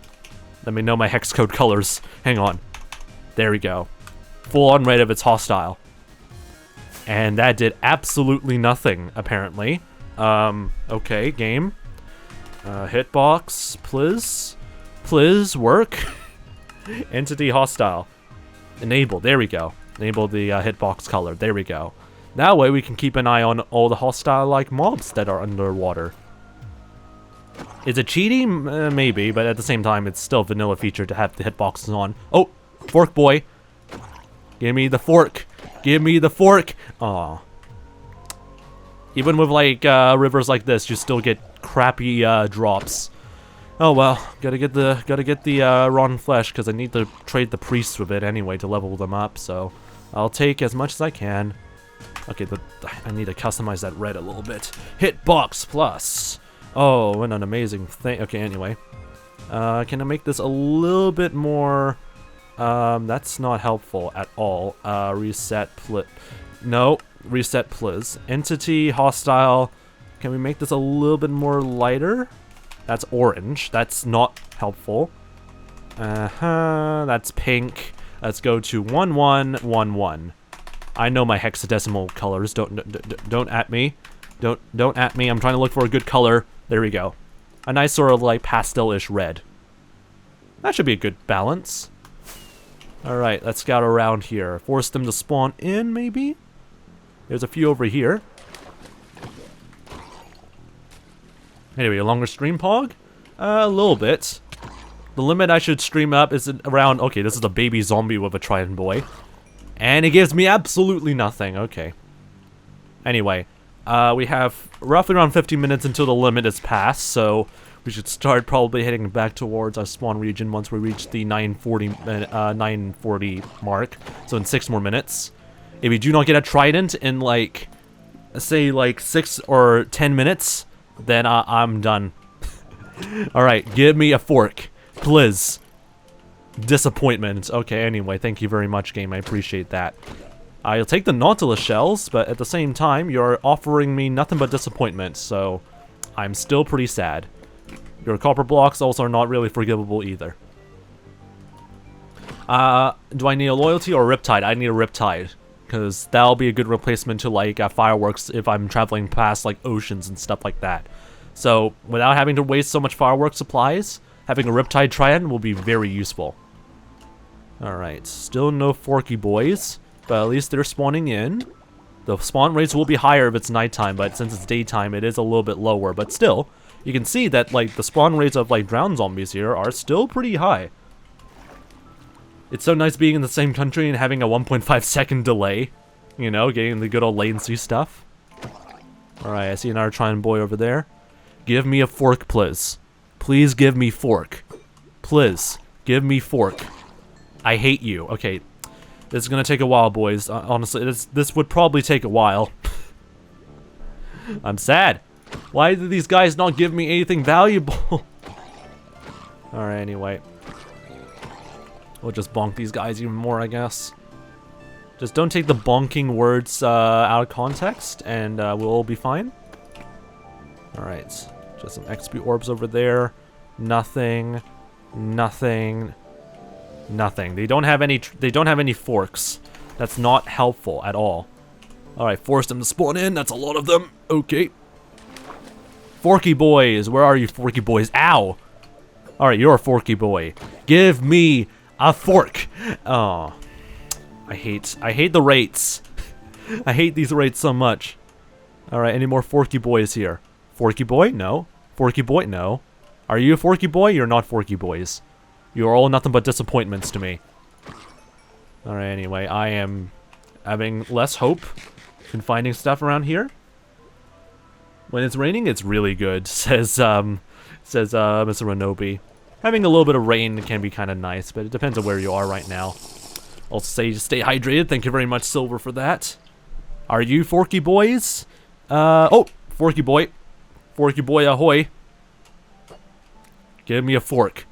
Let me know my hex code colors. Hang on. There we go. Full on red if it's hostile. And that did absolutely nothing, apparently. Okay, game. Hitbox, please. Please work. Entity hostile. Enable, there we go. Enable the hitbox color, there we go. That way we can keep an eye on all the hostile-like mobs that are underwater. Is it cheating? Maybe, but at the same time, it's still a vanilla feature to have the hitboxes on. Oh, fork boy. Give me the fork. Give me the fork. Aw. Even with, like, rivers like this, you still get crappy drops. Oh well, gotta get the rotten flesh because I need to trade the priests with it anyway to level them up. So I'll take as much as I can. Okay, but I need to customize that red a little bit. Hitbox plus. Oh, what an amazing thing. Okay, anyway, can I make this a little bit more? That's not helpful at all. Reset no, reset please. Entity hostile. Can we make this a little bit more lighter? That's orange. That's not helpful. That's pink. Let's go to 1111. I know my hexadecimal colors. Don't at me. Don't at me. I'm trying to look for a good color. There we go. A nice sort of like pastel-ish red. That should be a good balance. All right, let's scout around here. Force them to spawn in, maybe. There's a few over here. Anyway, a longer stream, Pog? A little bit. The limit I should stream up is around... Okay, this is a baby zombie with a trident boy. And it gives me absolutely nothing. Okay. Anyway, we have roughly around 15 minutes until the limit is passed, so we should start probably heading back towards our spawn region once we reach the 940 mark. So in 6 more minutes. If you do not get a trident in, like, say, like 6 or 10 minutes... then I'm done. Alright, give me a fork. Please. Disappointment. Okay, anyway, thank you very much, game. I appreciate that. I'll take the Nautilus shells, but at the same time, you're offering me nothing but disappointment, so I'm still pretty sad. Your copper blocks also are not really forgivable either. Do I need a loyalty or a riptide? I need a riptide. Because that'll be a good replacement to, like, fireworks if I'm traveling past, like, oceans and stuff like that. So, without having to waste so much firework supplies, having a Riptide Trident will be very useful. Alright, still no Forky boys, but at least they're spawning in. The spawn rates will be higher if it's nighttime, but since it's daytime, it is a little bit lower. But still, you can see that, like, the spawn rates of, like, drowned zombies here are still pretty high. It's so nice being in the same country and having a 1.5 second delay. You know, getting the good old latency stuff. Alright, I see another trident boy over there. Give me a fork, please. Please give me fork. Please, give me fork. I hate you. Okay, this is gonna take a while, boys. Honestly, this would probably take a while. I'm sad. Why did these guys not give me anything valuable? Alright, anyway. We'll just bonk these guys even more, I guess. Just don't take the bonking words out of context, and we'll all be fine. Alright, just some XP orbs over there. Nothing. Nothing. Nothing. They don't have any forks. That's not helpful at all. Alright, force them to spawn in. That's a lot of them. Okay. Forky boys. Where are you, Forky boys? Ow! Alright, you're a Forky boy. Give me a fork. Oh, I hate the rates. I hate these rates so much. All right, any more Forky boys here? Forky boy? No. Forky boy? No. Are you a Forky boy? You're not Forky boys. You're all nothing but disappointments to me. Alright, anyway, I am having less hope in finding stuff around here. When it's raining, it's really good, says Mr. 𝗦cie𝗰𝗶𝗹. Having a little bit of rain can be kind of nice, but it depends on where you are right now. Also say stay hydrated. Thank you very much, Silver, for that. Are you Forky boys? Oh, Forky boy. Forky boy ahoy. Give me a fork.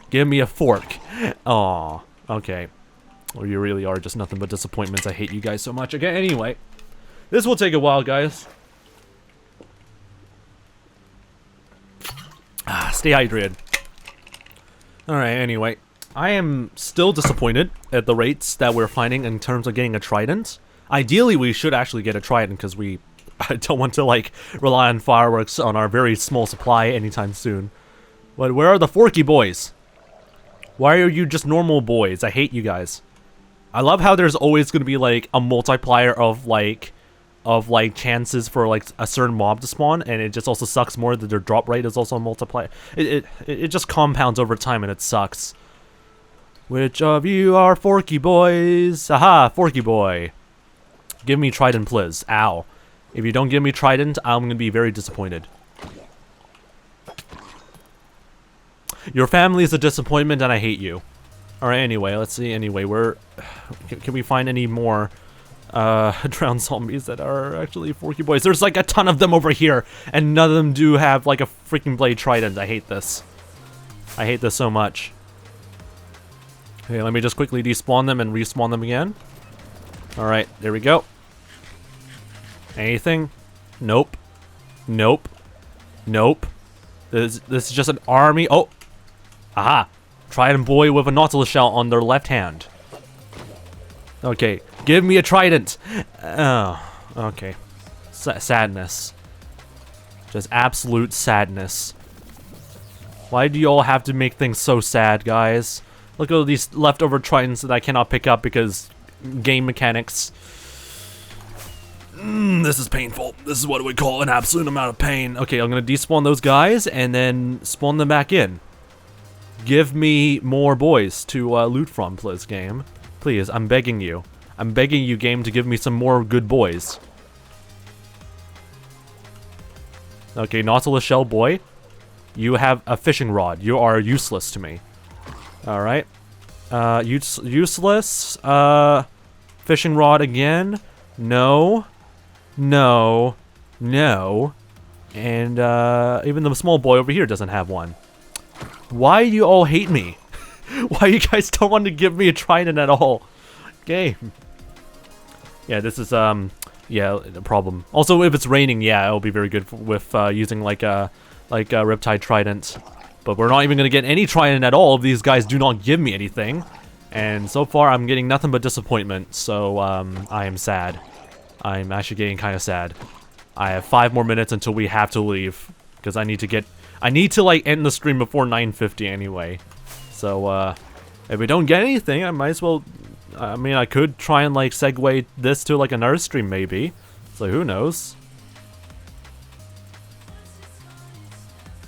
Give me a fork. Aw, okay. Well, you really are just nothing but disappointments. I hate you guys so much. Okay, anyway. This will take a while, guys. Stay hydrated. Alright, anyway. I am still disappointed at the rates that we're finding in terms of getting a trident. Ideally, we should actually get a trident because I don't want to, like, rely on fireworks on our very small supply anytime soon. But where are the Forky boys? Why are you just normal boys? I hate you guys. I love how there's always going to be, like, a multiplier of chances for, like, a certain mob to spawn, and it just also sucks more that their drop rate is also a multiplier. It just compounds over time, and it sucks. Which of you are Forky boys? Aha, Forky boy. Give me trident, please. Ow. If you don't give me trident, I'm going to be very disappointed. Your family is a disappointment, and I hate you. Alright, anyway, let's see. Anyway, can we find any more drowned zombies that are actually Forky boys? There's like a ton of them over here, and none of them do have like a freaking blade trident. I hate this. I hate this so much. Okay, let me just quickly despawn them and respawn them again. Alright, there we go. Anything? Nope. Nope. Nope. This is just an army. Oh! Aha! Trident boy with a nautilus shell on their left hand. Okay, give me a trident! Oh, okay. Sadness. Just absolute sadness. Why do you all have to make things so sad, guys? Look at all these leftover tridents that I cannot pick up because game mechanics. This is painful. This is what we call an absolute amount of pain. Okay, I'm gonna despawn those guys and then spawn them back in. Give me more boys to loot from, please, game. Please, I'm begging you. I'm begging you, game, to give me some more good boys. Okay, nautilus shell boy. You have a fishing rod. You are useless to me. Alright. Useless. Fishing rod again. No. No. No. And, even the small boy over here doesn't have one. Why do you all hate me? Why you guys don't want to give me a trident at all? Okay. Yeah, this is, yeah, the problem. Also, if it's raining, yeah, it'll be very good with, using, like a Riptide Trident. But we're not even gonna get any trident at all if these guys do not give me anything. And so far, I'm getting nothing but disappointment, so, I am sad. I'm actually getting kind of sad. I have 5 more minutes until we have to leave, because I need to, like, end the stream before 9:50 anyway. So, if we don't get anything, I might as well... I mean, I could try and, like, segue this to, like, another stream, maybe. So, who knows?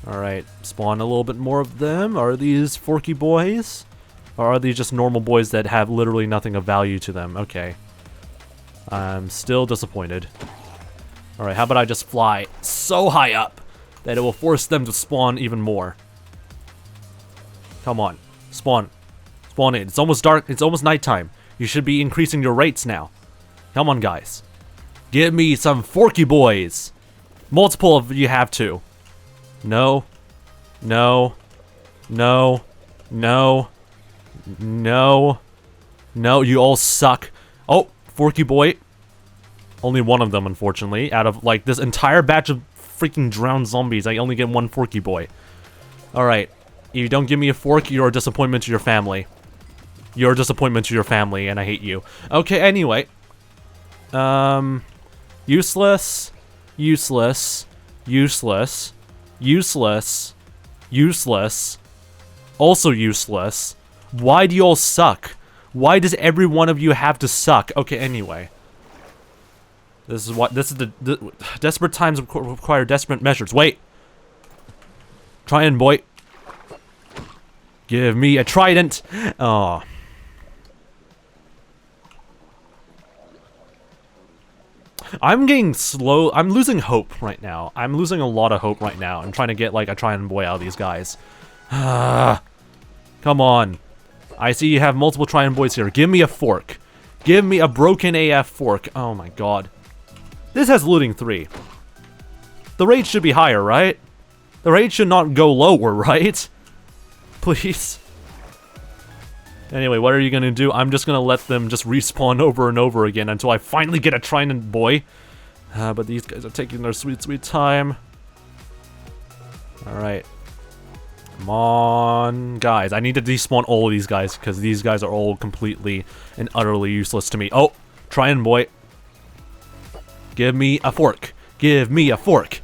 Alright, spawn a little bit more of them. Are these Forky boys? Or are these just normal boys that have literally nothing of value to them? Okay. I'm still disappointed. Alright, how about I just fly so high up that it will force them to spawn even more. Come on. Spawn. Spawn in. It's almost dark. It's almost nighttime. You should be increasing your rates now. Come on, guys. Give me some Forky boys. Multiple of you have to. No. No. No. No. No. No, you all suck. Oh, Forky boy. Only one of them, unfortunately. Out of, like, this entire batch of freaking drowned zombies, I only get one Forky boy. Alright. If you don't give me a fork, you're a disappointment to your family. You're a disappointment to your family, and I hate you. Okay, anyway. Useless. Useless. Useless. Useless. Useless. Also useless. Why do you all suck? Why does every one of you have to suck? Okay, anyway. This is the desperate times require desperate measures. Wait. Try and boy. Give me a trident. Oh. I'm getting slow. I'm losing hope right now. I'm losing a lot of hope right now. I'm trying to get like a trident boy out of these guys. Come on. I see you have multiple trident boys here. Give me a fork. Give me a broken AF fork. Oh my god. This has looting 3. The rate should be higher, right? The rate should not go lower, right? Please. Anyway, what are you gonna do? I'm just gonna let them just respawn over and over again until I finally get a trident boy. But these guys are taking their sweet, sweet time. Alright. Come on, guys. I need to despawn all of these guys because these guys are all completely and utterly useless to me. Oh, trident boy. Give me a fork. Give me a fork.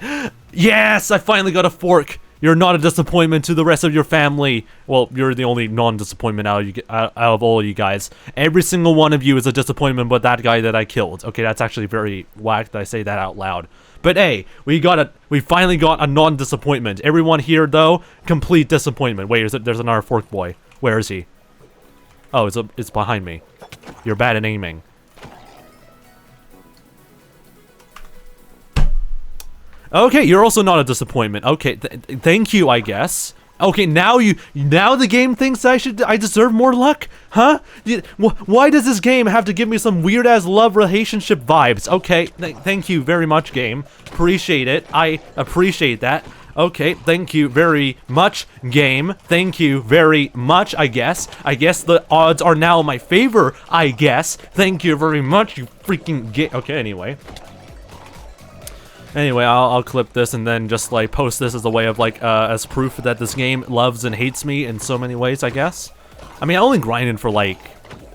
Yes, I finally got a fork. You're not a disappointment to the rest of your family. Well, you're the only non-disappointment out of all of you guys. Every single one of you is a disappointment but that guy that I killed. Okay, that's actually very whack that I say that out loud. But hey, we finally got a non-disappointment. Everyone here, though, complete disappointment. Wait, there's another fork boy. Where is he? Oh, it's behind me. You're bad at aiming. Okay, you're also not a disappointment. Okay, thank you, I guess. Okay, now the game thinks I deserve more luck? Huh? Why does this game have to give me some weird-ass love relationship vibes? Okay, thank you very much, game. Appreciate it. I appreciate that. Okay, thank you very much, game. Thank you very much, I guess. I guess the odds are now in my favor, I guess. Thank you very much, you freaking game. Okay, anyway. Anyway, I'll clip this and then just like post this as a way of like as proof that this game loves and hates me in so many ways, I guess. I mean, I only grinded for like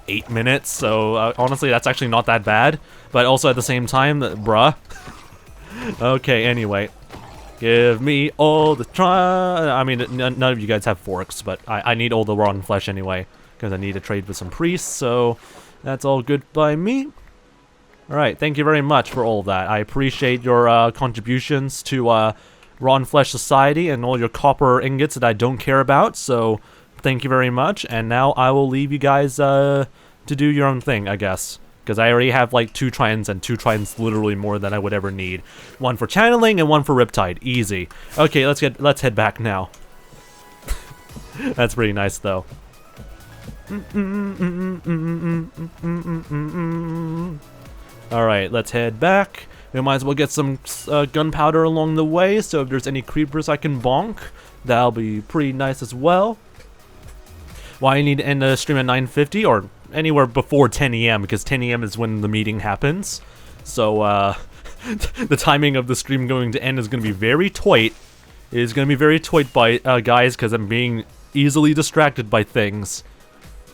8 minutes, so honestly, that's actually not that bad. But also at the same time, bruh. Okay, anyway, give me all the I mean, none of you guys have forks, but I need all the rotten flesh anyway because I need to trade with some priests. So that's all good by me. Alright, thank you very much for all of that. I appreciate your contributions to Rotten Flesh Society and all your copper ingots that I don't care about, so thank you very much. And now I will leave you guys to do your own thing, I guess. Because I already have like 2 tridents, and 2 tridents literally more than I would ever need. 1 for channeling and 1 for Riptide. Easy. Okay, let's head back now. That's pretty nice though. Alright, let's head back. We might as well get some gunpowder along the way, so if there's any creepers I can bonk, that'll be pretty nice as well. Why I need to end the stream at 9:50 or anywhere before 10 AM, because 10 AM is when the meeting happens. So, the timing of the stream going to end is going to be very tight. It is going to be very tight, by guys, because I'm being easily distracted by things,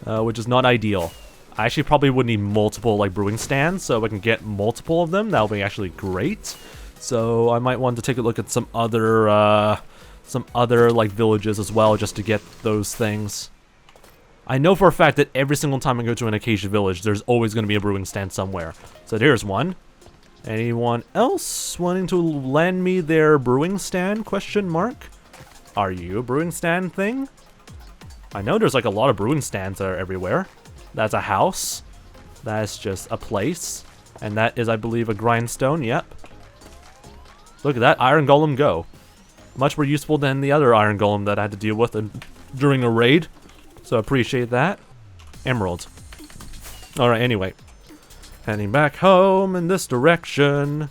which is not ideal. I actually probably would need multiple like brewing stands, so if I can get multiple of them, that'll be actually great. So I might want to take a look at some other like villages as well, just to get those things. I know for a fact that every single time I go to an acacia village, there's always going to be a brewing stand somewhere. So there's one. Anyone else wanting to lend me their brewing stand? Question mark. Are you a brewing stand thing? I know there's like a lot of brewing stands that are everywhere. That's a house. That's just a place. And that is, I believe, a grindstone. Yep. Look at that. Iron Golem go. Much more useful than the other Iron Golem that I had to deal with during a raid. So appreciate that. Emerald. Alright, anyway. Heading back home in this direction.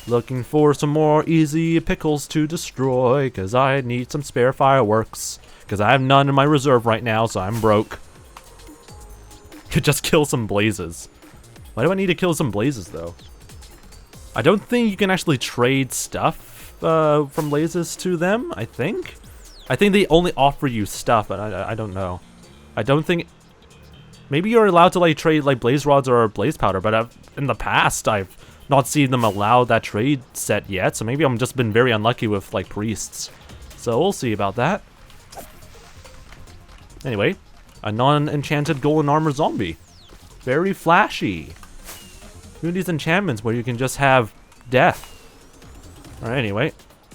Looking for some more easy pickles to destroy. Because I need some spare fireworks. Because I have none in my reserve right now, so I'm broke. Could just kill some blazes. Why do I need to kill some blazes, though? I don't think you can actually trade stuff from blazes to them, I think. I think they only offer you stuff, but I don't know. I don't think... Maybe you're allowed to like trade like blaze rods or blaze powder, but in the past I've not seen them allow that trade set yet, so maybe I've just been very unlucky with like priests. So we'll see about that. Anyway. A non-enchanted golden armor zombie. Very flashy. Who needs enchantments where you can just have death? Alright, anyway.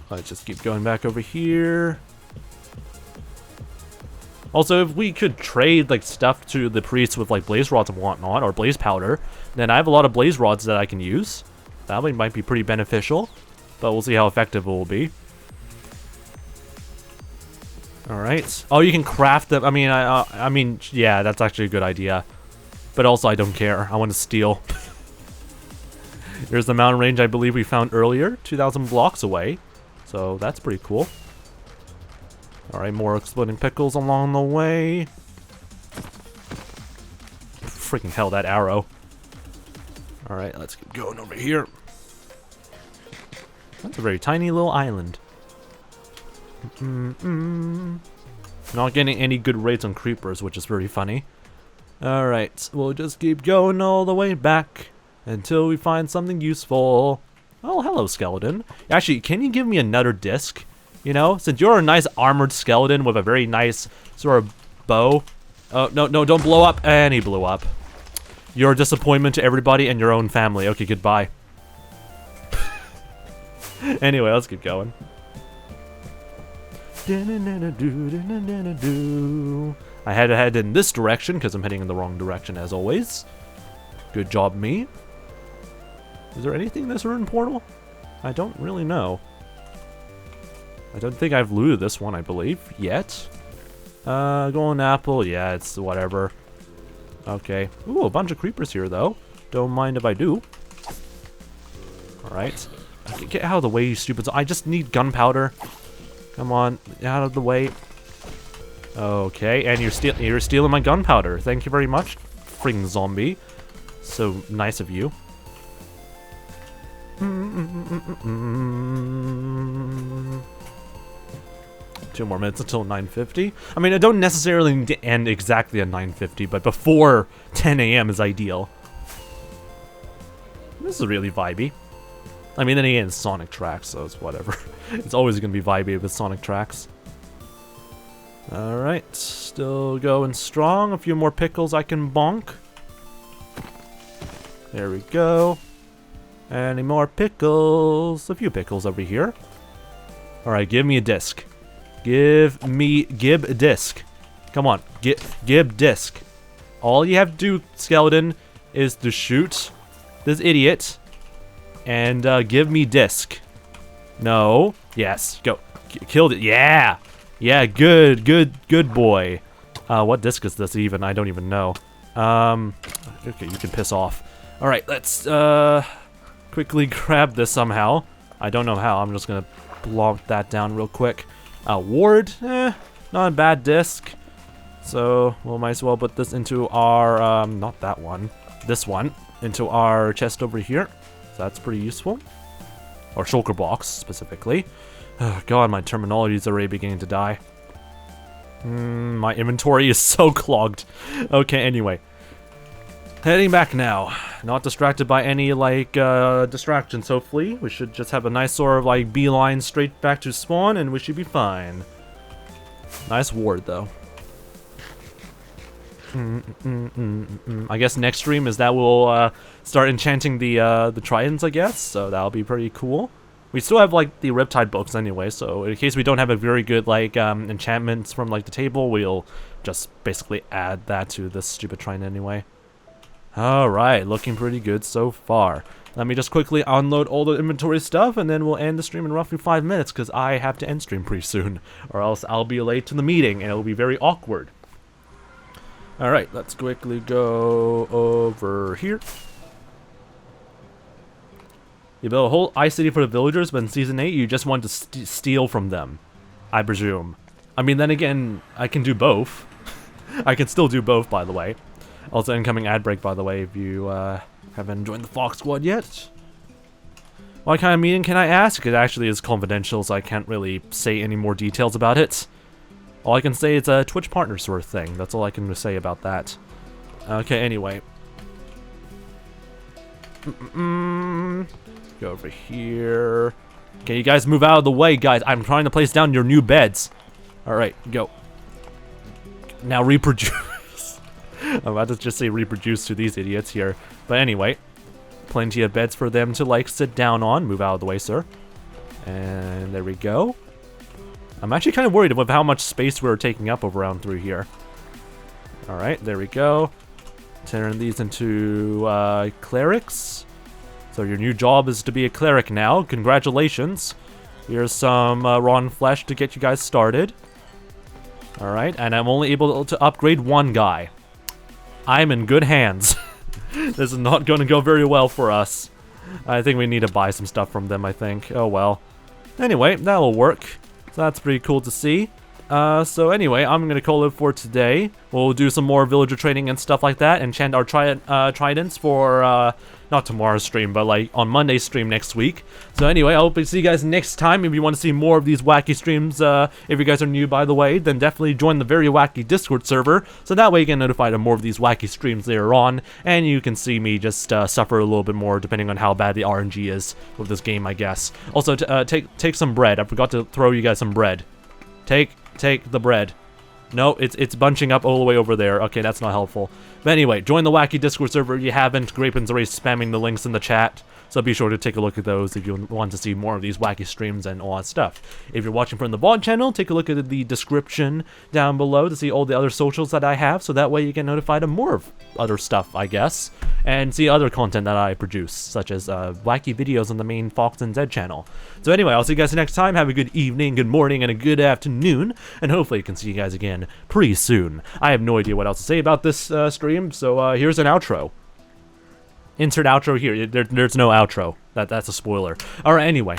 Let's just keep going back over here. Also, if we could trade like stuff to the priests with like blaze rods and whatnot, or blaze powder, then I have a lot of blaze rods that I can use. That might be pretty beneficial, but we'll see how effective it will be. All right. Oh, you can craft them. I mean, yeah, that's actually a good idea. But also, I don't care. I want to steal. Here's the mountain range I believe we found earlier, 2,000 blocks away. So that's pretty cool. All right, more exploding pickles along the way. Freaking hell, that arrow. All right, let's keep going over here. That's a very tiny little island. Not getting any good rates on creepers, which is very funny. All right, we'll just keep going all the way back until we find something useful. Oh, hello, skeleton. Actually, can you give me another disc? You know, since you're a nice armored skeleton with a very nice sort of bow. Oh, no, don't blow up. And he blew up. You're a disappointment to everybody and your own family. Okay, goodbye. Anyway, let's keep going. I had to head in this direction because I'm heading in the wrong direction as always. Good job, me. Is there anything in this ruin portal? I don't really know. I don't think I've looted this one, I believe, yet. Golden apple, yeah, it's whatever. Okay. Ooh, a bunch of creepers here, though. Don't mind if I do. Alright. Get out of the way, you stupid. I just need gunpowder. Come on, out of the way. Okay, and you're stealing my gunpowder. Thank you very much, freaking zombie. So nice of you. 2 more minutes until 9:50. I mean, I don't necessarily need to end exactly at 9:50, but before 10 a.m. is ideal. This is really vibey. I mean, then again, it's Sonic tracks, so it's whatever. It's always going to be vibey with Sonic tracks. Alright, still going strong. A few more pickles I can bonk. There we go. Any more pickles? A few pickles over here. Alright, give me a disc. Give a disc. Come on, give disc. All you have to do, skeleton, is to shoot this idiot and give me disc. No. Yes. Go. Killed it. Yeah. Yeah. Good boy. What disc is this even? I don't even know. Okay, you can piss off. All right, let's quickly grab this somehow. I don't know how. I'm just gonna plonk that down real quick. Ward. Not a bad disc. So we might as well put this into our not that one. This one into our chest over here. So that's pretty useful. Or shulker box, specifically. Oh, God, my terminology is already beginning to die. My inventory is so clogged. Okay, anyway. Heading back now. Not distracted by any, like, distractions, hopefully. We should just have a nice sort of, like, beeline straight back to spawn, and we should be fine. Nice ward, though. I guess next stream is that we'll start enchanting the tridents, I guess, so that'll be pretty cool. We still have like the Riptide books anyway, so in case we don't have a very good like enchantments from like the table, we'll just basically add that to this stupid trident anyway. Alright, looking pretty good so far. Let me just quickly unload all the inventory stuff, and then we'll end the stream in roughly 5 minutes, because I have to end stream pretty soon, or else I'll be late to the meeting, and it'll be very awkward. Alright, let's quickly go over here. You build a whole ice city for the villagers, but in Season 8, you just want to steal from them, I presume. I mean, then again, I can do both. I can still do both, by the way. Also, incoming ad break, by the way, if you haven't joined the Fox Squad yet. What kind of meeting can I ask? It actually is confidential, so I can't really say any more details about it. All I can say is a Twitch partner sort of thing. That's all I can say about that. Okay, anyway. Go over here. Okay, you guys move out of the way, guys. I'm trying to place down your new beds. Alright, go. Now reproduce. I'm about to just say reproduce to these idiots here. But anyway. Plenty of beds for them to, like, sit down on. Move out of the way, sir. And there we go. I'm actually kind of worried with how much space we're taking up around through here. Alright, there we go. Turn these into clerics. So your new job is to be a cleric now. Congratulations. Here's some raw flesh to get you guys started. Alright, and I'm only able to upgrade one guy. I'm in good hands. This is not going to go very well for us. I think we need to buy some stuff from them, I think. Oh well. Anyway, that'll work. So that's pretty cool to see. So anyway, I'm gonna call it for today. We'll do some more villager training and stuff like that, and enchant our tridents for, not tomorrow's stream, but like on Monday's stream next week. So anyway, I hope to see you guys next time. If you want to see more of these wacky streams, if you guys are new, by the way, then definitely join the Very Wacky Discord server, so that way you get notified of more of these wacky streams later on, and you can see me just suffer a little bit more depending on how bad the RNG is with this game, I guess. Also, take some bread. I forgot to throw you guys some bread. Take the bread. No, it's bunching up all the way over there. Okay, that's not helpful. But anyway, join the Wacky Discord server if you haven't. Grapin's already spamming the links in the chat. So be sure to take a look at those if you want to see more of these wacky streams and all that stuff. If you're watching from the VOD channel, take a look at the description down below to see all the other socials that I have, so that way you get notified of more of other stuff, I guess, and see other content that I produce, such as wacky videos on the main FoxNZ channel. So anyway, I'll see you guys next time. Have a good evening, good morning, and a good afternoon, and hopefully I can see you guys again pretty soon. I have no idea what else to say about this stream, so here's an outro. Insert outro here. There's no outro. That's a spoiler. Alright, anyway.